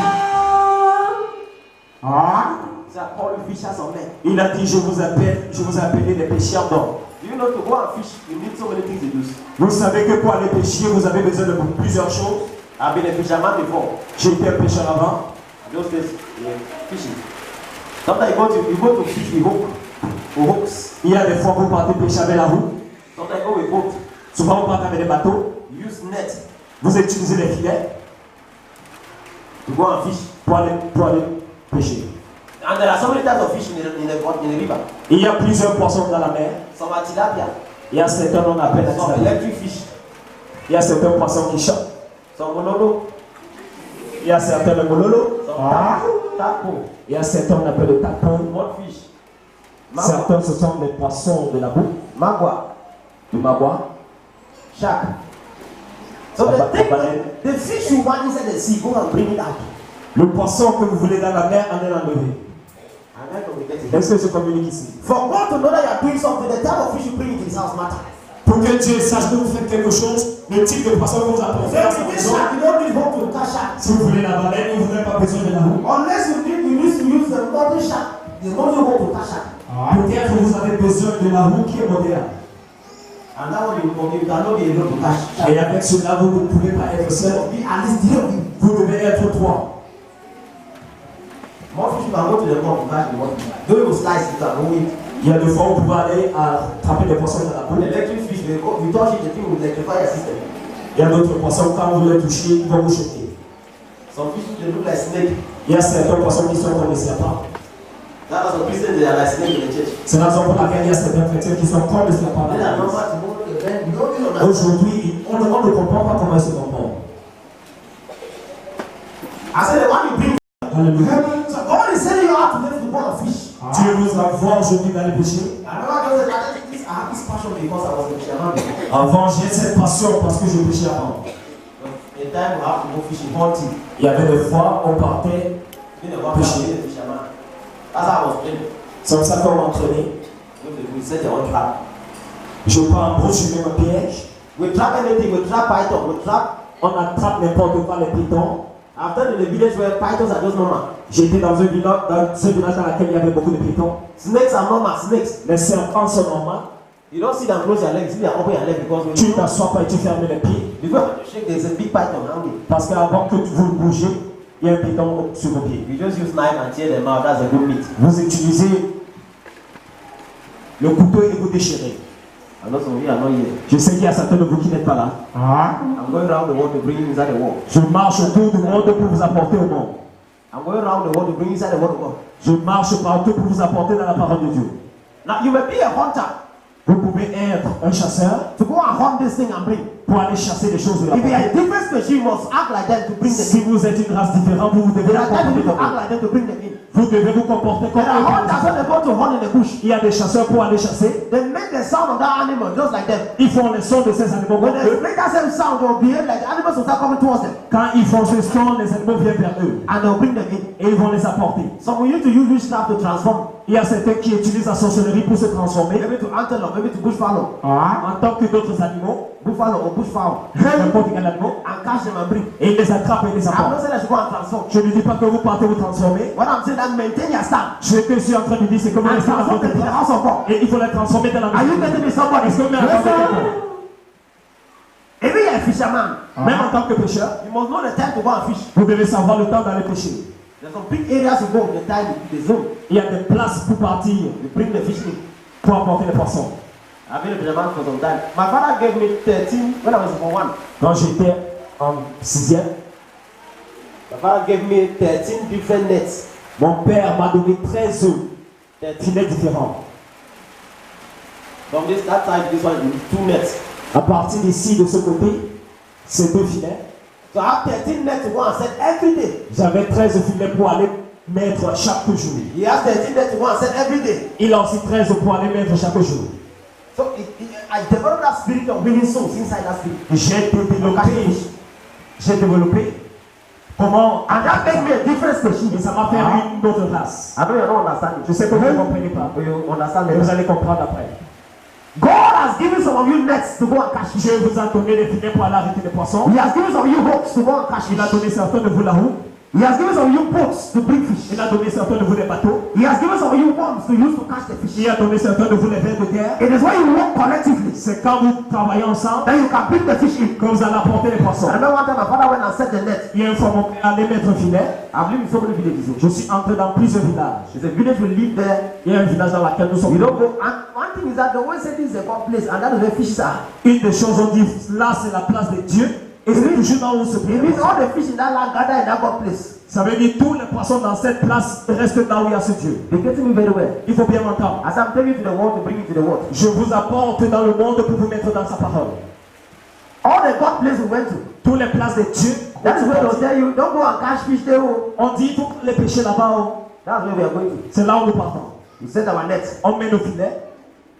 [SPEAKER 2] He said, call you fishers of men.
[SPEAKER 3] Il a dit, je vous appelle des pêcheurs d'hommes.
[SPEAKER 2] Do you know to go and fish, you need so many things to do.
[SPEAKER 3] Vous savez que pour aller pêcher, vous avez besoin de plusieurs choses.
[SPEAKER 2] I've been a fisherman before.
[SPEAKER 3] J'ai été un pêcheur avant.
[SPEAKER 2] Those days, yeah, fishing. Sometimes you go to fish with hook or hooks.
[SPEAKER 3] Il y a des fois vous partez pêcher avec la roue.
[SPEAKER 2] Sometimes you go with boat.
[SPEAKER 3] Souvent vous partez avec des bateaux.
[SPEAKER 2] You use net
[SPEAKER 3] Vous utilisez les filets
[SPEAKER 2] to go and fish.
[SPEAKER 3] pour aller pêcher.
[SPEAKER 2] And there are so many types of fish in the river.
[SPEAKER 3] Il y a plusieurs poissons dans la mer.
[SPEAKER 2] Some are tilapia,
[SPEAKER 3] Il y a certains qu'on appelle la
[SPEAKER 2] some
[SPEAKER 3] tilapie.
[SPEAKER 2] electric fish,
[SPEAKER 3] Il y a certains poissons qui chantent.
[SPEAKER 2] some mololo,
[SPEAKER 3] Il y a certains le mololo.
[SPEAKER 2] some taco,
[SPEAKER 3] Il y a certains qu'on appelle le tapon.
[SPEAKER 2] mudfish,
[SPEAKER 3] Certains ce sont des poissons de la boue,
[SPEAKER 2] magua,
[SPEAKER 3] du magua.
[SPEAKER 2] shark. So the fish you want inside the sea, go and bring it out.
[SPEAKER 3] Le poisson que vous voulez dans la mer, allez l'enlever.
[SPEAKER 2] And then communicate it.
[SPEAKER 3] Est-ce que je communique ici?
[SPEAKER 2] For God to know that you are doing something, the type of fish you bring into his house matter.
[SPEAKER 3] Pour que Dieu sache que vous faites quelque chose, le type de poisson que vous apportez dans sa
[SPEAKER 2] If this
[SPEAKER 3] maison.
[SPEAKER 2] shark, you don't need hope to catch shark.
[SPEAKER 3] Si vous voulez la baleine, vous n'avez pas besoin de la roue.
[SPEAKER 2] Unless you need to use the modern shark, the modern hope to catch shark.
[SPEAKER 3] Peut-être que vous avez besoin de la roue qui est moderne.
[SPEAKER 2] And that one you cannot be able to catch.
[SPEAKER 3] Et avec cela, vous ne pouvez pas être seul.
[SPEAKER 2] At least 3 of you.
[SPEAKER 3] Vous devez être 3.
[SPEAKER 2] More fish you can go to the pond to catch the one. Don't even slice it, you can go it.
[SPEAKER 3] Il y a des fois où vous pouvez aller attraper des poissons dans la
[SPEAKER 2] An
[SPEAKER 3] peau.
[SPEAKER 2] electric fish, you touch it, the thing will electrify your system.
[SPEAKER 3] Il y a d'autres poissons, quand vous les touchez, ils vont vous choquer.
[SPEAKER 2] Some fish they look like snake.
[SPEAKER 3] Il y a certains poissons qui sont comme des serpents.
[SPEAKER 2] That was some Christians they are like snake in the church.
[SPEAKER 3] C'est la raison pour laquelle il y a certains chrétiens qui sont comme des serpents dans
[SPEAKER 2] They are
[SPEAKER 3] l'église.
[SPEAKER 2] normal to go to the bed. You don't even understand.
[SPEAKER 3] Aujourd'hui, on ne comprend pas comment ils se comportent.
[SPEAKER 2] I said the one you bring.
[SPEAKER 3] Alléluia.
[SPEAKER 2] So God is sending you out to live the pond of fish.
[SPEAKER 3] Dieu vous envoie aujourd'hui dans les péchés.
[SPEAKER 2] I remember I have this passion because I was a fisherman.
[SPEAKER 3] Avant, j'ai cette passion parce que je péchais avant.
[SPEAKER 2] A time we have to go fishing, hunting.
[SPEAKER 3] Il y avait des fois, on partait.
[SPEAKER 2] Being a worker, being a fisherman. That's how I was playing.
[SPEAKER 3] C'est comme ça qu'on m'entraînait.
[SPEAKER 2] We set your own trap.
[SPEAKER 3] Je prends en brousse, je mets un piège.
[SPEAKER 2] We trap anything, we trap python, we trap.
[SPEAKER 3] On attrape n'importe quoi, les pitons.
[SPEAKER 2] After in the village where pythons are just normal.
[SPEAKER 3] J'étais dans un village dans lequel il y avait beaucoup de pitons.
[SPEAKER 2] Snakes are normal, snakes.
[SPEAKER 3] Les serpents sont normaux.
[SPEAKER 2] You don't see them close your legs, you see them open your legs because when
[SPEAKER 3] Tu
[SPEAKER 2] you
[SPEAKER 3] t'assois pas et tu fermes les pieds.
[SPEAKER 2] before you shake, there's a big python around it.
[SPEAKER 3] Parce qu'avant que vous le bougez, il y a un piton sur vos pieds.
[SPEAKER 2] You just use knife and tear them out, that's a good meat.
[SPEAKER 3] Vous utilisez le couteau et vous déchirez.
[SPEAKER 2] I know some of you are not here.
[SPEAKER 3] Je sais qu'il y a certains de vous qui n'êtes pas là.
[SPEAKER 2] I'm going around the world to bring you inside the world.
[SPEAKER 3] Je marche autour du monde pour vous apporter au monde.
[SPEAKER 2] I'm going around the world to bring you inside the world of God.
[SPEAKER 3] Je marche partout pour vous apporter dans la parole de Dieu.
[SPEAKER 2] Now you may be a hunter
[SPEAKER 3] Vous pouvez être un chasseur
[SPEAKER 2] to go and hunt this thing and bring.
[SPEAKER 3] pour aller chasser des choses de la
[SPEAKER 2] If you are a
[SPEAKER 3] parole.
[SPEAKER 2] different species, you must act like them to bring them
[SPEAKER 3] Si
[SPEAKER 2] in.
[SPEAKER 3] vous êtes une race différente, vous devez
[SPEAKER 2] There
[SPEAKER 3] vous
[SPEAKER 2] are times you
[SPEAKER 3] comporter
[SPEAKER 2] need to
[SPEAKER 3] comme
[SPEAKER 2] act
[SPEAKER 3] eux.
[SPEAKER 2] like them to bring them in.
[SPEAKER 3] Vous devez vous comporter comme
[SPEAKER 2] There are
[SPEAKER 3] eux.
[SPEAKER 2] hunters when they go to hunt in the bush.
[SPEAKER 3] Il y a des chasseurs pour aller chasser.
[SPEAKER 2] They make the sound of that animal just like them.
[SPEAKER 3] Ils font le son de ces animaux
[SPEAKER 2] When
[SPEAKER 3] comme
[SPEAKER 2] they
[SPEAKER 3] eux.
[SPEAKER 2] make that same sound, they will behave like the animals will start coming towards them.
[SPEAKER 3] Quand ils font ce son, les animaux viennent vers eux.
[SPEAKER 2] And they will bring them in.
[SPEAKER 3] Et ils vont les apporter.
[SPEAKER 2] So we need to use witchcraft to transform.
[SPEAKER 3] Il y a certains qui utilisent la sorcellerie pour se transformer
[SPEAKER 2] Maybe to antelope, maybe to bushfallow.
[SPEAKER 3] en tant que d'autres animaux,
[SPEAKER 2] Buffalo or bushfowl.
[SPEAKER 3] n'importe quel animal,
[SPEAKER 2] And catch them and bring.
[SPEAKER 3] et ils les attrapent et les
[SPEAKER 2] I'm not
[SPEAKER 3] apportent.
[SPEAKER 2] saying that you go and transform.
[SPEAKER 3] Je ne dis pas que vous partez vous transformer.
[SPEAKER 2] What I'm saying that maintain your stand.
[SPEAKER 3] Ce que je suis en train de dire, c'est que vous
[SPEAKER 2] And
[SPEAKER 3] restez dans
[SPEAKER 2] transform
[SPEAKER 3] votre
[SPEAKER 2] them in the
[SPEAKER 3] place.
[SPEAKER 2] house of God.
[SPEAKER 3] Et il faut les transformer dans la
[SPEAKER 2] Are you
[SPEAKER 3] maison.
[SPEAKER 2] getting me somebody?
[SPEAKER 3] Est-ce que vous m'entendez quelqu'un?
[SPEAKER 2] Even you're a fisherman,
[SPEAKER 3] Même en tant que pêcheur,
[SPEAKER 2] you must know the time to go and fish.
[SPEAKER 3] vous devez savoir le temps d'aller pêcher.
[SPEAKER 2] There's some big areas to go, the time, the zone.
[SPEAKER 3] Il y a des places pour partir,
[SPEAKER 2] You bring the fish in.
[SPEAKER 3] pour apporter les poissons.
[SPEAKER 2] I've been a fisherman for some time. My father gave me 13 when I was for one.
[SPEAKER 3] Quand j'étais en 6e,
[SPEAKER 2] My father gave me 13 different nets.
[SPEAKER 3] mon père m'a donné 13 filets différents.
[SPEAKER 2] From this that side, this one, 2 nets.
[SPEAKER 3] À partir d'ici, de ce côté, ces 2 filets,
[SPEAKER 2] So I have 13 nets to go and set every day.
[SPEAKER 3] j'avais 13 filets pour aller mettre chaque jour.
[SPEAKER 2] He has 13 nets to go and set every day.
[SPEAKER 3] Il a aussi 13 pour aller mettre chaque jour.
[SPEAKER 2] So I developed that spirit of winning souls inside that spirit.
[SPEAKER 3] J'ai développé comment,
[SPEAKER 2] And that made me a different species.
[SPEAKER 3] et ça m'a fait une autre race.
[SPEAKER 2] I know you don't understand it.
[SPEAKER 3] Je sais que vous ne comprenez pas,
[SPEAKER 2] But you understand
[SPEAKER 3] mais vous
[SPEAKER 2] it.
[SPEAKER 3] allez comprendre après.
[SPEAKER 2] God has given some of you nets to go and catch fish.
[SPEAKER 3] Dieu vous a donné des filets pour aller arrêter les poissons.
[SPEAKER 2] He has given some of you hooks to go and catch
[SPEAKER 3] Il a
[SPEAKER 2] fish.
[SPEAKER 3] donné certains de vous la roue.
[SPEAKER 2] He has given some of you boats to bring fish.
[SPEAKER 3] Il a donné certains de vous des bateaux.
[SPEAKER 2] He has given some of you worms to use to catch the fish.
[SPEAKER 3] Il a donné certains de vous les vers de terre.
[SPEAKER 2] It is when you work collectively
[SPEAKER 3] C'est quand vous travaillez ensemble
[SPEAKER 2] that you can bring the fish in.
[SPEAKER 3] que vous allez apporter les poissons.
[SPEAKER 2] I remember one time my father went and set the net.
[SPEAKER 3] Il y a une fois mon père allait mettre un filet.
[SPEAKER 2] I've lived in so many villages.
[SPEAKER 3] Je suis entré dans plusieurs villages.
[SPEAKER 2] There's a village we live there.
[SPEAKER 3] Il y a un village dans lequel nous sommes.
[SPEAKER 2] You don't go. And one thing is that they always say this is a God place, and that is where fishes are.
[SPEAKER 3] Une des choses, on dit, là c'est la place de Dieu. Et c'est toujours là où se
[SPEAKER 2] It
[SPEAKER 3] trouve.
[SPEAKER 2] means all the fish in that land gather in that God place.
[SPEAKER 3] Ça veut dire tous les poissons dans cette place restent là où il y a ce Dieu.
[SPEAKER 2] You're getting me very well.
[SPEAKER 3] Il faut bien m'entendre.
[SPEAKER 2] As I'm taking you to the world to bring you to the world.
[SPEAKER 3] Je vous apporte dans le monde pour vous mettre dans sa parole.
[SPEAKER 2] All the God places we went to.
[SPEAKER 3] Toutes les places de Dieu.
[SPEAKER 2] That is where they'll tell you, don't go and catch fish there. Oh.
[SPEAKER 3] On dit, il faut les pêcher là-bas. Oh.
[SPEAKER 2] That's where we are going to.
[SPEAKER 3] C'est là où nous partons.
[SPEAKER 2] We set our net
[SPEAKER 3] On met nos filets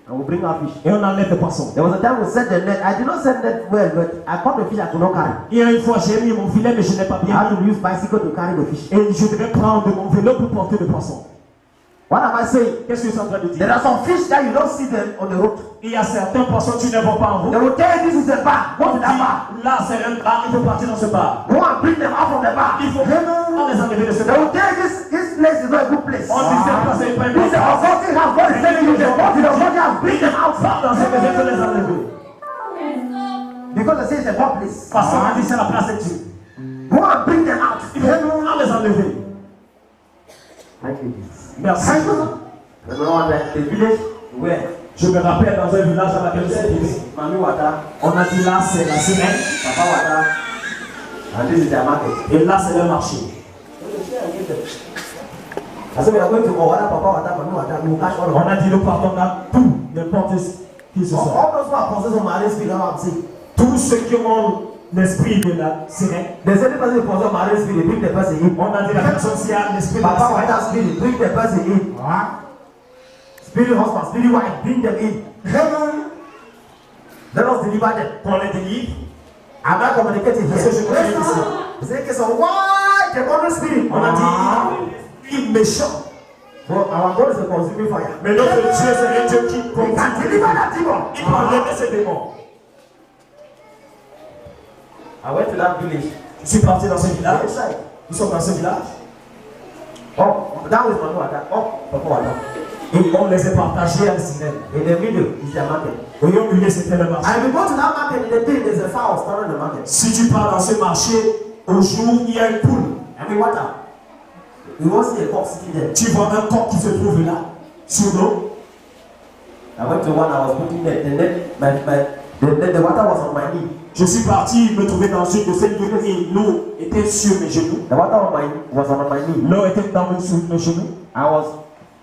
[SPEAKER 2] and we bring our fish.
[SPEAKER 3] et on enlève les poissons.
[SPEAKER 2] There was a time we set the net. I did not set net well, but I caught the fish I could not carry.
[SPEAKER 3] Il y a une fois, j'ai mis mon filet, mais je n'ai pas
[SPEAKER 2] I
[SPEAKER 3] bien
[SPEAKER 2] had
[SPEAKER 3] mis.
[SPEAKER 2] to use bicycle to carry the fish.
[SPEAKER 3] Et je devais prendre mon vélo pour porter le poisson.
[SPEAKER 2] What am I saying?
[SPEAKER 3] Qu'est-ce que je suis en train de
[SPEAKER 2] There
[SPEAKER 3] dire?
[SPEAKER 2] are some fish that you don't see them on the road.
[SPEAKER 3] Il y a certains poissons, tu ne vois pas en
[SPEAKER 2] They
[SPEAKER 3] route.
[SPEAKER 2] will tell you this is a bar. Go
[SPEAKER 3] On
[SPEAKER 2] to
[SPEAKER 3] dit,
[SPEAKER 2] that bar.
[SPEAKER 3] là c'est un bar, il faut partir dans ce bar.
[SPEAKER 2] Go and bring them out from the bar.
[SPEAKER 3] Il faut vraiment les enlever de ce
[SPEAKER 2] They
[SPEAKER 3] bar.
[SPEAKER 2] will tell you this place is not a good place.
[SPEAKER 3] On dit cette place n'est pas une
[SPEAKER 2] This
[SPEAKER 3] bonne
[SPEAKER 2] is a
[SPEAKER 3] place.
[SPEAKER 2] authority house. God is telling you the authority of God has bring them out.
[SPEAKER 3] Dans cette maison, il faut les enlever.
[SPEAKER 2] Because they say it's a God place.
[SPEAKER 3] Parce qu'on a dit c'est la place de Dieu.
[SPEAKER 2] Go and bring them out.
[SPEAKER 3] Il faut les enlever.
[SPEAKER 2] Thank you.
[SPEAKER 3] Merci.
[SPEAKER 2] Remember the village where
[SPEAKER 3] Je me rappelle dans un village dans lequel j'ai vécu.
[SPEAKER 2] Mami Wata,
[SPEAKER 3] On a dit là c'est la semaine.
[SPEAKER 2] Papa Wata, and this is their market.
[SPEAKER 3] Et là c'est le marché.
[SPEAKER 2] I said we are going to Wata, Papa Wata, Mami Wata, we will catch all of
[SPEAKER 3] On
[SPEAKER 2] them.
[SPEAKER 3] a dit nous partons dans tout, n'importe qui ce soit.
[SPEAKER 2] All those who are possessed of marine spirit, how I'm saying.
[SPEAKER 3] Tous ceux qui ont l'esprit de la sirène.
[SPEAKER 2] There's any person who possessed of marine spirit, bring the person in.
[SPEAKER 3] On a dit la personne qui a l'esprit de la
[SPEAKER 2] Papa
[SPEAKER 3] sirène.
[SPEAKER 2] Wata spirit, bring the person in. Spirit husband, spirit wife, bring them in. Let us deliver them.
[SPEAKER 3] Qu'on les délivre.
[SPEAKER 2] I'm not communicating here.
[SPEAKER 3] Parce que je communique ici.
[SPEAKER 2] C'est que son why the other spirit.
[SPEAKER 3] On a dit l'esprit méchant.
[SPEAKER 2] But our God is a consuming fire.
[SPEAKER 3] Mais notre Dieu c'est un Dieu qui
[SPEAKER 2] He can deliver that demon.
[SPEAKER 3] Il peut enlever ces démons.
[SPEAKER 2] I went to that village.
[SPEAKER 3] Je suis parti dans ce village.
[SPEAKER 2] Inside.
[SPEAKER 3] Nous sommes dans ce village.
[SPEAKER 2] Oh, that was Manu Wata. Oh, Papa Wata.
[SPEAKER 3] Et on les a partagés à Sinel.
[SPEAKER 2] In the middle is the market.
[SPEAKER 3] Au milieu c'était le marché.
[SPEAKER 2] And if you go to that market in the day, there's a fowl standing in the market.
[SPEAKER 3] Si tu pars dans ce marché, au jour il y a une poule.
[SPEAKER 2] I mean, what up? You won't see a cock sitting there.
[SPEAKER 3] Tu vois un coq qui se trouve là, sur l'eau.
[SPEAKER 2] I went to one, I was putting there, and then the water was on my knee.
[SPEAKER 3] Je suis parti me trouver dans une de ces lieux et l'eau était sur mes genoux.
[SPEAKER 2] The water was on my knee.
[SPEAKER 3] L'eau était sur mes genoux.
[SPEAKER 2] I was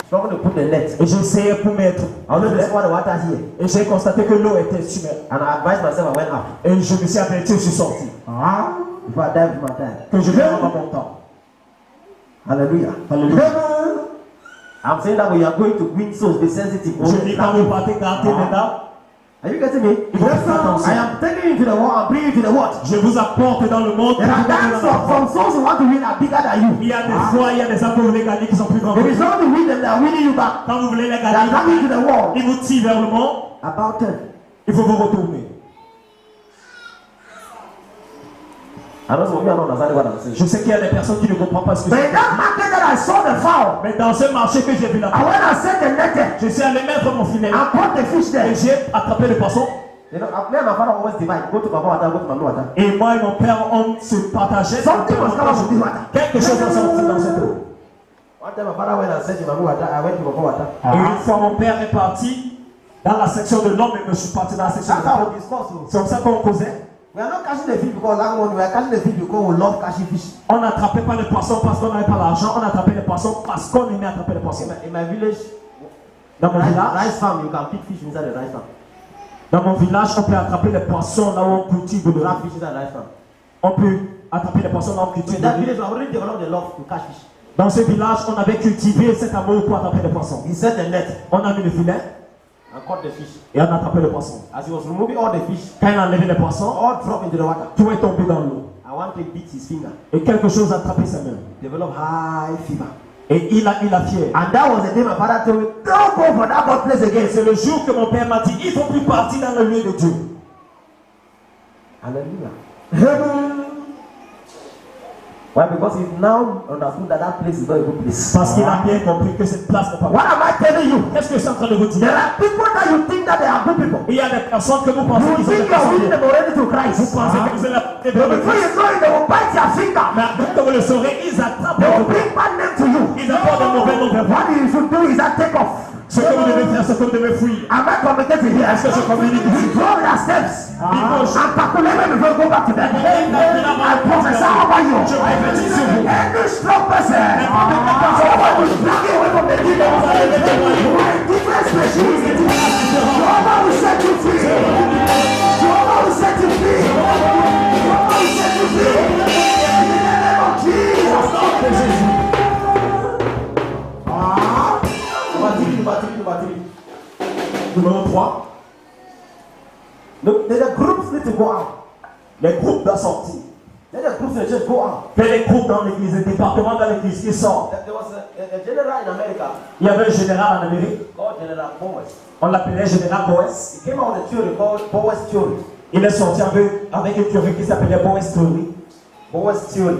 [SPEAKER 2] struggling to put the net.
[SPEAKER 3] Et j'essayais pour mettre.
[SPEAKER 2] I was just want the water here.
[SPEAKER 3] Et j'ai constaté que l'eau était sur mes.
[SPEAKER 2] And I advised myself, I went up.
[SPEAKER 3] Et je me suis averti, je suis sorti.
[SPEAKER 2] Before I dive my time.
[SPEAKER 3] Que je vais avoir mon temps.
[SPEAKER 2] Hallelujah.
[SPEAKER 3] Alléluia.
[SPEAKER 2] I'm saying that when you are going to win souls, be sensitive.
[SPEAKER 3] Je dis quand vous partez garder maintenant.
[SPEAKER 2] Are you getting me?
[SPEAKER 3] Il faut faire attention.
[SPEAKER 2] I am taking you to the world and bringing you to the world.
[SPEAKER 3] Je vous apporte dans le monde.
[SPEAKER 2] There are times some souls who want to win are bigger than you.
[SPEAKER 3] Il y a des fois, il y a des âmes que vous voulez gagner qui sont plus grands que
[SPEAKER 2] If it's
[SPEAKER 3] vous.
[SPEAKER 2] not to win them, they are winning you back.
[SPEAKER 3] Quand vous voulez les
[SPEAKER 2] They are coming to
[SPEAKER 3] gagner,
[SPEAKER 2] the world.
[SPEAKER 3] ils vous tirent vers le monde.
[SPEAKER 2] About 10.
[SPEAKER 3] Il faut vous retourner.
[SPEAKER 2] I know some of you are not understanding what I'm saying.
[SPEAKER 3] Je sais qu'il y a des personnes qui ne comprennent pas ce que je
[SPEAKER 2] But
[SPEAKER 3] dis.
[SPEAKER 2] in that market that I saw the fowl,
[SPEAKER 3] Mais dans ce marché que j'ai vu là,
[SPEAKER 2] I went and set the net there
[SPEAKER 3] je suis allé mettre mon filet
[SPEAKER 2] and caught the fish there.
[SPEAKER 3] et j'ai attrapé le poisson.
[SPEAKER 2] You know, me and my father always divide. Go to Papa Wata, go to Manu Wata.
[SPEAKER 3] Et moi et mon père, on se partageait.
[SPEAKER 2] Something was coming out of this water.
[SPEAKER 3] Quelque chose a sorti dans cette eau.
[SPEAKER 2] One time my father went and said to Manu Wata, I went to Papa Wata.
[SPEAKER 3] Et une fois, mon père est parti dans la section de l'homme et je suis parti dans la section de
[SPEAKER 2] That's
[SPEAKER 3] la
[SPEAKER 2] how
[SPEAKER 3] femme.
[SPEAKER 2] we discussed. So.
[SPEAKER 3] C'est comme ça qu'on causait.
[SPEAKER 2] We are not catching the fish because that one, we are catching the fish because we love catching fish.
[SPEAKER 3] On n'attrapait pas les poissons parce qu'on n'avait pas l'argent. On attrapait les poissons parce qu'on aimait attraper les poissons.
[SPEAKER 2] In my village,
[SPEAKER 3] Dans mon village,
[SPEAKER 2] rice farm, you can pick fish inside the rice farm.
[SPEAKER 3] dans mon village, on peut attraper les poissons là où on cultive
[SPEAKER 2] You
[SPEAKER 3] le
[SPEAKER 2] have fish inside the rice farm.
[SPEAKER 3] On peut attraper les poissons là où on
[SPEAKER 2] So
[SPEAKER 3] cultive
[SPEAKER 2] in that
[SPEAKER 3] le
[SPEAKER 2] village, we already developed the love to catch fish.
[SPEAKER 3] Dans ce village, on avait cultivé cet amour pour attraper les poissons.
[SPEAKER 2] He set the net
[SPEAKER 3] On a mis le filet
[SPEAKER 2] and caught the fish.
[SPEAKER 3] et on a attrapé le poisson.
[SPEAKER 2] As he was removing all the fish,
[SPEAKER 3] Quand il a enlevé les poissons,
[SPEAKER 2] all dropped into the water.
[SPEAKER 3] tout est tombé dans l'eau.
[SPEAKER 2] And one thing beat his finger,
[SPEAKER 3] Et quelque chose a attrapé sa main.
[SPEAKER 2] developed high fever.
[SPEAKER 3] Et il a fièvre.
[SPEAKER 2] And that was the day my father told me, don't go for that God place
[SPEAKER 3] Et
[SPEAKER 2] again.
[SPEAKER 3] c'est le jour que mon père m'a dit, il ne faut plus partir dans le lieu de Dieu.
[SPEAKER 2] Hallelujah. Why? Because he now understood that that place is not a good place.
[SPEAKER 3] Parce qu'il a bien compris que cette place n'est pas
[SPEAKER 2] What
[SPEAKER 3] bonne.
[SPEAKER 2] am I telling you?
[SPEAKER 3] Qu'est-ce que je suis en train de vous
[SPEAKER 2] There
[SPEAKER 3] dire?
[SPEAKER 2] are people that you think that they are good people.
[SPEAKER 3] Il y a des personnes que vous pensez
[SPEAKER 2] You
[SPEAKER 3] qu'ils sont des
[SPEAKER 2] think you are
[SPEAKER 3] personnes
[SPEAKER 2] winning
[SPEAKER 3] bien.
[SPEAKER 2] them already to
[SPEAKER 3] Vous
[SPEAKER 2] Christ.
[SPEAKER 3] pensez que vous êtes la
[SPEAKER 2] But before you know it, they will bite your finger.
[SPEAKER 3] Mais après que vous le saurez, ils attrapent
[SPEAKER 2] They will
[SPEAKER 3] vos mains.
[SPEAKER 2] bring bad name to you.
[SPEAKER 3] Ils apportent un mauvais nom vers vous.
[SPEAKER 2] What you should do is that take off.
[SPEAKER 3] Ce que vous devez faire, c'est que vous devez fuir.
[SPEAKER 2] Am I communicating here?
[SPEAKER 3] Est-ce que je communique ici?
[SPEAKER 2] Throw your steps.
[SPEAKER 3] Because-
[SPEAKER 2] And calculate when you go back to them. I prophesy over you.
[SPEAKER 3] Je prophétise sur vous.
[SPEAKER 2] Any strong person. Someone will drag you away from the kingdom of God. You are a different species. Jehovah will set you free. Jehovah will set you free. Jehovah will set you free. In the name of Jesus.
[SPEAKER 3] Numéro 3,
[SPEAKER 2] Look, the groups need to go out.
[SPEAKER 3] les groupes doivent sortir.
[SPEAKER 2] Let the groups in the church go out.
[SPEAKER 3] Fais les groupes dans l'église, les départements dans l'église qui sortent.
[SPEAKER 2] There was a general in America
[SPEAKER 3] Il y avait un général en Amérique,
[SPEAKER 2] called General Boaz.
[SPEAKER 3] on l'appelait général Boaz.
[SPEAKER 2] He came out with a theory called Boaz theory.
[SPEAKER 3] Il est sorti avec une théorie qui s'appelait Boaz Theory.
[SPEAKER 2] Boaz theory.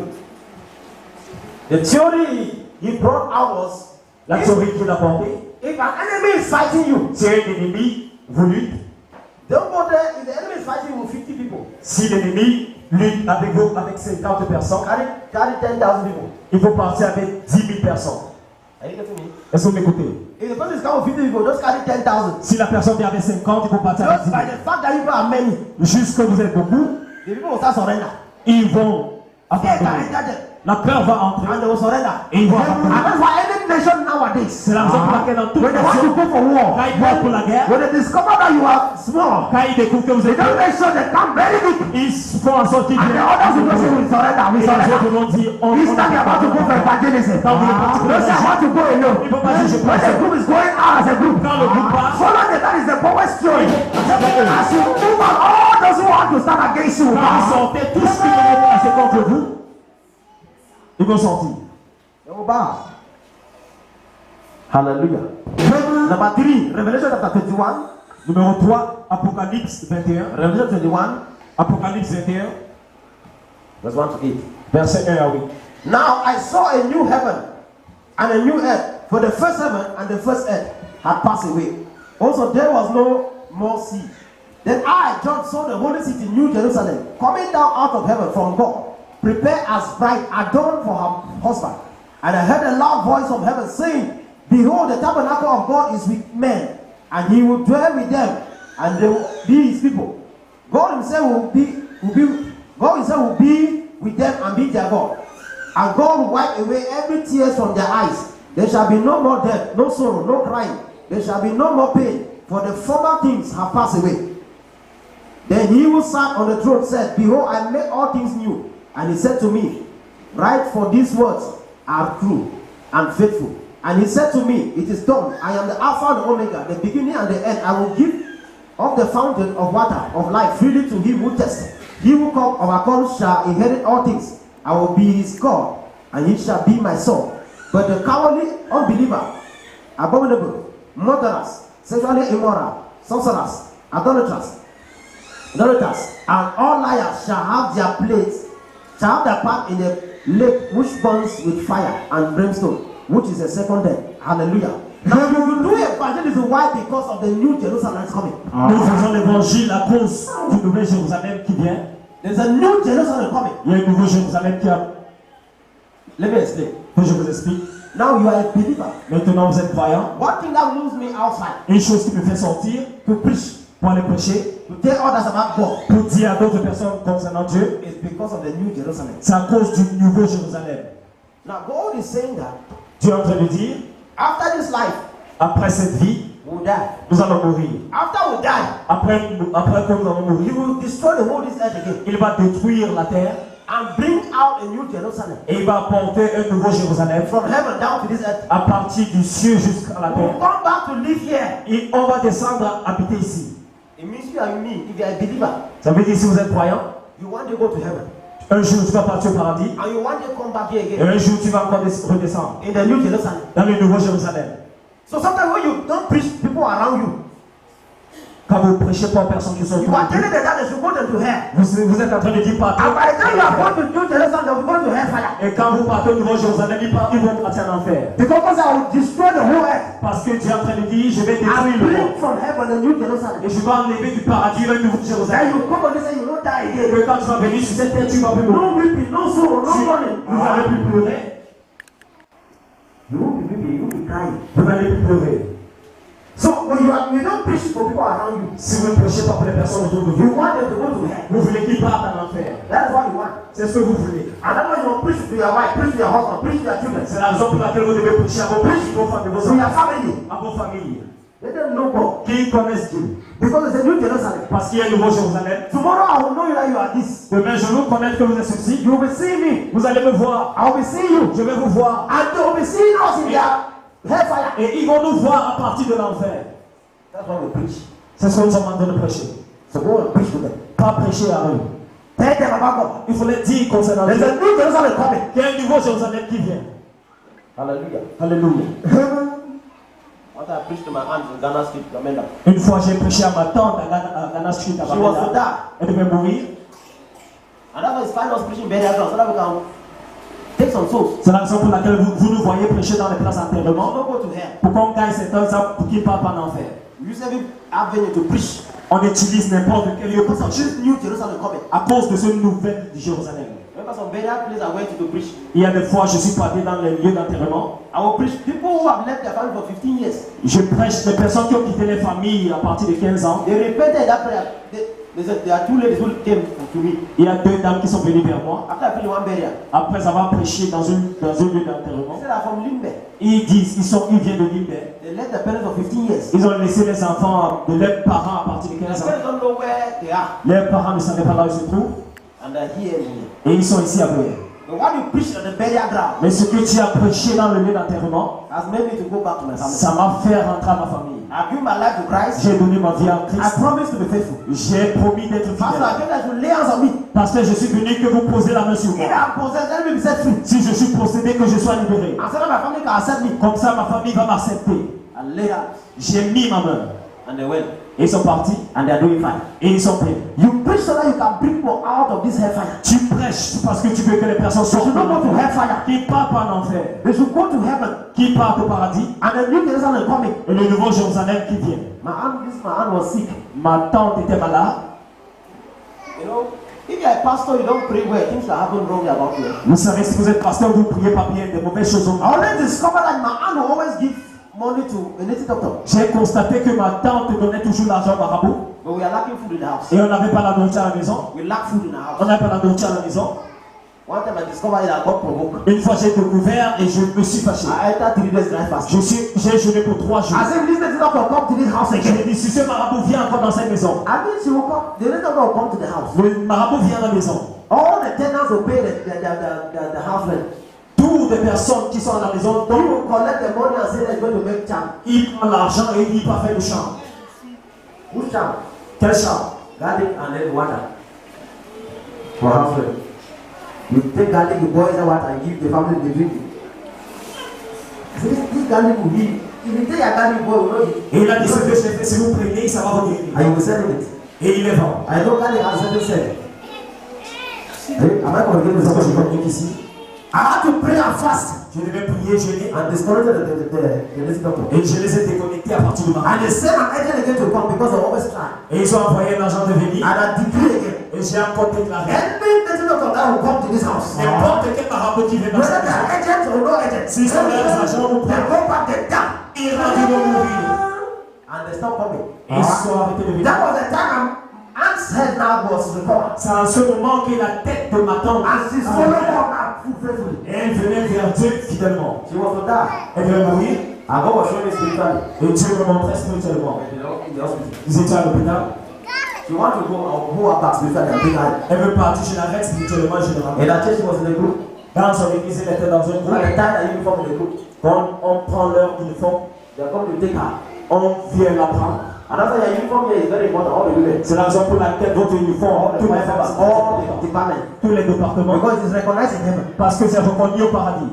[SPEAKER 2] The theory he brought out was
[SPEAKER 3] La théorie qu'il a portée,
[SPEAKER 2] if an enemy is fighting you,
[SPEAKER 3] c'est un ennemi voulu,
[SPEAKER 2] Don't go there. If the enemy is fighting with 50 people,
[SPEAKER 3] Si l'ennemi lutte avec vous, avec 50 personnes,
[SPEAKER 2] carry 10,000 people.
[SPEAKER 3] il faut partir avec 10 000 personnes.
[SPEAKER 2] Are you getting me?
[SPEAKER 3] Est-ce que vous m'écoutez?
[SPEAKER 2] If the person is coming with 50 people, just carry 10,000.
[SPEAKER 3] Si la personne vient avec 50, il faut partir avec
[SPEAKER 2] Just
[SPEAKER 3] 10 000.
[SPEAKER 2] by the fact that you are many,
[SPEAKER 3] Juste que vous êtes beaucoup,
[SPEAKER 2] the people will start surrender.
[SPEAKER 3] ils vont
[SPEAKER 2] Fear can
[SPEAKER 3] abandonner.
[SPEAKER 2] enter them,
[SPEAKER 3] La peur va entrer
[SPEAKER 2] and they will surrender.
[SPEAKER 3] et ils vont
[SPEAKER 2] And
[SPEAKER 3] abandonner.
[SPEAKER 2] that's why any nation nowadays,
[SPEAKER 3] C'est la raison pour laquelle dans toute
[SPEAKER 2] when they want to
[SPEAKER 3] nation,
[SPEAKER 2] go for war,
[SPEAKER 3] quand ils vont pour la guerre,
[SPEAKER 2] when they discover that you are small,
[SPEAKER 3] quand ils découvrent que vous
[SPEAKER 2] they
[SPEAKER 3] êtes
[SPEAKER 2] don't
[SPEAKER 3] peu,
[SPEAKER 2] make sure they come very big.
[SPEAKER 3] ils font en sorte qu'ils
[SPEAKER 2] And the others will not say we surrender, we
[SPEAKER 3] Et les
[SPEAKER 2] surrender.
[SPEAKER 3] autres vont dire,
[SPEAKER 2] This time you're about to go for evangelism.
[SPEAKER 3] Quand vous êtes parti pour
[SPEAKER 2] Don't say I want to go alone.
[SPEAKER 3] il faut pas dire je
[SPEAKER 2] When
[SPEAKER 3] pense.
[SPEAKER 2] the group is going out as a group,
[SPEAKER 3] Quand le groupe part,
[SPEAKER 2] follow the, that is the power story. As you move on, all those who want to stand against you,
[SPEAKER 3] quand vous sortez, tous ceux qui vont passer contre vous, ils vont sortir.
[SPEAKER 2] they will bow. Hallelujah. Number 3, Revelation chapter 21.
[SPEAKER 3] Numéro 3, Apocalypse 21.
[SPEAKER 2] Revelation 21,
[SPEAKER 3] Apocalypse 21,
[SPEAKER 2] verse 1 to 8.
[SPEAKER 3] verset 1 à 8.
[SPEAKER 2] Now I saw a new heaven and a new earth, for the first heaven and the first earth had passed away. Also there was no more sea. Then I, John, saw the holy city, New Jerusalem, coming down out of heaven from God, prepared as bride adorned for her husband. And I heard a loud voice from heaven saying, Behold, the tabernacle of God is with men, and he will dwell with them, and they will be his people. God himself will be with them and be their God. And God will wipe away every tears from their eyes. There shall be no more death, no sorrow, no crying. There shall be no more pain, for the former things have passed away. Then he who sat on the throne said, Behold, I make all things new. And he said to me, Write, for these words are true and faithful. And he said to me, It is done. I am the Alpha and the Omega, the beginning and the end. I will give of the fountain of water of life freely to him who thirsts. He who overcomes shall inherit all things. I will be his God, and he shall be my son. But the cowardly unbeliever, abominable, murderers, sexually immoral, sorcerers, idolaters, and all liars shall have their part in the lake which burns with fire and brimstone, which is the second death. Hallelujah. Now you will do evangelism. Why? Because of the new Jerusalem is coming.
[SPEAKER 3] Nous faisons l'évangile à cause du nouvel Jérusalem qui vient.
[SPEAKER 2] There's a new Jerusalem coming.
[SPEAKER 3] Il y a un nouveau Jérusalem qui a.
[SPEAKER 2] Let me explain.
[SPEAKER 3] Que je vous explique.
[SPEAKER 2] Now you are a believer.
[SPEAKER 3] Maintenant vous êtes croyant.
[SPEAKER 2] One thing that moves me outside
[SPEAKER 3] Une chose qui me fait sortir
[SPEAKER 2] to preach,
[SPEAKER 3] pour aller prêcher,
[SPEAKER 2] to tell others about God,
[SPEAKER 3] pour dire à d'autres personnes concernant Dieu,
[SPEAKER 2] is because of the new Jerusalem.
[SPEAKER 3] c'est à cause du nouveau Jérusalem.
[SPEAKER 2] Now God is saying that
[SPEAKER 3] Dieu est en train de dire,
[SPEAKER 2] after this life,
[SPEAKER 3] après cette vie,
[SPEAKER 2] we'll die.
[SPEAKER 3] nous allons mourir.
[SPEAKER 2] After we die,
[SPEAKER 3] Après que nous allons
[SPEAKER 2] He
[SPEAKER 3] mourir,
[SPEAKER 2] will destroy the whole this earth again
[SPEAKER 3] il va détruire la terre
[SPEAKER 2] and bring out a new Jerusalem
[SPEAKER 3] et il va apporter un nouveau Jérusalem
[SPEAKER 2] from heaven down to this earth.
[SPEAKER 3] à partir du ciel jusqu'à la
[SPEAKER 2] We'll
[SPEAKER 3] terre.
[SPEAKER 2] come back to live here.
[SPEAKER 3] Et on va descendre habiter ici.
[SPEAKER 2] It means you and me, if you are a believer,
[SPEAKER 3] Ça veut dire si vous êtes croyant,
[SPEAKER 2] you want to go to heaven
[SPEAKER 3] un jour tu vas partir au paradis
[SPEAKER 2] and you want to come back here
[SPEAKER 3] et
[SPEAKER 2] again
[SPEAKER 3] un jour tu vas encore redescendre
[SPEAKER 2] in the new Jerusalem.
[SPEAKER 3] dans le nouveau Jérusalem.
[SPEAKER 2] So sometimes when you don't preach people around you,
[SPEAKER 3] Quand vous prêchez pas aux personnes qui sont
[SPEAKER 2] you
[SPEAKER 3] autour
[SPEAKER 2] are
[SPEAKER 3] de
[SPEAKER 2] telling
[SPEAKER 3] vous,
[SPEAKER 2] them that they should go them to hell.
[SPEAKER 3] vous êtes en train de dire partout.
[SPEAKER 2] And by the time you are going to New Jerusalem, they will go to hellfire.
[SPEAKER 3] Et quand vous partez au nouveau Jérusalem, ils vont partir en enfer.
[SPEAKER 2] Because I will destroy the whole earth
[SPEAKER 3] Parce que Dieu est en train de dire, je vais détruire
[SPEAKER 2] and
[SPEAKER 3] le monde.
[SPEAKER 2] bring from heaven a new Jerusalem.
[SPEAKER 3] Et je vais enlever du paradis un nouveau
[SPEAKER 2] Then
[SPEAKER 3] Jérusalem.
[SPEAKER 2] you come and say you will not die
[SPEAKER 3] Et
[SPEAKER 2] again.
[SPEAKER 3] quand tu vas venir sur cette terre, tu vas plus mourir.
[SPEAKER 2] No weeping, no sorrow, no mourning.
[SPEAKER 3] Vous n'allez plus pleurer.
[SPEAKER 2] You won't be weeping, you won't be crying.
[SPEAKER 3] Vous n'allez plus pleurer.
[SPEAKER 2] So when you don't preach for people around you,
[SPEAKER 3] Si vous ne prêchez pas pour les personnes autour de
[SPEAKER 2] you
[SPEAKER 3] vous,
[SPEAKER 2] want them to go to hell.
[SPEAKER 3] vous voulez qu'ils partent en enfer.
[SPEAKER 2] That's what you want.
[SPEAKER 3] C'est ce que vous voulez.
[SPEAKER 2] And that's why you will preach to your wife, preach to your husband, preach to your children,
[SPEAKER 3] C'est la raison pour laquelle vous devez prêcher à vos parents, vos femmes et vos
[SPEAKER 2] to your
[SPEAKER 3] enfants,
[SPEAKER 2] family.
[SPEAKER 3] à vos familles,
[SPEAKER 2] Let them know God.
[SPEAKER 3] qui connaissent Dieu.
[SPEAKER 2] Because it's a new Jerusalem.
[SPEAKER 3] Parce qu'il y a un nouveau Jérusalem.
[SPEAKER 2] Tomorrow I will know you that you are this.
[SPEAKER 3] Demain, je vais connaître que vous êtes ceci.
[SPEAKER 2] You will be seeing me.
[SPEAKER 3] Vous allez me voir.
[SPEAKER 2] I will be seeing you.
[SPEAKER 3] Je vais vous voir.
[SPEAKER 2] And they will be seeing us in their hellfire.
[SPEAKER 3] Et ils vont nous voir à partir de l'enfer.
[SPEAKER 2] That's what we preach.
[SPEAKER 3] C'est ce que nous sommes en train de prêcher.
[SPEAKER 2] So go and preach to them.
[SPEAKER 3] Pas prêcher à eux.
[SPEAKER 2] Tell them about God.
[SPEAKER 3] Il faut les dire concernant
[SPEAKER 2] There's
[SPEAKER 3] Dieu.
[SPEAKER 2] a new Jerusalem coming.
[SPEAKER 3] Il y a un nouveau Jérusalem qui vient.
[SPEAKER 2] Hallelujah.
[SPEAKER 3] Alléluia.
[SPEAKER 2] What I preached to my aunt in Ghana Street, Gamenda.
[SPEAKER 3] Une fois, j'ai prêché à ma tante à Ghana Street à
[SPEAKER 2] She was to
[SPEAKER 3] Bamenda.
[SPEAKER 2] die.
[SPEAKER 3] Elle devait mourir.
[SPEAKER 2] And that was fine us preaching burial ground so that we can take some souls.
[SPEAKER 3] C'est la raison pour laquelle vous nous voyez prêcher dans les places d'enterrement.
[SPEAKER 2] Don't go to hell.
[SPEAKER 3] Pour qu'on gagne cet homme, pour qu'il ne parte pas en enfer.
[SPEAKER 2] use every avenue to preach.
[SPEAKER 3] On utilise n'importe quel lieu pour
[SPEAKER 2] Because of
[SPEAKER 3] prêcher.
[SPEAKER 2] this new Jerusalem coming.
[SPEAKER 3] À cause de ce nouvel Jérusalem.
[SPEAKER 2] Remember some burial place I went to preach.
[SPEAKER 3] Il y a des fois, je suis parti dans les lieux d'enterrement.
[SPEAKER 2] I will preach people who have left their family for 15 years.
[SPEAKER 3] Je prêche des personnes qui ont quitté les familles à partir de 15 ans.
[SPEAKER 2] They repented that prayer. There are two ladies who came to me.
[SPEAKER 3] Il y a 2 dames qui sont venues vers moi.
[SPEAKER 2] After I preached one burial.
[SPEAKER 3] Après avoir prêché dans un lieu
[SPEAKER 2] They
[SPEAKER 3] d'enterrement.
[SPEAKER 2] said I'm from Limbe.
[SPEAKER 3] Ils disent, ils viennent de Limbe.
[SPEAKER 2] They left their parents for 15 years.
[SPEAKER 3] Ils ont laissé les enfants de leurs parents à partir de
[SPEAKER 2] Their
[SPEAKER 3] 15 ans.
[SPEAKER 2] parents don't know where they are.
[SPEAKER 3] Leurs parents ne savaient pas là où ils se trouvent.
[SPEAKER 2] And they're here.
[SPEAKER 3] Et ils sont ici à Boyer.
[SPEAKER 2] But what you preach at the burial ground
[SPEAKER 3] Mais ce que tu as prêché dans le lieu d'enterrement,
[SPEAKER 2] has made me to go back to my family.
[SPEAKER 3] ça m'a fait rentrer à ma famille.
[SPEAKER 2] I've given my life to Christ.
[SPEAKER 3] J'ai donné ma vie à
[SPEAKER 2] I
[SPEAKER 3] Christ.
[SPEAKER 2] promise to be faithful.
[SPEAKER 3] J'ai promis d'être
[SPEAKER 2] Pastor, I
[SPEAKER 3] fidèle.
[SPEAKER 2] came that you lay hands on me.
[SPEAKER 3] Parce que je suis venu que vous posez la main sur
[SPEAKER 2] If
[SPEAKER 3] moi.
[SPEAKER 2] I'm possessed, let me be set free.
[SPEAKER 3] Si je suis possédé, que je sois libéré.
[SPEAKER 2] And so that my family can accept me.
[SPEAKER 3] Comme ça, ma famille va m'accepter.
[SPEAKER 2] And lay hands.
[SPEAKER 3] J'ai mis ma main.
[SPEAKER 2] And they went.
[SPEAKER 3] Et ils sont partis.
[SPEAKER 2] And they are doing fine.
[SPEAKER 3] Et ils sont prêts.
[SPEAKER 2] You preach so that you can bring people out of this hellfire.
[SPEAKER 3] Tu prêches parce que tu veux que les personnes
[SPEAKER 2] They
[SPEAKER 3] sortent
[SPEAKER 2] should
[SPEAKER 3] de
[SPEAKER 2] not go to
[SPEAKER 3] l'enfer.
[SPEAKER 2] hellfire.
[SPEAKER 3] Qui partent pas en enfer.
[SPEAKER 2] They should go to heaven.
[SPEAKER 3] Qui partent au paradis.
[SPEAKER 2] And the new Jerusalem coming.
[SPEAKER 3] Et le nouveau Jérusalem qui vient.
[SPEAKER 2] My aunt was sick.
[SPEAKER 3] Ma tante était malade.
[SPEAKER 2] You know, if you're a pastor, you don't pray well, things will happen wrongly about you.
[SPEAKER 3] Vous savez, si vous êtes pasteur, vous ne priez pas bien, des mauvaises choses vont.
[SPEAKER 2] I always discovered that my aunt will always give money to a native doctor.
[SPEAKER 3] J'ai constaté que ma tante donnait toujours l'argent au marabout.
[SPEAKER 2] But we are lacking food in the house.
[SPEAKER 3] Et on n'avait pas la nourriture à la maison.
[SPEAKER 2] We lack food in the house.
[SPEAKER 3] On n'avait pas la nourriture à la maison.
[SPEAKER 2] One time I discovered it, I got provoked.
[SPEAKER 3] Une fois j'ai découvert et je me suis fâché.
[SPEAKER 2] I entered 3 days dry fast.
[SPEAKER 3] J'ai jeûné pour 3 jours.
[SPEAKER 2] I said, this native doctor come to this house
[SPEAKER 3] J'ai
[SPEAKER 2] again.
[SPEAKER 3] dit, si ce marabout vient encore dans cette maison,
[SPEAKER 2] I mean, she will come. The native doctor will come to the house.
[SPEAKER 3] le marabout vient dans la maison.
[SPEAKER 2] All the tenants will pay the house rent.
[SPEAKER 3] Toutes les personnes qui sont à la maison,
[SPEAKER 2] He will collect the money and say they're going to make charm.
[SPEAKER 3] il prend l'argent et il va faire le champ.
[SPEAKER 2] Who's charm?
[SPEAKER 3] Quel champ?
[SPEAKER 2] Garlic and then water. For house rent. You take garlic, you boil the water and give the family the drink. This garlic will be. If you take a garlic boil, you know it.
[SPEAKER 3] Et il a dit, ce que j'ai fait, si vous prenez, ça va vous guérir.
[SPEAKER 2] And you will sell it.
[SPEAKER 3] Et il les vend.
[SPEAKER 2] I know garlic has certain cell. Am I going to give you
[SPEAKER 3] Parce que je
[SPEAKER 2] something?
[SPEAKER 3] comprends ici.
[SPEAKER 2] I had to pray and fast
[SPEAKER 3] Je devais prier, jeûner.
[SPEAKER 2] and disconnect the native doctor.
[SPEAKER 3] Et je les ai déconnectés à partir du matin.
[SPEAKER 2] And they sent an agent again to come because they always try.
[SPEAKER 3] Et ils ont envoyé l'argent de venir.
[SPEAKER 2] And I decree again.
[SPEAKER 3] Et j'ai encore déclaré.
[SPEAKER 2] Any native doctor that will come to this house,
[SPEAKER 3] N'importe quel marabout qui vient dans
[SPEAKER 2] whether
[SPEAKER 3] cette
[SPEAKER 2] they are
[SPEAKER 3] maison,
[SPEAKER 2] agents or no agents,
[SPEAKER 3] s'ils sont là, les agents ou
[SPEAKER 2] they
[SPEAKER 3] pas,
[SPEAKER 2] go back, they die.
[SPEAKER 3] ils rentrent de mourir.
[SPEAKER 2] And they stop coming.
[SPEAKER 3] Et ils sont arrêtés de venir.
[SPEAKER 2] That was the time Aunt's head now was recovered.
[SPEAKER 3] C'est en ce moment que la tête de ma tante
[SPEAKER 2] And she's following up and full faithfully.
[SPEAKER 3] et elle venait vers Dieu fidèlement.
[SPEAKER 2] She was to die.
[SPEAKER 3] Elle devait mourir
[SPEAKER 2] And God was showing me spiritually.
[SPEAKER 3] et Dieu me montrait spirituellement.
[SPEAKER 2] In the hospital.
[SPEAKER 3] Ils étaient à l'hôpital.
[SPEAKER 2] She wanted to go her back spiritually and bring her.
[SPEAKER 3] Elle veut partir, je l'arrête spirituellement, je le
[SPEAKER 2] In
[SPEAKER 3] ramène.
[SPEAKER 2] that church, she was in a group.
[SPEAKER 3] Dans son église, elle était dans un
[SPEAKER 2] When
[SPEAKER 3] groupe.
[SPEAKER 2] they tied her uniform in the group,
[SPEAKER 3] Quand on prend leur uniforme,
[SPEAKER 2] they are coming to take her.
[SPEAKER 3] on vient la prendre.
[SPEAKER 2] And after your uniform here is very important, all the women.
[SPEAKER 3] C'est la raison pour laquelle votre uniforme, tous les femmes,
[SPEAKER 2] All the departments.
[SPEAKER 3] tous les départements,
[SPEAKER 2] Because it is recognized in heaven.
[SPEAKER 3] parce que c'est reconnu au paradis.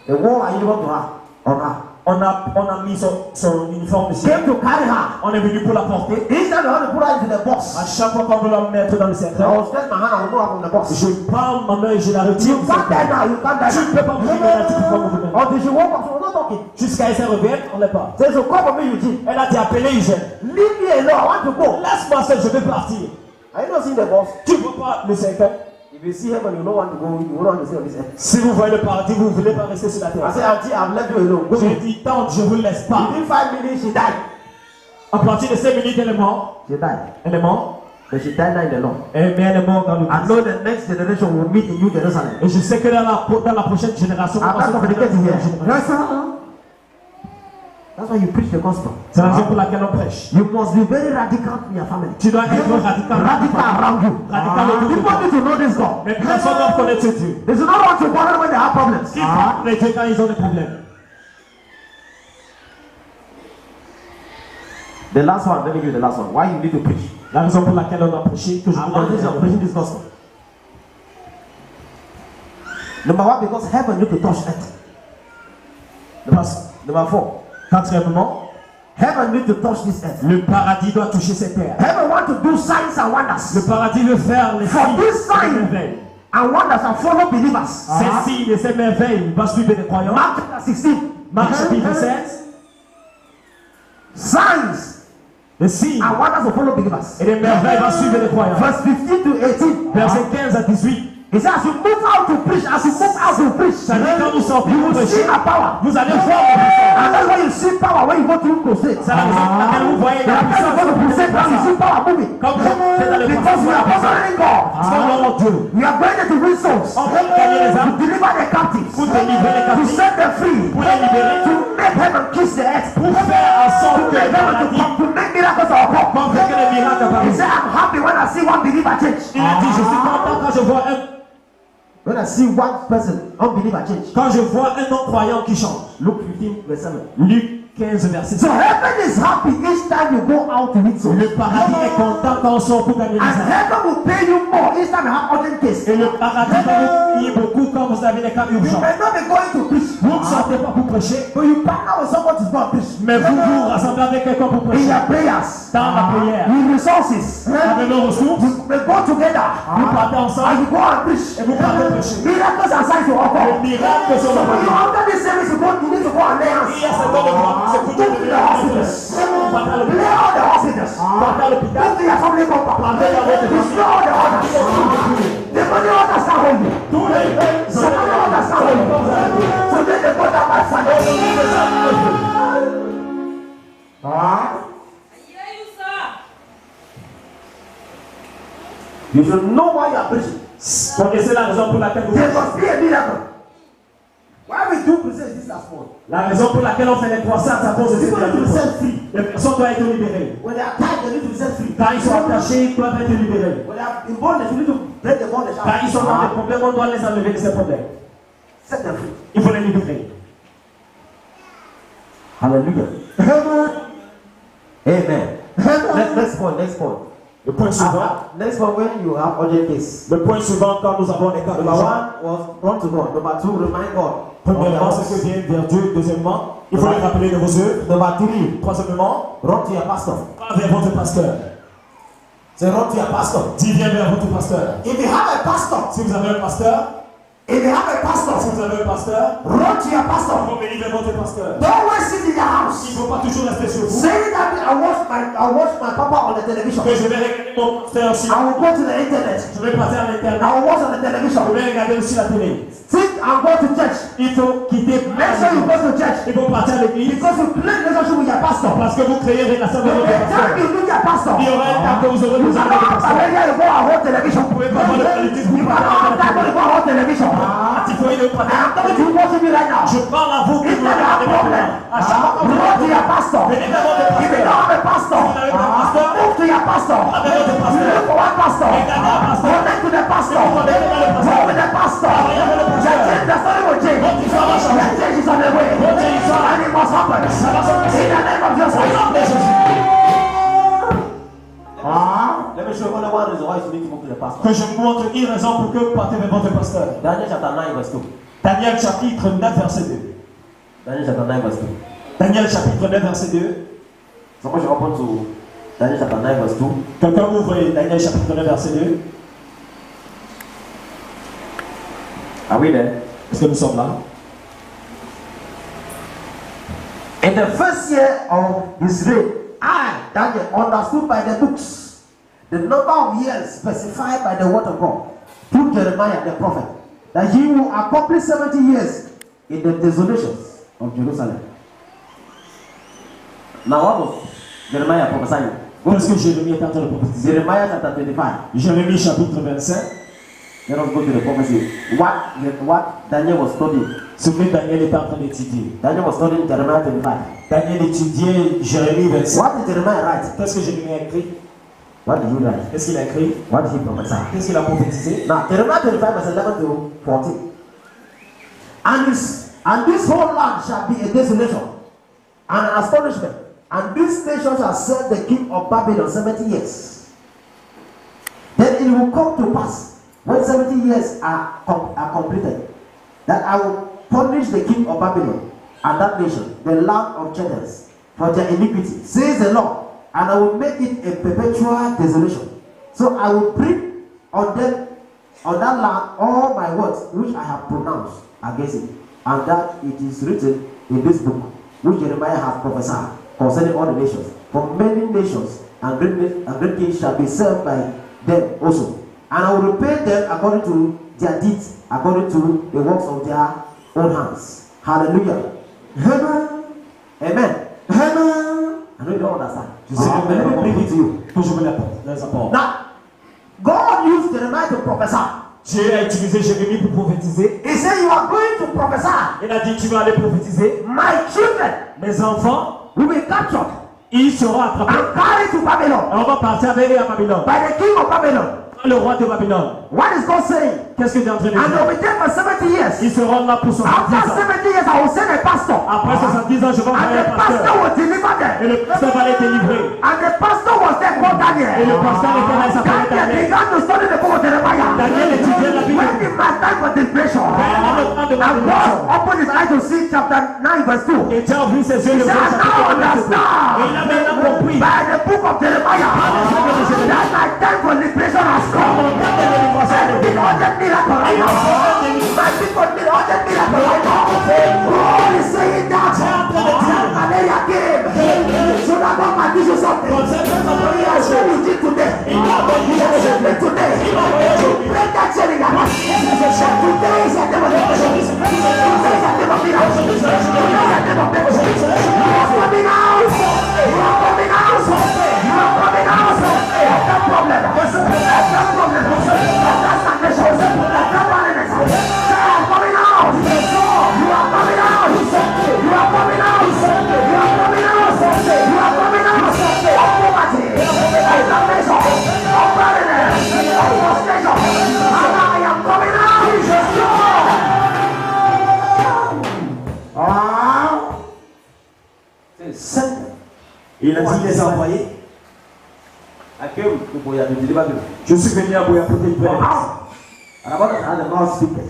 [SPEAKER 2] They wore her uniform to her. On her.
[SPEAKER 3] On a mis son uniforme ici.
[SPEAKER 2] Came to carry her.
[SPEAKER 3] On est venu pour la porter.
[SPEAKER 2] Each time they want to put her into the box.
[SPEAKER 3] À chaque fois qu'on veut la mettre dans le
[SPEAKER 2] I
[SPEAKER 3] cercueil,
[SPEAKER 2] will stretch my hand and will know her from the box.
[SPEAKER 3] je prends ma main et je la retire.
[SPEAKER 2] You can't die now, you can't die
[SPEAKER 3] Tu ne peux pas mourir maintenant, tu peux pas mourir maintenant.
[SPEAKER 2] Until she woke up, she was not talking.
[SPEAKER 3] Jusqu'à elle se réveille, on n'est pas.
[SPEAKER 2] Say, so come for me, Eugene.
[SPEAKER 3] Elle a dit appeler Eugène.
[SPEAKER 2] Leave me alone, I want to go.
[SPEAKER 3] Laisse-moi seul, je vais partir.
[SPEAKER 2] Are you not seeing the box?
[SPEAKER 3] Tu ne vois pas le cercueil.
[SPEAKER 2] If you see heaven, you don't want to go, you don't want to stay on this earth.
[SPEAKER 3] Si vous voyez le paradis, vous ne voulez pas rester sur la
[SPEAKER 2] I
[SPEAKER 3] terre.
[SPEAKER 2] say, Auntie, I've left you alone. Go.
[SPEAKER 3] J'ai dit, tante, je ne vous laisse pas.
[SPEAKER 2] Within 5 minutes, she died.
[SPEAKER 3] À partir de 5 minutes, elle est morte.
[SPEAKER 2] She died.
[SPEAKER 3] Elle est morte.
[SPEAKER 2] But she died now in the Lord.
[SPEAKER 3] Mais elle est morte dans le
[SPEAKER 2] I know the next generation will meet in New Jerusalem.
[SPEAKER 3] Et je sais que dans la prochaine génération,
[SPEAKER 2] I'm not communicating here. Yes, sir. That's why you preach the gospel.
[SPEAKER 3] c'est la raison pour laquelle on prêche.
[SPEAKER 2] You must be very radical in your family.
[SPEAKER 3] Tu dois être radical.
[SPEAKER 2] Radical around you.
[SPEAKER 3] Radical autour de
[SPEAKER 2] People
[SPEAKER 3] toi.
[SPEAKER 2] need to know this God.
[SPEAKER 3] Mais personne doit connaître ce Dieu.
[SPEAKER 2] They should not want to quarrel when they have problems.
[SPEAKER 3] Ils parlent de Dieu quand ils ont des problèmes.
[SPEAKER 2] The last one, let me give you the last one. Why you need to preach?
[SPEAKER 3] La raison pour laquelle on a prêché, que je vous
[SPEAKER 2] Why
[SPEAKER 3] donne
[SPEAKER 2] is you preaching this gospel? Number one, because heaven need to touch earth. Number 4,
[SPEAKER 3] Quatrièmement,
[SPEAKER 2] heaven need to touch this earth.
[SPEAKER 3] le paradis doit toucher cette terre.
[SPEAKER 2] Heaven want to do signs and
[SPEAKER 3] Le
[SPEAKER 2] wonders.
[SPEAKER 3] paradis veut faire les
[SPEAKER 2] For
[SPEAKER 3] signes
[SPEAKER 2] this
[SPEAKER 3] et les
[SPEAKER 2] sign
[SPEAKER 3] merveilles.
[SPEAKER 2] and wonders and follow believers.
[SPEAKER 3] Ces signes et ces merveilles vont suivre des croyants.
[SPEAKER 2] Mark chapter 16.
[SPEAKER 3] Marc chapitre 16.
[SPEAKER 2] Signs
[SPEAKER 3] Les signes
[SPEAKER 2] and wonders will follow believers.
[SPEAKER 3] et les merveilles vont suivre les croyants.
[SPEAKER 2] Verse 15 to 18.
[SPEAKER 3] Versets 15 à 18.
[SPEAKER 2] He said, as you move out to preach,
[SPEAKER 3] Ça dit quand nous sortons
[SPEAKER 2] you
[SPEAKER 3] pour
[SPEAKER 2] will see
[SPEAKER 3] prêcher,
[SPEAKER 2] a power.
[SPEAKER 3] vous allez voir la puissance.
[SPEAKER 2] And that's why you see power when you go through crusade.
[SPEAKER 3] C'est la raison pour laquelle vous voyez la
[SPEAKER 2] When you
[SPEAKER 3] puissance.
[SPEAKER 2] go to crusade, now you see power moving.
[SPEAKER 3] Quand vous êtes dans le
[SPEAKER 2] Because we are honoring God.
[SPEAKER 3] Parce qu'on honore Dieu.
[SPEAKER 2] We are going to win souls.
[SPEAKER 3] On veut gagner les
[SPEAKER 2] To
[SPEAKER 3] âmes,
[SPEAKER 2] deliver the captives.
[SPEAKER 3] pour délivrer les
[SPEAKER 2] To
[SPEAKER 3] captifs,
[SPEAKER 2] set them free.
[SPEAKER 3] pour les libérer,
[SPEAKER 2] To make heaven kiss the earth.
[SPEAKER 3] pour faire en sorte
[SPEAKER 2] To
[SPEAKER 3] que
[SPEAKER 2] make
[SPEAKER 3] les
[SPEAKER 2] heaven
[SPEAKER 3] maladies,
[SPEAKER 2] to make miracles occur.
[SPEAKER 3] pour faire que les miracles
[SPEAKER 2] He
[SPEAKER 3] apparaissent.
[SPEAKER 2] said, I'm happy when I see one believer change.
[SPEAKER 3] Il a dit, je suis content quand je vois
[SPEAKER 2] When I see one person, unbeliever change.
[SPEAKER 3] quand je vois un non-croyant qui change.
[SPEAKER 2] Luke 15, verse 7.
[SPEAKER 3] Luc 15, verset 7.
[SPEAKER 2] So heaven is happy each time you go out to win souls.
[SPEAKER 3] Le paradis est content quand on sort pour gagner les
[SPEAKER 2] And
[SPEAKER 3] âmes.
[SPEAKER 2] heaven will pay you more each time you have urgent case.
[SPEAKER 3] Et le paradis va vous payer beaucoup quand vous avez des cas
[SPEAKER 2] You
[SPEAKER 3] urgents.
[SPEAKER 2] may not be going to preach,
[SPEAKER 3] Vous ne sortez pas pour prêcher,
[SPEAKER 2] but you partner with someone to go and preach.
[SPEAKER 3] mais vous vous rassemblez avec quelqu'un pour
[SPEAKER 2] In
[SPEAKER 3] prêcher.
[SPEAKER 2] your prayers,
[SPEAKER 3] Dans la prière,
[SPEAKER 2] with resources,
[SPEAKER 3] avec nos ressources,
[SPEAKER 2] you may go together
[SPEAKER 3] vous partez
[SPEAKER 2] and
[SPEAKER 3] ensemble
[SPEAKER 2] you go and preach.
[SPEAKER 3] et vous partez prêcher.
[SPEAKER 2] Miracles and signs will
[SPEAKER 3] Le
[SPEAKER 2] occur.
[SPEAKER 3] miracle sur
[SPEAKER 2] So
[SPEAKER 3] le
[SPEAKER 2] when you
[SPEAKER 3] paradis.
[SPEAKER 2] after this service, you need to go and lay hands.
[SPEAKER 3] Il y a ce temps de voir, c'est pour
[SPEAKER 2] Go to the hospitals.
[SPEAKER 3] Partez à
[SPEAKER 2] Lay
[SPEAKER 3] l'hôpital.
[SPEAKER 2] out the hospitals.
[SPEAKER 3] Partez à l'hôpital.
[SPEAKER 2] Go to your family compound. Destroy all the orders. The money orders are holy.
[SPEAKER 3] Tous les
[SPEAKER 2] So money orders are holy. So let them go down by fire. You should know why you are preaching.
[SPEAKER 3] connaissez la raison pour laquelle vous
[SPEAKER 2] There
[SPEAKER 3] prêchez.
[SPEAKER 2] must be a miracle. Why we do crusade this last one?
[SPEAKER 3] La raison pour laquelle on fait les croisades, c'est à cause de
[SPEAKER 2] People need to be
[SPEAKER 3] ces
[SPEAKER 2] set free.
[SPEAKER 3] Les personnes doivent être libérées.
[SPEAKER 2] When they are tied, they need to be set free.
[SPEAKER 3] Quand ils sont attachés, ils doivent être libérés.
[SPEAKER 2] When they are in bondage, you need to break the bondage out.
[SPEAKER 3] Quand ils sont dans des problèmes, on doit les enlever de ces problèmes.
[SPEAKER 2] Set them free.
[SPEAKER 3] Il faut les libérer.
[SPEAKER 2] Hallelujah. Amen. Next point.
[SPEAKER 3] Le point suivant.
[SPEAKER 2] Next point, when you have urgent case.
[SPEAKER 3] Le point suivant, quand nous avons des cas
[SPEAKER 2] Number
[SPEAKER 3] urgents.
[SPEAKER 2] 1 was run to God. Number 2, remind God.
[SPEAKER 3] Premièrement, c'est que vient vers Dieu. Deuxièmement, il faut les rappeler de vos œuvres.
[SPEAKER 2] Number 3,
[SPEAKER 3] Troisièmement,
[SPEAKER 2] run to your pastor.
[SPEAKER 3] va vers votre pasteur.
[SPEAKER 2] Say run to your pastor.
[SPEAKER 3] Dis viens vers votre pasteur.
[SPEAKER 2] If you have a pastor,
[SPEAKER 3] Si vous avez un pasteur,
[SPEAKER 2] si vous avez un pastor, run to your pastor.
[SPEAKER 3] il faut venir vers votre pasteur.
[SPEAKER 2] Don't always sit in your
[SPEAKER 3] Il ne
[SPEAKER 2] house.
[SPEAKER 3] faut pas toujours rester sur vous.
[SPEAKER 2] Say that I watch my papa on the television.
[SPEAKER 3] Que je vais regarder mon pasteur aussi.
[SPEAKER 2] I will go to the internet.
[SPEAKER 3] Je vais passer à l'internet.
[SPEAKER 2] I will watch on the
[SPEAKER 3] Je
[SPEAKER 2] television.
[SPEAKER 3] vais regarder aussi la télé.
[SPEAKER 2] Sit and go to church.
[SPEAKER 3] Il faut quitter.
[SPEAKER 2] Make sure you go to church.
[SPEAKER 3] Il faut partir à l'église.
[SPEAKER 2] Because you play relationship with your pastor.
[SPEAKER 3] Parce que vous créez une relation avec
[SPEAKER 2] The
[SPEAKER 3] votre
[SPEAKER 2] time
[SPEAKER 3] pasteur.
[SPEAKER 2] you meet your pastor,
[SPEAKER 3] Il y aura un temps que vous aurez
[SPEAKER 2] you
[SPEAKER 3] besoin de
[SPEAKER 2] cannot
[SPEAKER 3] votre
[SPEAKER 2] have
[SPEAKER 3] pasteur.
[SPEAKER 2] time you go and watch television.
[SPEAKER 3] Vous pouvez pas voir le politique.
[SPEAKER 2] You cannot have time to go and watch television.
[SPEAKER 3] Il faut une
[SPEAKER 2] I am talking to you watching me right now.
[SPEAKER 3] Je parle à vous qui
[SPEAKER 2] If
[SPEAKER 3] vous
[SPEAKER 2] you have a
[SPEAKER 3] regardez
[SPEAKER 2] problem,
[SPEAKER 3] maintenant. À chaque fois que vous
[SPEAKER 2] run to your pastor.
[SPEAKER 3] venez vers votre
[SPEAKER 2] If you
[SPEAKER 3] pasteur.
[SPEAKER 2] don't have a pastor,
[SPEAKER 3] Si vous n'avez pas de pasteur,
[SPEAKER 2] move to your pastor.
[SPEAKER 3] Avec votre pasteur.
[SPEAKER 2] Look for one pastor.
[SPEAKER 3] Regardez un pasteur.
[SPEAKER 2] Connect to the pastor.
[SPEAKER 3] Connectez vers le pasteur.
[SPEAKER 2] Go with the pastor. The story will change.
[SPEAKER 3] Votre histoire va
[SPEAKER 2] The
[SPEAKER 3] changer.
[SPEAKER 2] change is on the way.
[SPEAKER 3] Votre histoire.
[SPEAKER 2] And it must happen.
[SPEAKER 3] Ça va se passer.
[SPEAKER 2] In the name of Jesus.
[SPEAKER 3] Au nom de Jésus.
[SPEAKER 2] Let me show you only one reason why you need to move to the pastor.
[SPEAKER 3] Que je vous montre une raison pour que vous partez vers votre pasteur.
[SPEAKER 2] Daniel chapter 9 verse 2.
[SPEAKER 3] Daniel chapitre 9 verset 2.
[SPEAKER 2] Daniel chapter 9 verse 2.
[SPEAKER 3] Daniel chapitre 9 verset 2.
[SPEAKER 2] Someone should open to Daniel chapter 9 verse 2.
[SPEAKER 3] Quelqu'un ouvre Daniel chapitre 9 verset 2.
[SPEAKER 2] Are we there?
[SPEAKER 3] Est-ce que nous sommes là?
[SPEAKER 2] In the first year of his reign, I, Daniel, understood by the books the number of years specified by the word of God through Jeremiah the prophet, that he will accomplish 70 years in the desolations of Jerusalem. Now what was Jeremiah prophesying?
[SPEAKER 3] Qu'est-ce que Jérémie est en train de prophétiser?
[SPEAKER 2] Jeremiah chapter 25.
[SPEAKER 3] Jérémie chapitre 25.
[SPEAKER 2] Let us go to the prophecy. What Daniel was studying.
[SPEAKER 3] Ce que Daniel est en train d'étudier.
[SPEAKER 2] Daniel was studying Jeremiah 25.
[SPEAKER 3] Daniel étudiait Jérémie 25.
[SPEAKER 2] What did Jeremiah write?
[SPEAKER 3] Qu'est-ce que Jérémie a écrit?
[SPEAKER 2] What did you write?
[SPEAKER 3] Qu'est-ce qu'il a écrit?
[SPEAKER 2] What did he prophesy?
[SPEAKER 3] Qu'est-ce qu'il a prophétisé?
[SPEAKER 2] Now, Jeremiah 25 verse 11 to 14. And this whole land shall be a desolation and an astonishment, and this nation shall serve the king of Babylon 70 years. Then it will come to pass, when 70 years are completed, that I will punish the king of Babylon and that nation, the land of Chaldeans, for their iniquity, says the Lord, and I will make it a perpetual desolation. So I will bring on them, on that land, all my words which I have pronounced against it, and that it is written in this book which Jeremiah has prophesied concerning all the nations. For many nations and great kings shall be served by them also. And I will repay them according to their deeds, according to the works of their own hands. Hallelujah. Amen. Amen. Amen. I know you don't understand. Let me bring it to you. Now, God used Jeremiah to prophesy.
[SPEAKER 3] Dieu a utilisé Jérémie pour prophétiser.
[SPEAKER 2] He said, you are going to prophesy.
[SPEAKER 3] Il a dit, tu vas aller prophétiser.
[SPEAKER 2] My children,
[SPEAKER 3] Mes enfants,
[SPEAKER 2] will be captured
[SPEAKER 3] ils seront attrapés.
[SPEAKER 2] and carried to Babylon
[SPEAKER 3] Et on va partir avec eux à Babylone.
[SPEAKER 2] by the king of Babylon.
[SPEAKER 3] Le roi de Babylone.
[SPEAKER 2] What is God saying?
[SPEAKER 3] Qu'est-ce que tu es en train de
[SPEAKER 2] And they'll
[SPEAKER 3] dire?
[SPEAKER 2] be there for 70 years.
[SPEAKER 3] Ils seront là pour 70
[SPEAKER 2] After
[SPEAKER 3] ans.
[SPEAKER 2] 70 years, I will send a pastor.
[SPEAKER 3] Après 70 ans, je vais
[SPEAKER 2] And
[SPEAKER 3] envoyer
[SPEAKER 2] the
[SPEAKER 3] un
[SPEAKER 2] pastor
[SPEAKER 3] pasteur.
[SPEAKER 2] will deliver
[SPEAKER 3] Et
[SPEAKER 2] them.
[SPEAKER 3] le pasteur va les délivrer.
[SPEAKER 2] And the pastor was there called
[SPEAKER 3] Et
[SPEAKER 2] Daniel.
[SPEAKER 3] le pasteur était là, il s'appelait
[SPEAKER 2] Daniel
[SPEAKER 3] Daniel.
[SPEAKER 2] began to study the book of Jeremiah.
[SPEAKER 3] Daniel étudiait la Bible.
[SPEAKER 2] When it was time for depression,
[SPEAKER 3] de
[SPEAKER 2] and God opened his eyes to see chapter 9 verse 2.
[SPEAKER 3] Et tu as vu ses yeux,
[SPEAKER 2] He
[SPEAKER 3] le
[SPEAKER 2] said, I now understand
[SPEAKER 3] Et il a maintenant compris.
[SPEAKER 2] by the book of Jeremiah that my time for liberation has come. I need urgent miracle right now. My people need urgent miracle right now. God is saying that malaria came so that God can teach you something. He has shown you today. He has shown me today. To break that chain in your life. Today is a day of liberation. Today is a day of miracle. Today is a day of breakthrough. You are coming out. You are coming out. You are coming out. That's the problem. That's the problem. That's stagnation. That's the barrenness. Say, I'm coming out. You are coming out. You are coming out. You are coming out. You are coming out. Of poverty. Of stagnation. Of barrenness. Of frustration. And I am coming out. C'est simple.
[SPEAKER 3] Il a dit les envoyer. Je suis venu à Boya pour te libérer.
[SPEAKER 2] And about that, the mouth speaketh.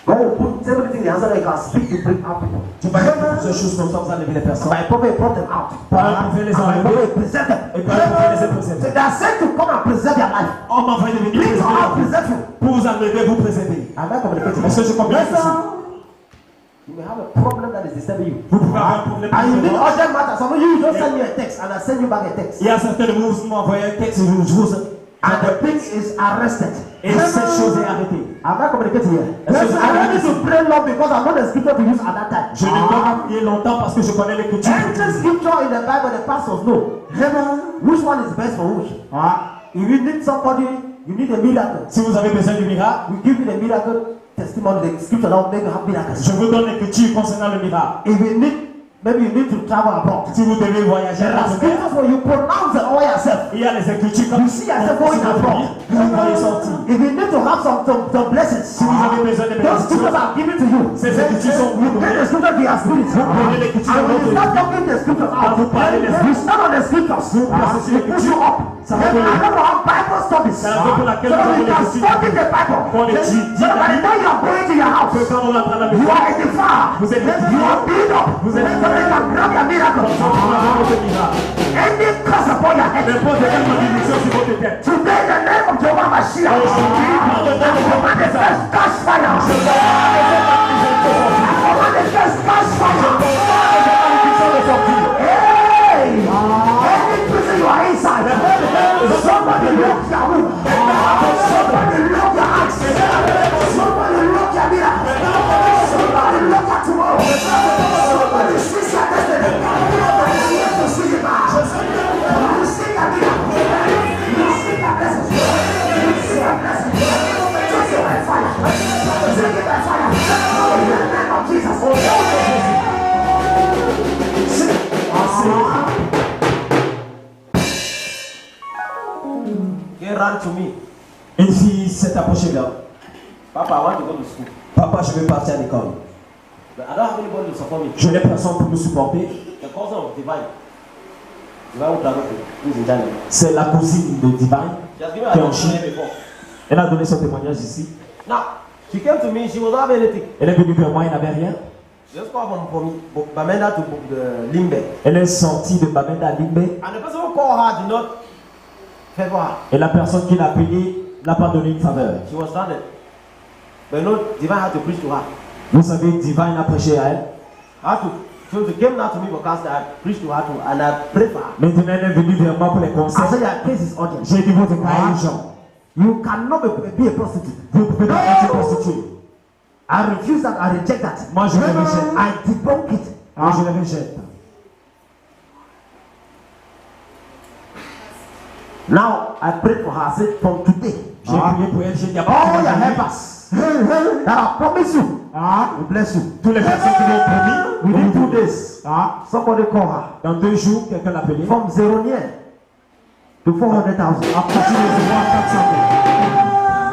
[SPEAKER 2] God will put everything in the hands that I can speak to bring out people.
[SPEAKER 3] Tu vas faire plusieurs choses comme ça pour enlever les personnes.
[SPEAKER 2] My prophet brought them out.
[SPEAKER 3] Par un prophète les
[SPEAKER 2] And my
[SPEAKER 3] enlever.
[SPEAKER 2] prophet present them.
[SPEAKER 3] Et par un prophète les
[SPEAKER 2] So
[SPEAKER 3] préserver.
[SPEAKER 2] they are sent to come and preserve their life.
[SPEAKER 3] On m'a envoyé de venir
[SPEAKER 2] Please all
[SPEAKER 3] préserver.
[SPEAKER 2] present you.
[SPEAKER 3] Pour vous enlever, vous préserver.
[SPEAKER 2] Am I communicating?
[SPEAKER 3] Est-ce que je communique
[SPEAKER 2] Yes,
[SPEAKER 3] ici?
[SPEAKER 2] sir. You may have a problem that is disturbing you.
[SPEAKER 3] Vous pouvez avoir un problème.
[SPEAKER 2] And you need
[SPEAKER 3] de
[SPEAKER 2] urgent matters. Some of you just send me a text and I send you back a text.
[SPEAKER 3] Il y a certains de vous qui m'ont envoyé un texte et je vous
[SPEAKER 2] And the thing is arrested.
[SPEAKER 3] et cette chose est arrêtée.
[SPEAKER 2] Am I communicating here?
[SPEAKER 3] Yes, sir.
[SPEAKER 2] I don't need to pray long because I know the scripture to use at that time.
[SPEAKER 3] Je ne dois pas prier longtemps parce que je connais l'écriture.
[SPEAKER 2] Every scripture in the Bible, the pastors know. Which one is best for which? If you need somebody, you need a miracle.
[SPEAKER 3] Si vous avez besoin du miracle,
[SPEAKER 2] We give you the miracle testimony, the scripture that will make you have miracles.
[SPEAKER 3] je vous donne l'écriture concernant le miracle.
[SPEAKER 2] If you need, maybe you need to travel abroad.
[SPEAKER 3] Si vous devez voyager
[SPEAKER 2] There
[SPEAKER 3] à
[SPEAKER 2] are
[SPEAKER 3] la mer,
[SPEAKER 2] scriptures where you pronounce it all yourself.
[SPEAKER 3] il y a les écritures comme
[SPEAKER 2] You see yourself going abroad.
[SPEAKER 3] vous voyez sortir.
[SPEAKER 2] If you need to have some blessings,
[SPEAKER 3] Si vous avez besoin de
[SPEAKER 2] those scriptures
[SPEAKER 3] bénédictions,
[SPEAKER 2] are given to you.
[SPEAKER 3] ces écritures sont
[SPEAKER 2] You
[SPEAKER 3] vous
[SPEAKER 2] get the
[SPEAKER 3] données.
[SPEAKER 2] scripture to your spirit.
[SPEAKER 3] prenez l'écriture
[SPEAKER 2] And when
[SPEAKER 3] dans
[SPEAKER 2] you
[SPEAKER 3] votre
[SPEAKER 2] start
[SPEAKER 3] vie.
[SPEAKER 2] talking the scriptures
[SPEAKER 3] Quand
[SPEAKER 2] out,
[SPEAKER 3] vous parlez des
[SPEAKER 2] you stand on the scriptures.
[SPEAKER 3] placez sur
[SPEAKER 2] It push you up.
[SPEAKER 3] Ça
[SPEAKER 2] Then
[SPEAKER 3] va
[SPEAKER 2] I don't know how Bible studies.
[SPEAKER 3] C'est la raison pour laquelle
[SPEAKER 2] So that
[SPEAKER 3] nous
[SPEAKER 2] we
[SPEAKER 3] avons
[SPEAKER 2] can
[SPEAKER 3] les
[SPEAKER 2] study the Bible.
[SPEAKER 3] Qu'on étudie
[SPEAKER 2] So
[SPEAKER 3] la
[SPEAKER 2] by the
[SPEAKER 3] Bible.
[SPEAKER 2] time you are going to your house,
[SPEAKER 3] Que quand on rentre à la
[SPEAKER 2] you
[SPEAKER 3] maison,
[SPEAKER 2] are in the fire.
[SPEAKER 3] vous êtes
[SPEAKER 2] You are built up.
[SPEAKER 3] Vous êtes
[SPEAKER 2] So they can grab your miracle.
[SPEAKER 3] vous avez votre miracle.
[SPEAKER 2] Any curse upon your head.
[SPEAKER 3] N'importe quelle malédiction sur votre tête.
[SPEAKER 2] Today in the name of Jehovah Mashiach, I command the first catch fire. I command the first catch fire. Hey! Any prison you are inside, somebody lock your room. Somebody lock your eyes. Somebody lock your miracle. Somebody lock your tomorrow. Somebody seize your destiny. You have to see it now. You see your miracle. You see your blessings. You see your blessings. Take it by fire. Take it by fire. In the name of Jesus. He ran to me.
[SPEAKER 3] Une fille s'est approchée vers moi.
[SPEAKER 2] Papa, I want to go to school.
[SPEAKER 3] Papa, je vais partir à l'école.
[SPEAKER 2] But I don't have anybody to support me.
[SPEAKER 3] Je n'ai personne pour me supporter.
[SPEAKER 2] The cousin of Divine. Divine will travel to. Who's in China?
[SPEAKER 3] C'est la cousine de Divine.
[SPEAKER 2] She has given her
[SPEAKER 3] Qui est en
[SPEAKER 2] testimony
[SPEAKER 3] Chine.
[SPEAKER 2] before.
[SPEAKER 3] Elle a donné son témoignage ici.
[SPEAKER 2] Now, she came to me, she was not having anything.
[SPEAKER 3] Elle est venue vers moi, elle n'avait rien.
[SPEAKER 2] Just come from Bamenda to the Limbe.
[SPEAKER 3] Elle est sortie de Bamenda à Limbe.
[SPEAKER 2] And the person who called her did not favor her.
[SPEAKER 3] Et la personne qui l'a payée n'a pas donné une faveur.
[SPEAKER 2] She was stranded. But no, Divine had to preach to her.
[SPEAKER 3] Vous savez, Divine a prêché à elle.
[SPEAKER 2] Had to So she came down to me for counsel. I preached to her too, and I prayed for her.
[SPEAKER 3] Maintenant, elle est venue vers moi pour les
[SPEAKER 2] I
[SPEAKER 3] conseils.
[SPEAKER 2] said, your case is urgent.
[SPEAKER 3] J'ai dit, votre cas est urgent.
[SPEAKER 2] You cannot be a prostitute.
[SPEAKER 3] Vous ne pouvez pas être prostituée.
[SPEAKER 2] I refuse that. I reject that.
[SPEAKER 3] Moi, je le rejette.
[SPEAKER 2] I debunk it.
[SPEAKER 3] Moi, je le rejette.
[SPEAKER 2] Now I prayed for her. I said, from today,
[SPEAKER 3] J'ai prié pour elle. J'ai dit,
[SPEAKER 2] all your helpers that I promise you, will bless you.
[SPEAKER 3] tous les personnes qui m'ont promis,
[SPEAKER 2] Within 2 days, somebody call her.
[SPEAKER 3] dans 2 jours, quelqu'un l'a appelé.
[SPEAKER 2] From 0 to 400,000.
[SPEAKER 3] À partir de 0 à 400 000.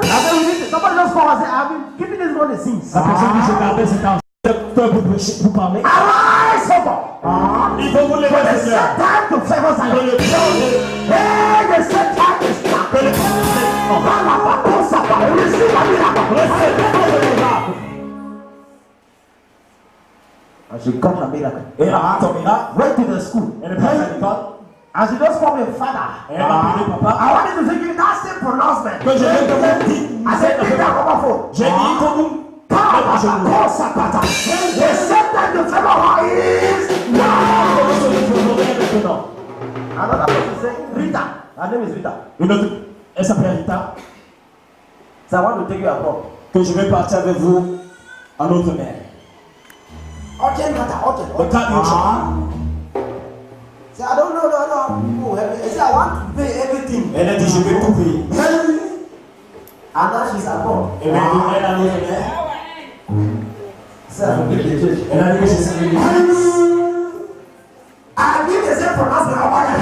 [SPEAKER 2] I said, we need to- somebody just call and say, I've been keeping this money since.
[SPEAKER 3] La personne dit, je gardais cet argent. Pour parler.
[SPEAKER 2] Arise, somebody.
[SPEAKER 3] Il faut vous lever,
[SPEAKER 2] It's
[SPEAKER 3] Seigneur.
[SPEAKER 2] set time to favor Zion. Hey, the set time is now. Receive a miracle. And she got her miracle.
[SPEAKER 3] Et elle a ton miracle.
[SPEAKER 2] Went to the school.
[SPEAKER 3] Elle est partie à l'école.
[SPEAKER 2] And she just called me father.
[SPEAKER 3] Elle a appelé papa.
[SPEAKER 2] I wanted to give you that same pronouncement.
[SPEAKER 3] Que je vais te vous dire.
[SPEAKER 2] I said, take that on my phone.
[SPEAKER 3] J'ai dit, il faut vous.
[SPEAKER 2] The set time to favor her is now. Another person say, Rita. Her name is Rita.
[SPEAKER 3] Une autre, elle s'appelle Rita.
[SPEAKER 2] So I want to take you abroad.
[SPEAKER 3] Que je vais partir avec vous en autre mer.
[SPEAKER 2] Urgent matter,
[SPEAKER 3] Le
[SPEAKER 2] urgent.
[SPEAKER 3] cas urgent.
[SPEAKER 2] Say, I don't know, no. I say, I want to pay everything.
[SPEAKER 3] Elle a dit, je vais tout payer.
[SPEAKER 2] And now she's abroad.
[SPEAKER 3] Et maintenant, elle a l'autre mer.
[SPEAKER 2] Say, I forgive the church.
[SPEAKER 3] Elle a dit que je sais le
[SPEAKER 2] I give the same pronouncement about your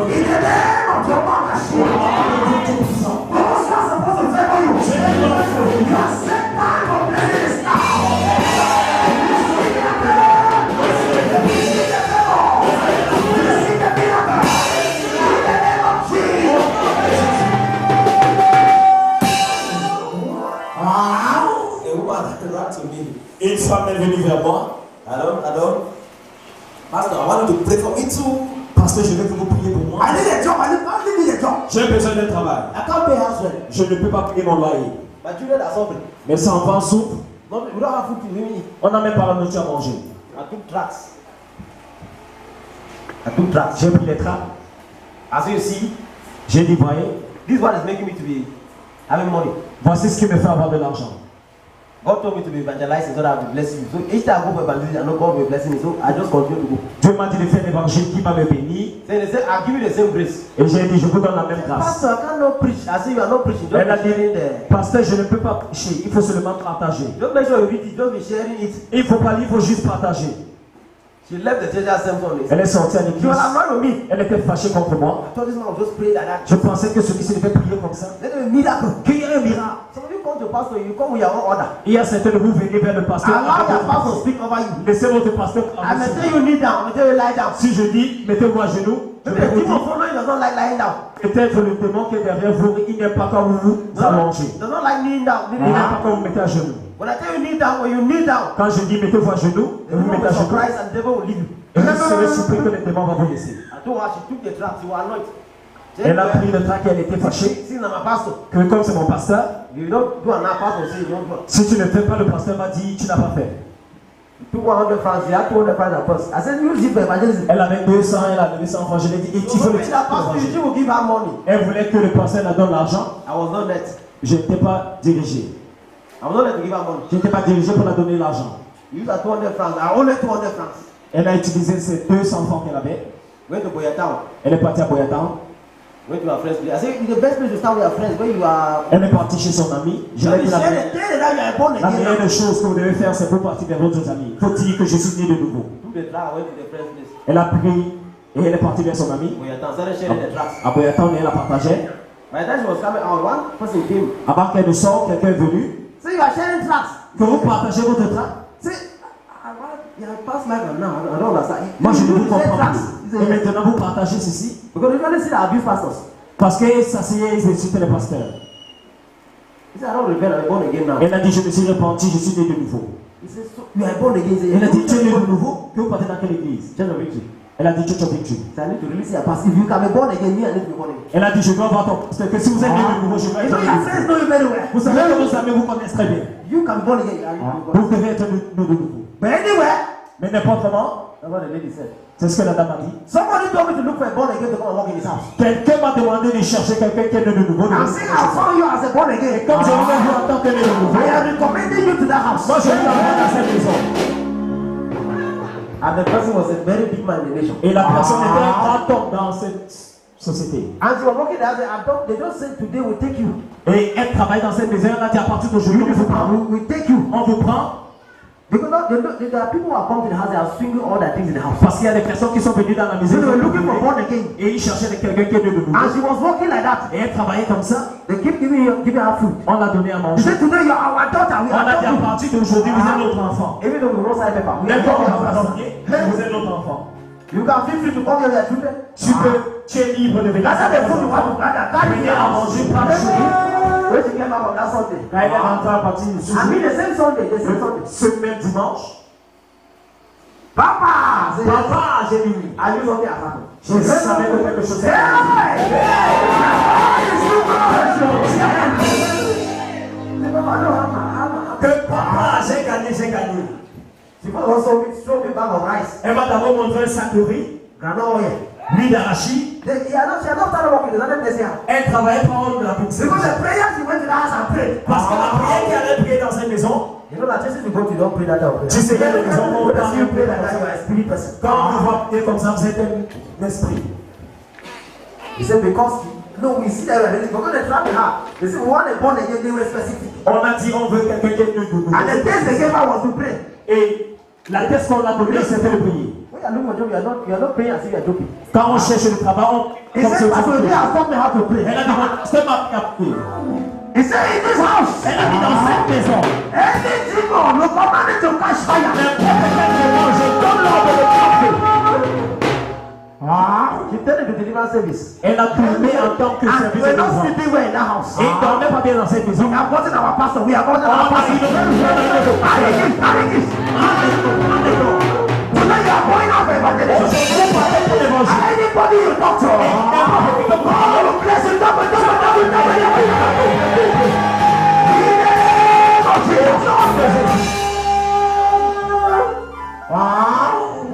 [SPEAKER 2] in the name of your mother. Those who are supposed to favor you. Your set time of blessing is now. Receive the favor. Receive the miracle. In the name of Jesus.
[SPEAKER 4] A woman ran to me.
[SPEAKER 3] Une femme est venue vers moi.
[SPEAKER 4] Hello. Pastor, I want you to pray for me too.
[SPEAKER 3] Parce que je veux que vous priez pour moi.
[SPEAKER 2] I need a job. I need a job.
[SPEAKER 3] J'ai besoin d'un travail.
[SPEAKER 2] I can't pay house rent.
[SPEAKER 3] Je ne peux pas payer mon loyer.
[SPEAKER 2] My children are suffering.
[SPEAKER 3] Mes enfants souffrent.
[SPEAKER 2] No, we don't have food to eat.
[SPEAKER 3] On n'a même pas la nourriture à manger.
[SPEAKER 2] I took tracks. I took tracks.
[SPEAKER 3] J'ai pris les trappes.
[SPEAKER 2] As you see,
[SPEAKER 3] J'ai dit, voyez,
[SPEAKER 2] this one is making me to be having money.
[SPEAKER 3] voici ce qui me fait avoir de l'argent.
[SPEAKER 2] God told me to be evangelizing so that I will bless you. So each time I go for evangelism, I know God will bless me. So I just continue to go.
[SPEAKER 3] Dieu m'a dit de faire l'évangile qui va me bénir.
[SPEAKER 2] Then they said, I'll give you the same grace.
[SPEAKER 3] Et j'ai dit, je vous donne la même grâce.
[SPEAKER 2] Pastor, I cannot preach. I say you are not preaching. Just
[SPEAKER 3] Elle a
[SPEAKER 2] be
[SPEAKER 3] dit,
[SPEAKER 2] sharing there.
[SPEAKER 3] pasteur, je ne peux pas prêcher. Il faut seulement partager.
[SPEAKER 2] Just make sure you read it. Just be sharing it.
[SPEAKER 3] Il faut pas lire, il faut juste partager.
[SPEAKER 2] She left the church at some point.
[SPEAKER 3] Elle est sortie à
[SPEAKER 2] She
[SPEAKER 3] l'église.
[SPEAKER 2] was annoyed with me.
[SPEAKER 3] Elle était fâchée contre moi.
[SPEAKER 2] I thought this man would just pray like that.
[SPEAKER 3] Je pensais que celui-ci devait prier comme ça.
[SPEAKER 2] Let me miracle.
[SPEAKER 3] Qu'il y ait un miracle.
[SPEAKER 2] Some of you come to pastor, you come with your own order.
[SPEAKER 3] Il y a certains de vous venez vers le pasteur.
[SPEAKER 2] Allow your pastor to speak over you.
[SPEAKER 3] Laissez votre pasteur
[SPEAKER 2] I
[SPEAKER 3] parler
[SPEAKER 2] may
[SPEAKER 3] sur
[SPEAKER 2] tell
[SPEAKER 3] vous.
[SPEAKER 2] you kneel down. I may tell you lie down.
[SPEAKER 3] Si je dis, mettez-vous à genoux, je
[SPEAKER 2] Maybe
[SPEAKER 3] vais
[SPEAKER 2] the
[SPEAKER 3] vous
[SPEAKER 2] demon
[SPEAKER 3] dire,
[SPEAKER 2] following does not like lying down.
[SPEAKER 3] peut-être le démon qui est derrière vous, il n'aime pas quand vous vous allongez.
[SPEAKER 2] Does not like kneeling down.
[SPEAKER 3] Il n'aime pas quand vous mettez à genoux.
[SPEAKER 2] When I tell you kneel down, when you kneel down,
[SPEAKER 3] Quand je dis mettez-vous à genoux, et
[SPEAKER 2] the
[SPEAKER 3] vous
[SPEAKER 2] demon
[SPEAKER 3] mettez à
[SPEAKER 2] will
[SPEAKER 3] genoux,
[SPEAKER 2] surprise and the devil will leave you.
[SPEAKER 3] et vous serez surpris que le démon va vous laisser.
[SPEAKER 2] I told her she took the trap. She was annoyed.
[SPEAKER 3] Elle a pris le trac et elle était fâchée.
[SPEAKER 2] See, now my pastor.
[SPEAKER 3] Que comme c'est mon pasteur,
[SPEAKER 2] You don't do an pastor say you don't do it.
[SPEAKER 3] si tu ne fais pas, le pasteur m'a dit, tu n'as pas fait.
[SPEAKER 2] You took 100 francs. You had 200 francs at first. I said, use it for evangelism.
[SPEAKER 3] Elle avait 200, elle a donné 100 francs. Je lui ai dit, et tu veux le
[SPEAKER 2] That pastor, you should give her money.
[SPEAKER 3] Elle voulait que le pasteur la donne l'argent.
[SPEAKER 2] I was not net.
[SPEAKER 3] Je n'étais pas dirigé.
[SPEAKER 2] I was not net to give her money.
[SPEAKER 3] Je n'étais pas dirigé pour la donner l'argent.
[SPEAKER 2] You used her 200 francs. I only 200 francs.
[SPEAKER 3] Elle a utilisé ces 200 francs qu'elle avait.
[SPEAKER 2] Went to Boyatown.
[SPEAKER 3] Elle est partie à Boyatan.
[SPEAKER 2] Went to her friend's place. I said, it's the best place to start with your friends when you are.
[SPEAKER 3] Elle est partie chez son ami. Je lui ai dit
[SPEAKER 2] Tell them that you are born
[SPEAKER 3] la
[SPEAKER 2] again.
[SPEAKER 3] meilleure des choses que vous devez faire, c'est pour partir vers votre ami. Il faut dire que je suis né de nouveau.
[SPEAKER 2] Took the trap. Went to the friend's place.
[SPEAKER 3] Elle a pris et elle est partie vers son ami.
[SPEAKER 2] Boyatown. Started sharing the tracks.
[SPEAKER 3] À Boyatan, elle a partagé.
[SPEAKER 2] By the time she was coming out, one person came.
[SPEAKER 3] Avant qu'elle ne sorte, quelqu'un est venu.
[SPEAKER 2] So you are sharing tracks.
[SPEAKER 3] Que vous partagez votre trac.
[SPEAKER 2] Say, yeah, pass my gun now. I don't understand.
[SPEAKER 3] Moi, je ne vous
[SPEAKER 2] You
[SPEAKER 3] comprends
[SPEAKER 2] share
[SPEAKER 3] pas.
[SPEAKER 2] tracks.
[SPEAKER 3] Et maintenant, vous partagez ceci.
[SPEAKER 2] Because you only see the abuse pastors.
[SPEAKER 3] Parce que ça ils insultaient les pasteurs.
[SPEAKER 2] He said, I don't repent. I'm born again now.
[SPEAKER 3] Elle a dit, je me suis repenti, je suis né de nouveau.
[SPEAKER 2] He said, so you are born again. He said,
[SPEAKER 3] Elle a dit, tu es né de nouveau. Que vous partez dans quelle église?
[SPEAKER 2] Church of Victory.
[SPEAKER 3] Elle a dit, Church of Victory.
[SPEAKER 2] So I need to release your past. If you can be born again, me, I need to be born again.
[SPEAKER 3] Elle a dit, je dois voir ton pasteur. Que si vous êtes né de nouveau, je dois
[SPEAKER 2] You
[SPEAKER 3] être
[SPEAKER 2] know,
[SPEAKER 3] né
[SPEAKER 2] your
[SPEAKER 3] de
[SPEAKER 2] friends
[SPEAKER 3] nouveau.
[SPEAKER 2] know you very well.
[SPEAKER 3] Vous savez que vos amis vous connaissent très bien.
[SPEAKER 2] You can be born again. I need to be born
[SPEAKER 3] Vous
[SPEAKER 2] again.
[SPEAKER 3] devez être né de nouveau.
[SPEAKER 2] But anyway,
[SPEAKER 3] Mais n'importe comment,
[SPEAKER 2] That's what the lady said.
[SPEAKER 3] c'est ce que la dame a dit.
[SPEAKER 2] Somebody told me to look for a born again to come and walk in his house.
[SPEAKER 3] Quelqu'un m'a demandé de chercher quelqu'un qui est né de nouveau.
[SPEAKER 2] I'm saying I found you as a born again.
[SPEAKER 3] Comme je vous ai vu en tant que né de nouveau,
[SPEAKER 2] I am recommending you to that house.
[SPEAKER 3] moi je vous envoie dans cette maison.
[SPEAKER 2] And the person was a very big man in the nation.
[SPEAKER 3] Et la personne était un grand homme dans cette société.
[SPEAKER 2] And she was walking there. They don't say today we take you.
[SPEAKER 3] Et elle travaille dans cette maison. Elle a dit à partir d'aujourd'hui, on vous prend.
[SPEAKER 2] We take you.
[SPEAKER 3] On vous prend.
[SPEAKER 2] Because there are people who have come to the house, they are swinging all their things in the house.
[SPEAKER 3] Parce qu'il y a des personnes qui sont venues dans la maison.
[SPEAKER 2] So they were looking for born again.
[SPEAKER 3] Et ils cherchaient quelqu'un qui est de nouveau.
[SPEAKER 2] And she was walking like that.
[SPEAKER 3] Et elle travaillait comme ça.
[SPEAKER 2] They keep giving her food.
[SPEAKER 3] On l'a donné à
[SPEAKER 2] She
[SPEAKER 3] manger.
[SPEAKER 2] said today you are our daughter. We
[SPEAKER 3] On a dit à
[SPEAKER 2] are
[SPEAKER 3] partir d'aujourd'hui, vous êtes notre enfant.
[SPEAKER 2] even though we don't sign paper. We
[SPEAKER 3] Même quand on
[SPEAKER 2] are
[SPEAKER 3] va dormir, vous êtes notre enfant.
[SPEAKER 2] You can feel free to come here with your children.
[SPEAKER 3] Tu es libre de venir.
[SPEAKER 2] That's how the food you want to carry
[SPEAKER 3] Venir à manger par jour.
[SPEAKER 2] When she came back on that Sunday.
[SPEAKER 3] Quand elle est rentrée à partir du
[SPEAKER 2] I mean the same Sunday. The same Sunday.
[SPEAKER 3] ce même dimanche.
[SPEAKER 2] Papa! Say,
[SPEAKER 3] Papa, j'ai dit oui.
[SPEAKER 2] I knew something has happened.
[SPEAKER 3] Je savais que quelque chose
[SPEAKER 2] Hey!
[SPEAKER 3] s'est passé. Que papa, j'ai gagné, j'ai gagné.
[SPEAKER 2] She also show me bag of rice.
[SPEAKER 3] Elle m'a d'abord montré un sac de riz,
[SPEAKER 2] Granola oil.
[SPEAKER 3] l'huile d'arachide.
[SPEAKER 2] She had not started working. There's another place here.
[SPEAKER 3] Elle travaillait pour la bourse.
[SPEAKER 2] Because the prayer she went to the house and prayed.
[SPEAKER 3] Parce que la prière qui allait prier dans cette maison,
[SPEAKER 2] You know that just if you go to don't pray that type of prayer.
[SPEAKER 3] tu sais, il y a des maisons où on
[SPEAKER 2] Because you pray like that, you are a spirit person.
[SPEAKER 3] quand on voit prier comme ça, vous êtes un esprit.
[SPEAKER 2] He said because no, we see that we are ready. We're going to trap her. They said we want a born again. They were specific.
[SPEAKER 3] On a dit on veut quelqu'un qui est de nouveau.
[SPEAKER 2] And the test they gave her was to pray.
[SPEAKER 3] Et la test qu'on a donnée, c'était de prier.
[SPEAKER 2] When you are looking for a job, you are not praying as if you are joking.
[SPEAKER 3] Quand on cherche le travail, on
[SPEAKER 2] He
[SPEAKER 3] comme
[SPEAKER 2] said,
[SPEAKER 3] c'est
[SPEAKER 2] Pastor, they have taught me how to pray.
[SPEAKER 3] Elle a dit, c'est ma prière.
[SPEAKER 2] He said, in this house,
[SPEAKER 3] Elle a dit dans cette maison,
[SPEAKER 2] any demon will command it to catch fire.
[SPEAKER 3] je donne l'ordre de tromper.
[SPEAKER 2] She turned into the deliverance service.
[SPEAKER 3] Elle a tourné en tant que
[SPEAKER 2] And
[SPEAKER 3] service
[SPEAKER 2] we're
[SPEAKER 3] de
[SPEAKER 2] not
[SPEAKER 3] maison.
[SPEAKER 2] sleeping well in that house.
[SPEAKER 3] Et il dormait pas bien dans cette maison.
[SPEAKER 2] We have gotten our pastor. We have gotten
[SPEAKER 3] On
[SPEAKER 2] our
[SPEAKER 3] a
[SPEAKER 2] pastor.
[SPEAKER 3] dit,
[SPEAKER 2] Carry this, carry this. Tonight you are going out for evangelism. Anybody you talk to, God will bless you double, double, double, double, double.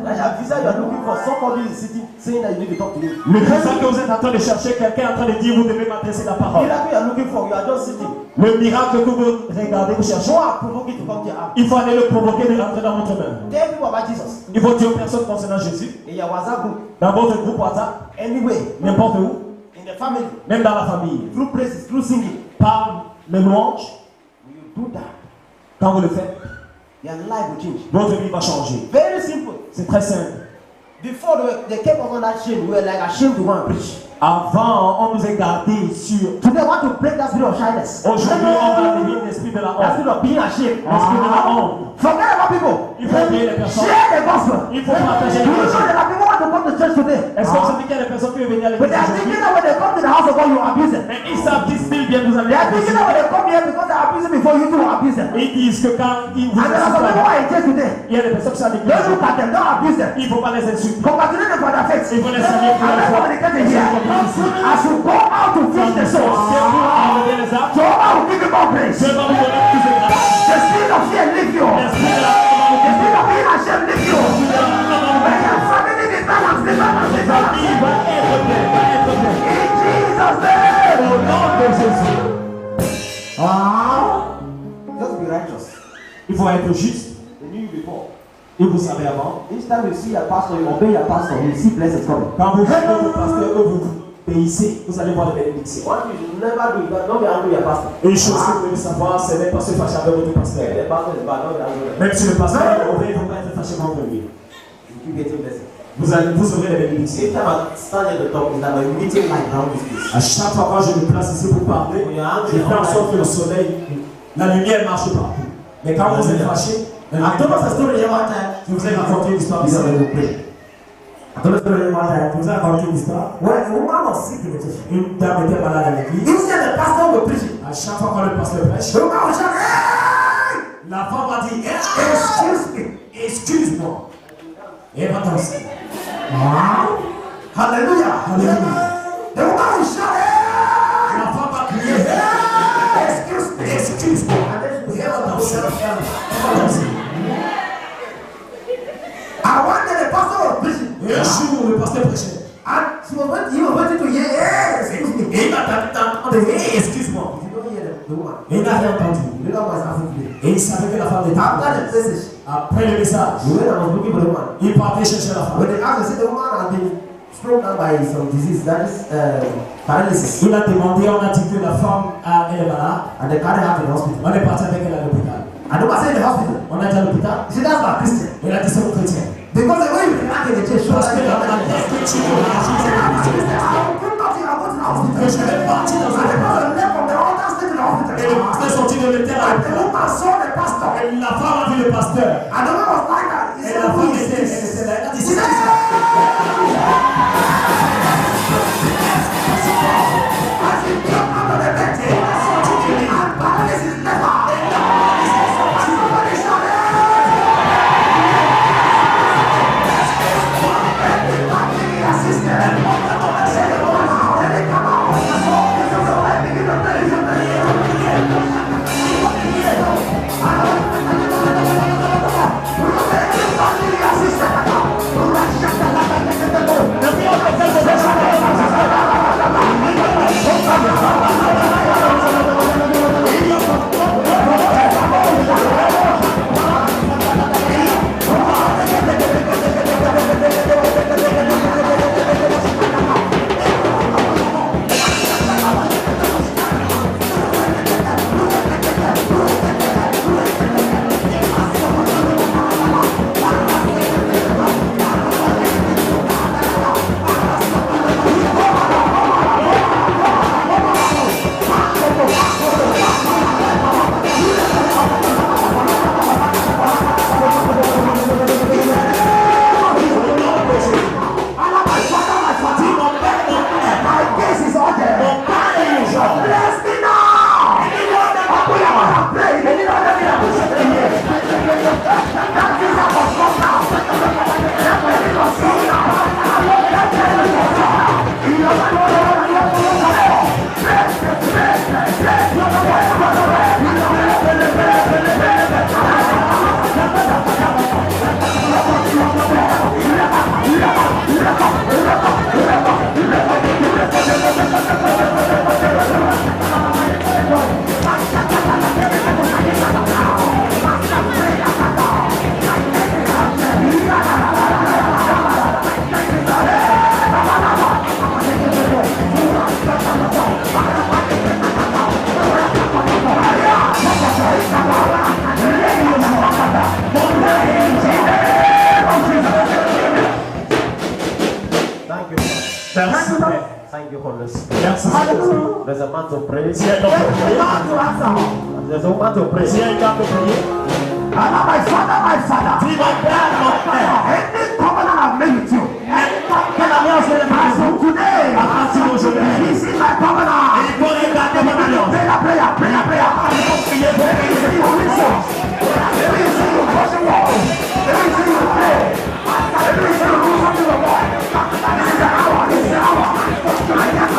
[SPEAKER 2] Like a visa, you are looking for somebody is sitting saying that you need to talk to him.
[SPEAKER 3] Le visa que vous êtes en train de chercher, quelqu'un est en train de dire, vous devez m'adresser la parole.
[SPEAKER 2] Miracle you are looking for, you are just sitting.
[SPEAKER 3] Le miracle que vous regardez, vous cherchez,
[SPEAKER 2] Go and provoke it to come to your house.
[SPEAKER 3] il faut aller le provoquer de rentrer dans votre main.
[SPEAKER 2] Tell people about Jesus.
[SPEAKER 3] Il faut dire aux personnes concernant Jésus,
[SPEAKER 2] In your WhatsApp group,
[SPEAKER 3] dans votre groupe WhatsApp,
[SPEAKER 2] anywhere,
[SPEAKER 3] n'importe où,
[SPEAKER 2] in the family,
[SPEAKER 3] même dans la famille,
[SPEAKER 2] through praises, through singing.
[SPEAKER 3] par les louanges.
[SPEAKER 2] When you do that,
[SPEAKER 3] Quand vous le faites,
[SPEAKER 2] your life will change.
[SPEAKER 3] votre vie va changer.
[SPEAKER 2] Very simple.
[SPEAKER 3] C'est très simple.
[SPEAKER 2] Before they kept us on that shame, we were like ashamed to go and preach.
[SPEAKER 3] Avant, on nous a gardés sur.
[SPEAKER 2] Today, I want to break that spirit of shyness.
[SPEAKER 3] Aujourd'hui, on va éliminer l'esprit de la
[SPEAKER 2] That
[SPEAKER 3] honte.
[SPEAKER 2] spirit of being ashamed.
[SPEAKER 3] L'esprit de la honte.
[SPEAKER 2] Forget about people.
[SPEAKER 3] Il faut oublier les personnes.
[SPEAKER 2] Share the gospel.
[SPEAKER 3] Il faut partager
[SPEAKER 2] Do you know
[SPEAKER 3] l'évangile.
[SPEAKER 2] there are people who want to come to church today?
[SPEAKER 3] Est-ce que vous savez qu'il y a des personnes qui veulent venir à
[SPEAKER 2] But
[SPEAKER 3] l'église
[SPEAKER 2] they are
[SPEAKER 3] aujourd'hui?
[SPEAKER 2] thinking that when they come to the house of God, you abuse them.
[SPEAKER 3] Mais ils savent qu'ils still viennent vous
[SPEAKER 2] They are
[SPEAKER 3] amener.
[SPEAKER 2] thinking that when they come here because they are abusing before you too abuse them.
[SPEAKER 3] Ils disent que quand ils vous
[SPEAKER 2] And there are some people who
[SPEAKER 3] insultent,
[SPEAKER 2] are in church today.
[SPEAKER 3] il y a des personnes qui sont à l'église.
[SPEAKER 2] Don't look at them, don't abuse them.
[SPEAKER 3] Il ne faut pas les insulter.
[SPEAKER 2] Congratulate them for their faith.
[SPEAKER 3] Il faut les saluer pour
[SPEAKER 2] And
[SPEAKER 3] leur
[SPEAKER 2] then
[SPEAKER 3] foi.
[SPEAKER 2] when they get in here, as you go out to feed the
[SPEAKER 3] C'est
[SPEAKER 2] souls,
[SPEAKER 3] pour enlever les âmes.
[SPEAKER 2] Jehovah will give you more grace.
[SPEAKER 3] Je vais vous donner plus de grâce.
[SPEAKER 2] The spirit of fear leave you.
[SPEAKER 3] L'esprit de la
[SPEAKER 2] The
[SPEAKER 3] honte
[SPEAKER 2] spirit of being ashamed leave you. When your family be balanced, be balanced, be balanced.
[SPEAKER 3] Il va être plein, va être plein.
[SPEAKER 2] In Jesus' name.
[SPEAKER 3] Au nom de Jésus.
[SPEAKER 2] Just be righteous.
[SPEAKER 3] Il faut être juste.
[SPEAKER 2] They knew you before.
[SPEAKER 3] Et vous savez avant,
[SPEAKER 2] Each time you see your pastor, you obey your pastor, you see blessings coming.
[SPEAKER 3] quand vous faites votre pasteur, que vous obéissez, vous allez voir les bénédictions.
[SPEAKER 2] What you should never do is that don't be angry with your pastor.
[SPEAKER 3] Et une chose que vous devez savoir, c'est même pas se fâcher avec votre pasteur.
[SPEAKER 2] The pastor is bad, don't be angry with him.
[SPEAKER 3] Même si le pasteur est mauvais, il ne faut pas être fâché contre lui.
[SPEAKER 2] You keep getting blessings.
[SPEAKER 3] Vous aurez les bénédictions.
[SPEAKER 2] Each time I stand at the top, is that my meeting light around this place.
[SPEAKER 3] À chaque fois que je me place ici pour parler, je fais en sorte que le soleil, la lumière marche partout. Mais quand vous êtes fâché,
[SPEAKER 2] I told us a story here one time.
[SPEAKER 3] je vous ai raconté une histoire.
[SPEAKER 2] This is when we pray.
[SPEAKER 3] I told us a story one time. Je vous ai raconté une histoire.
[SPEAKER 2] When a woman was sick in the church,
[SPEAKER 3] Une dame était malade à l'église.
[SPEAKER 2] instead the pastor will preach it.
[SPEAKER 3] À chaque fois que le pasteur prêche,
[SPEAKER 2] The woman will shout, hey!
[SPEAKER 3] la femme va dire
[SPEAKER 2] Excuse me.
[SPEAKER 3] excuse-moi. Et elle va danser.
[SPEAKER 2] Hallelujah.
[SPEAKER 3] Alléluia.
[SPEAKER 2] The woman will shout, hey!
[SPEAKER 3] La femme va crier
[SPEAKER 2] Excuse me.
[SPEAKER 3] excuse-moi.
[SPEAKER 2] And then
[SPEAKER 3] Et elle va danser. Elle va danser. prêcher.
[SPEAKER 4] And he was waiting to hear, hey, excuse me.
[SPEAKER 3] Et il a entendu, hey, excuse-moi.
[SPEAKER 4] He don't hear the woman.
[SPEAKER 3] Et il n'a rien entendu.
[SPEAKER 4] The woman was African.
[SPEAKER 3] Et il savait que la femme était
[SPEAKER 4] After the
[SPEAKER 3] française.
[SPEAKER 4] message,
[SPEAKER 3] Après le message,
[SPEAKER 4] he went and was looking for the woman.
[SPEAKER 3] il partait chercher la
[SPEAKER 4] When
[SPEAKER 3] femme.
[SPEAKER 4] they asked, they said the woman had been struck down by some disease, that is paralysis.
[SPEAKER 3] Il a demandé, on a dit que la femme elle est malade.
[SPEAKER 4] And they carried her to the hospital.
[SPEAKER 3] On est parti avec elle à l'hôpital.
[SPEAKER 4] And the woman said in the hospital,
[SPEAKER 3] On a été à l'hôpital.
[SPEAKER 4] she said, that's my Christian.
[SPEAKER 3] Il a dit c'est un chrétien.
[SPEAKER 4] Because the way you react in the church shows
[SPEAKER 3] Parce
[SPEAKER 4] that
[SPEAKER 3] que
[SPEAKER 4] you're
[SPEAKER 3] la
[SPEAKER 4] not
[SPEAKER 3] manière que tu
[SPEAKER 4] I
[SPEAKER 3] réagis,
[SPEAKER 4] will put nothing, I'll go to the hospital.
[SPEAKER 3] que je vais partir dans
[SPEAKER 4] And the
[SPEAKER 3] un
[SPEAKER 4] brother left from the altar, stayed to the hospital.
[SPEAKER 3] et le pasteur est sorti de l'hôtel à
[SPEAKER 4] And the
[SPEAKER 3] l'hôpital.
[SPEAKER 4] woman saw the pastor.
[SPEAKER 3] Et la femme a vu le pasteur.
[SPEAKER 4] And the man was like that. He
[SPEAKER 3] Et
[SPEAKER 4] said,
[SPEAKER 3] la
[SPEAKER 4] who
[SPEAKER 3] femme
[SPEAKER 4] is
[SPEAKER 3] était
[SPEAKER 4] this?
[SPEAKER 3] là. Elle a dit,
[SPEAKER 4] She
[SPEAKER 3] c'est
[SPEAKER 4] said,
[SPEAKER 3] ça.
[SPEAKER 4] as he jumped out of the bed, and paralysis left her. Somebody shout,
[SPEAKER 2] Thank you, Holy Spirit.
[SPEAKER 3] Merci.
[SPEAKER 2] There's a man to pray.
[SPEAKER 3] Si elle doit prier,
[SPEAKER 2] There's a woman to pray.
[SPEAKER 3] si elle doit prier,
[SPEAKER 4] my father,
[SPEAKER 3] dis mon père, mon père.
[SPEAKER 4] any covenant I've made with you,
[SPEAKER 3] Quelle alliance est
[SPEAKER 4] as
[SPEAKER 3] le
[SPEAKER 4] of today,
[SPEAKER 3] À partir d'aujourd'hui,
[SPEAKER 4] this is my covenant.
[SPEAKER 3] il faut regarder mon alliance.
[SPEAKER 4] Prayer.
[SPEAKER 3] Il faut prier pour
[SPEAKER 4] Let me see you listen. Let me see you cross the wall. Let me see you pray. Let me see you do something to the Lord. This is the hour. This is the hour.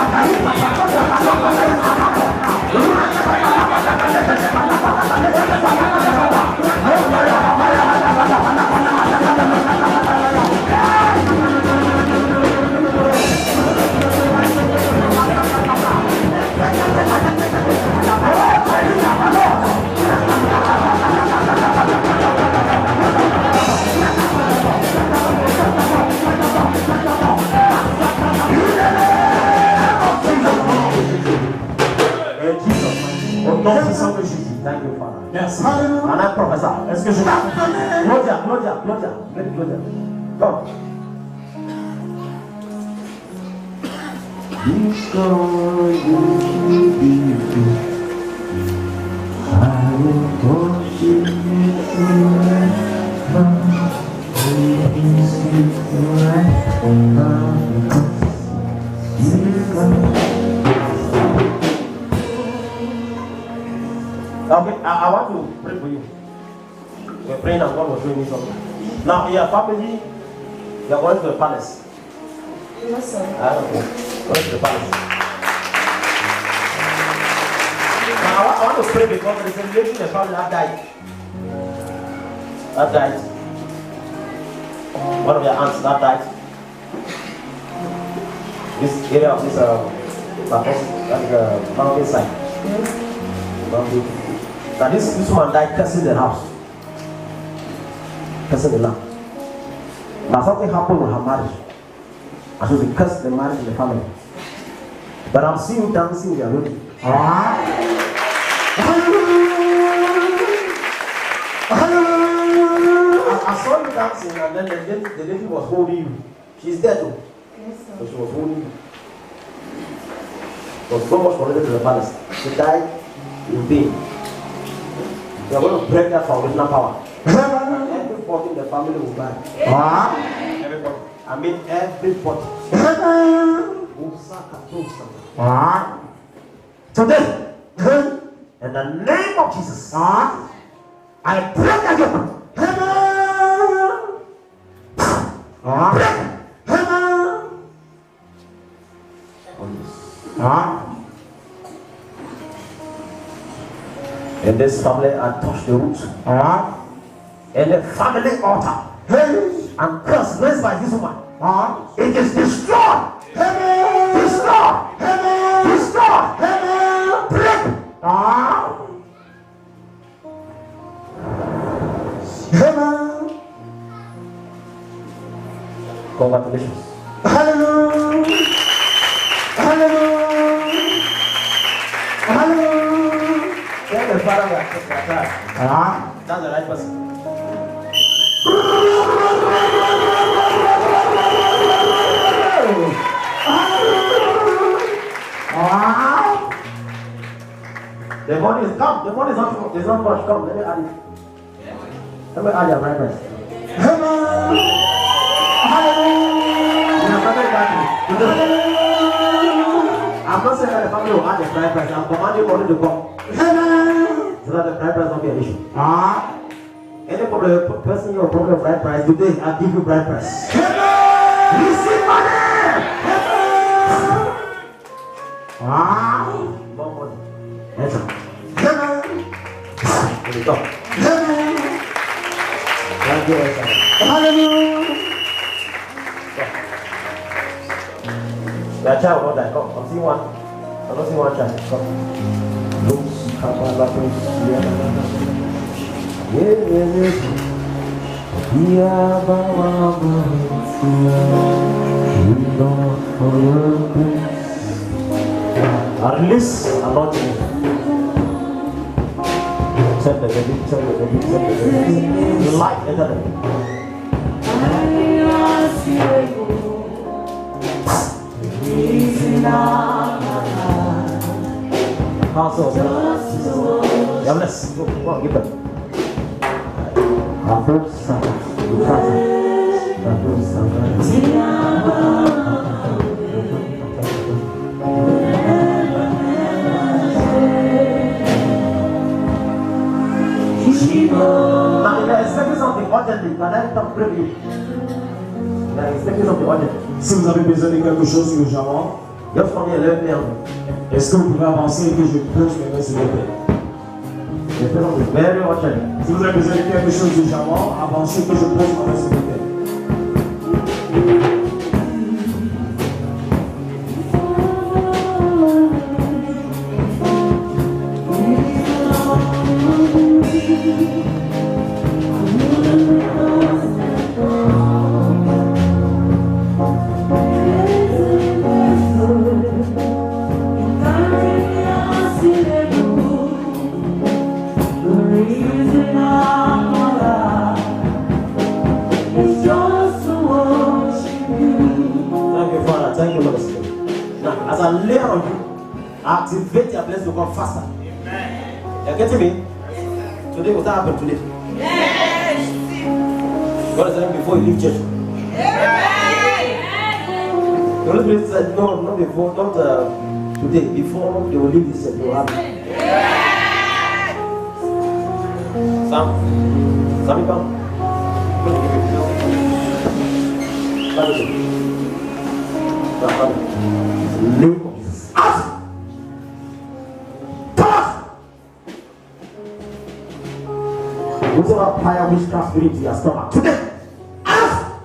[SPEAKER 2] Au nom puissant de Jésus. Thank you, Father.
[SPEAKER 3] Merci.
[SPEAKER 2] And I prophesy.
[SPEAKER 3] Est-ce que je
[SPEAKER 2] Gloria. Let it Gloria. Come. Okay, I want to pray for you. We're praying and God was doing something. Now, your family, you're going to the palace.
[SPEAKER 5] Yes, sir.
[SPEAKER 2] I don't know. Going to the palace. Now, I want to pray because there is a lady in the family that died. That died. One of your aunts that died. This area of this mountain side.
[SPEAKER 5] Yes.
[SPEAKER 2] Mountain. Now this woman died cursing the house. Cursing the land. Now something happened with her marriage. And so they cursed the marriage in the family. But I'm seeing you dancing with your lady. I saw you dancing and then the lady was holding you. She's dead though.
[SPEAKER 5] Yes, sir.
[SPEAKER 2] So she was holding you. It was so much connected to the palace. She died in pain. You are going to break that foundational power. Everybody in the family will die. Everybody. I mean everybody. Today, in the name of Jesus, I break that yoke. In this family, I touch the root. In the family altar, and curse raised by this woman. It is destroyed. Destroyed. Destroyed. Break. Congratulations. Hallelujah. Hallelujah. Hallelujah. Tell the father that that's the right person. The money is come. The money is not much. Come, let me add it. Let me add your right price. I'm not saying that the family will add the bride price. I'm commanding money to come. So that the bride price won't be an issue. Any problem, person your problem bride price today, I'll give you bride price. Receive money. More money. That's all. Let me go. Thank you. Hallelujah. That child will not die. Come, I'm seeing one. I'm not seeing one child. Come. Release anointing. Send the baby, send the baby, send the baby. The light, enter the baby. How's it? Yeah, let's go. Come on, give it. Now, they are expecting something urgently. Can I talk briefly? They are expecting something urgently.
[SPEAKER 3] Si vous avez besoin de quelque chose urgemment,
[SPEAKER 2] Just come here, let me help you.
[SPEAKER 3] est-ce que vous pouvez avancer et que je pose mes mains sur le père?
[SPEAKER 2] They say something very urgent.
[SPEAKER 3] Si vous avez besoin de quelque chose urgemment, avancez et que je pose mes mains sur le père.
[SPEAKER 2] Activate your blessing to come faster. You're getting me? Today, what happened today?
[SPEAKER 5] Yes.
[SPEAKER 2] God is saying before you leave church. The Holy Spirit said, no, not before, not today. Before they will leave this church, they will happen. Sammy, come. Leave. Out! Whatever fire witchcraft spirit in your stomach today, out!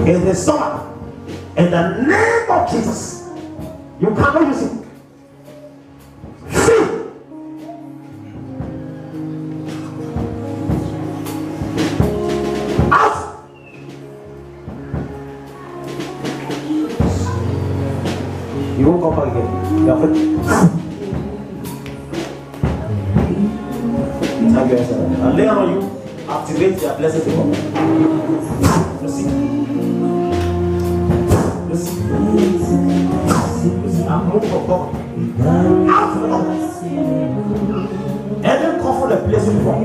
[SPEAKER 2] in the stomach. In the name of Jesus. You cannot use it. Free. Out. You won't come back again. You are free. Thank you, sir. And later on you activate their blessings to come. Receive. Receive. I'm moving for God. Out of the any comfort the place before.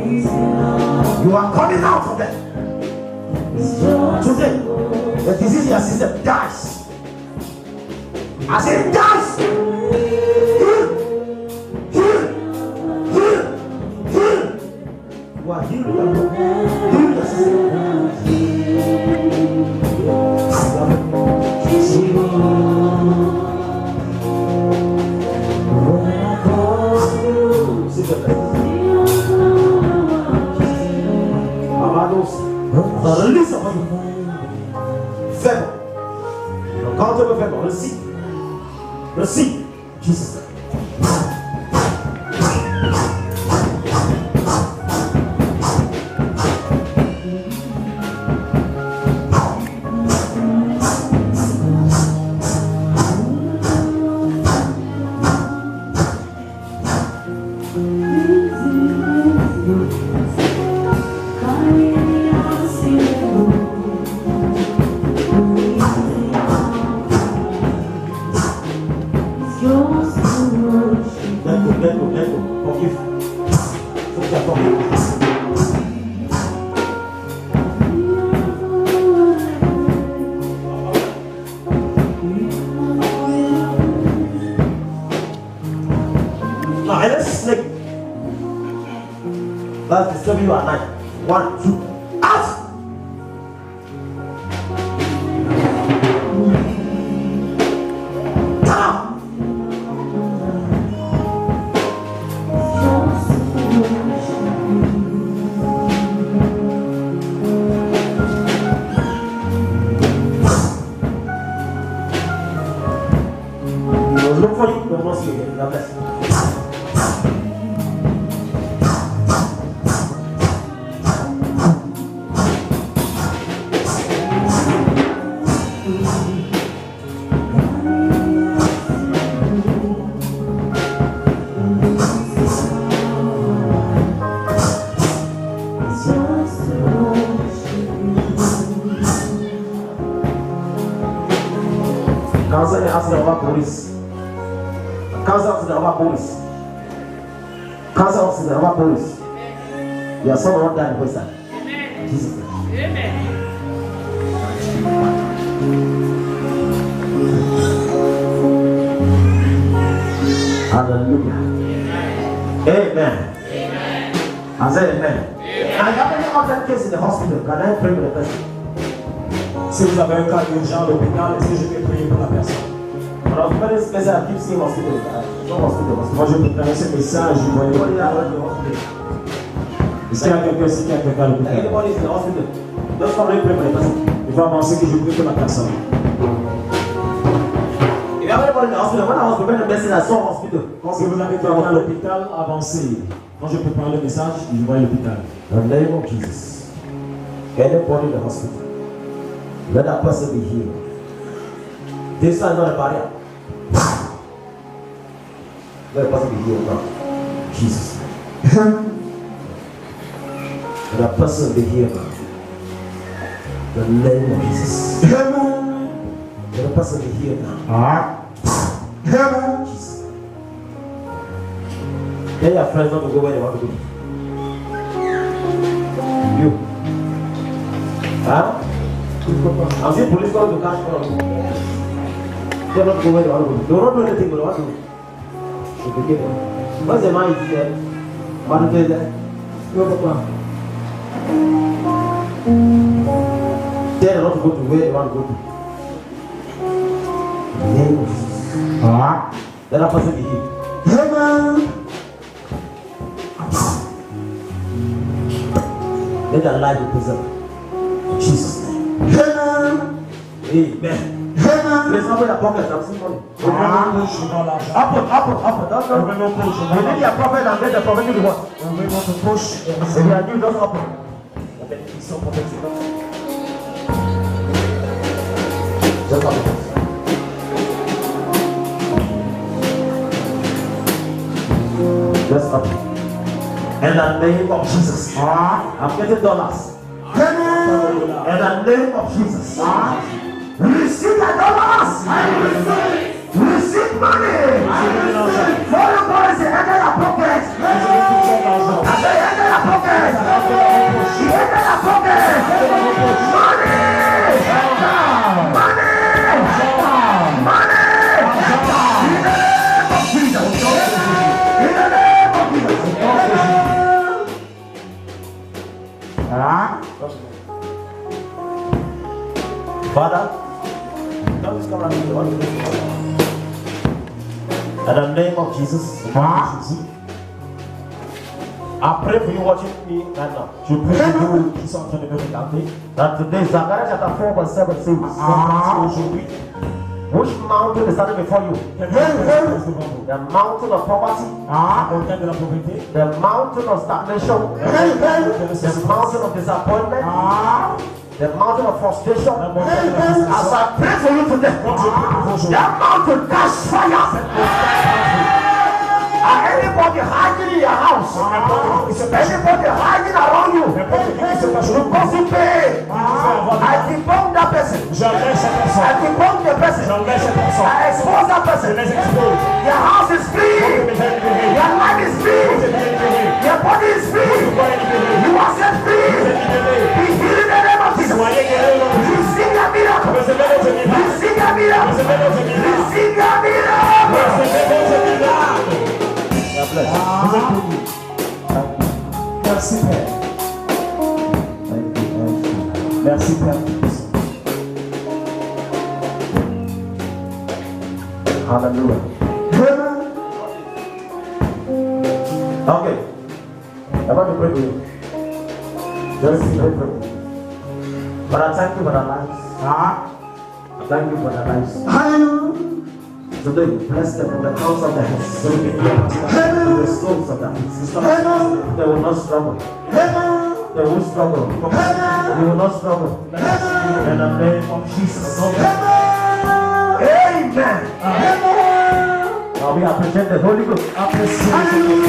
[SPEAKER 2] You are coming out of them. Today, the disease in your system dies. I say dies. You are healed. Heal the system. Release upon you. Favor. Uncountable favor. Receive. Receive. Jesus. Let go. Forgive. Now, let's snake. That's disturbing you at night. 1, 2, out! Look for you, but not see you again. God bless you. Cancer is asking about police. Cancer is about police. Cancer is about police. Your son will not die in the person. Jesus.
[SPEAKER 6] Amen.
[SPEAKER 2] Hallelujah. Amen. I said amen. I have any other case in the hospital. Can I pray for the person?
[SPEAKER 3] Si vous avez un cas urgent à l'hôpital, est-ce que je peux prier pour la personne?
[SPEAKER 2] But I was very special. I keep seeing hospital. No hospital.
[SPEAKER 3] Moi, je préparais ce message, je voyais
[SPEAKER 2] Anybody
[SPEAKER 3] l'hôpital.
[SPEAKER 2] out in the hospital?
[SPEAKER 3] Est-ce qu'il y a quelqu'un ici qui a quelqu'un à l'hôpital?
[SPEAKER 2] Anybody is in the hospital? Just come and pray for the person.
[SPEAKER 3] Il faut avancer que je prie pour la personne.
[SPEAKER 2] If you have anybody in the hospital, when I was preparing the message, I saw hospital.
[SPEAKER 3] Si vous avez quelqu'un à l'hôpital, avancez. Quand je prépare le message, je vois l'hôpital.
[SPEAKER 2] In the name of Jesus. Anybody in the hospital, let that person be healed. This is not a barrier. Let the person be healed now. Jesus. Let that person be healed now. In the name of Jesus. Let the person be healed now. Jesus. Tell your friends not to go where they want to go. You. Huh? I'm seeing police going to catch one of you. They're not going where they want to go. They will not do anything, but they want to. What's the man here? What is there? Tell them not to go to where they want to go to. In the name of Jesus. Let that person be healed. Let that life be preserved. In Jesus' name.
[SPEAKER 3] Amen.
[SPEAKER 2] There's somebody in the pocket. I'm seeing money. Up, don't go. You need your prophet and get the prophetic reward. If you are new, just open. Just open. Just open. In the name of Jesus. I'm getting dollars. In the name of Jesus. Receive the dollars. Receive money. For your boys, enter your pocket. I say enter your pocket. Enter your pocket. Money. Money. Money. In the name of Jesus. In the name of Jesus. Father, don't come around me. In the name of Jesus, I pray for you watching me right now.
[SPEAKER 3] Je prie pour vous qui sont en train de me regarder.
[SPEAKER 2] That today, Zechariah chapter 4 verse 7 says,
[SPEAKER 3] Aujourd'hui,
[SPEAKER 2] which mountain is standing before you? The mountain of poverty,
[SPEAKER 3] montagne de la pauvreté,
[SPEAKER 2] the mountain of stagnation, the mountain of disappointment, the mountain of frustration. As I pray for you today, that mountain catch fire. Anybody hiding in your house, anybody hiding around you, because you pay, I debunk that person. I debunk the person. I expose that person. Your house is free. Your life is free. Your body is free. You are set free. Be healed in the name of Jesus. Receive your miracle. Receive your miracle. Receive your miracle.
[SPEAKER 3] merci Père. Merci Père.
[SPEAKER 2] Hallelujah. Okay. I'm going to pray for you. Just pray for you. But I thank you for the lives. I thank you for the lives. Today, bless them from the crowns of their heads to the soles of their feet. They will not struggle. They will struggle. You will not struggle. In the name of Jesus. Amen. Now we appreciate the Holy Ghost. Appreciate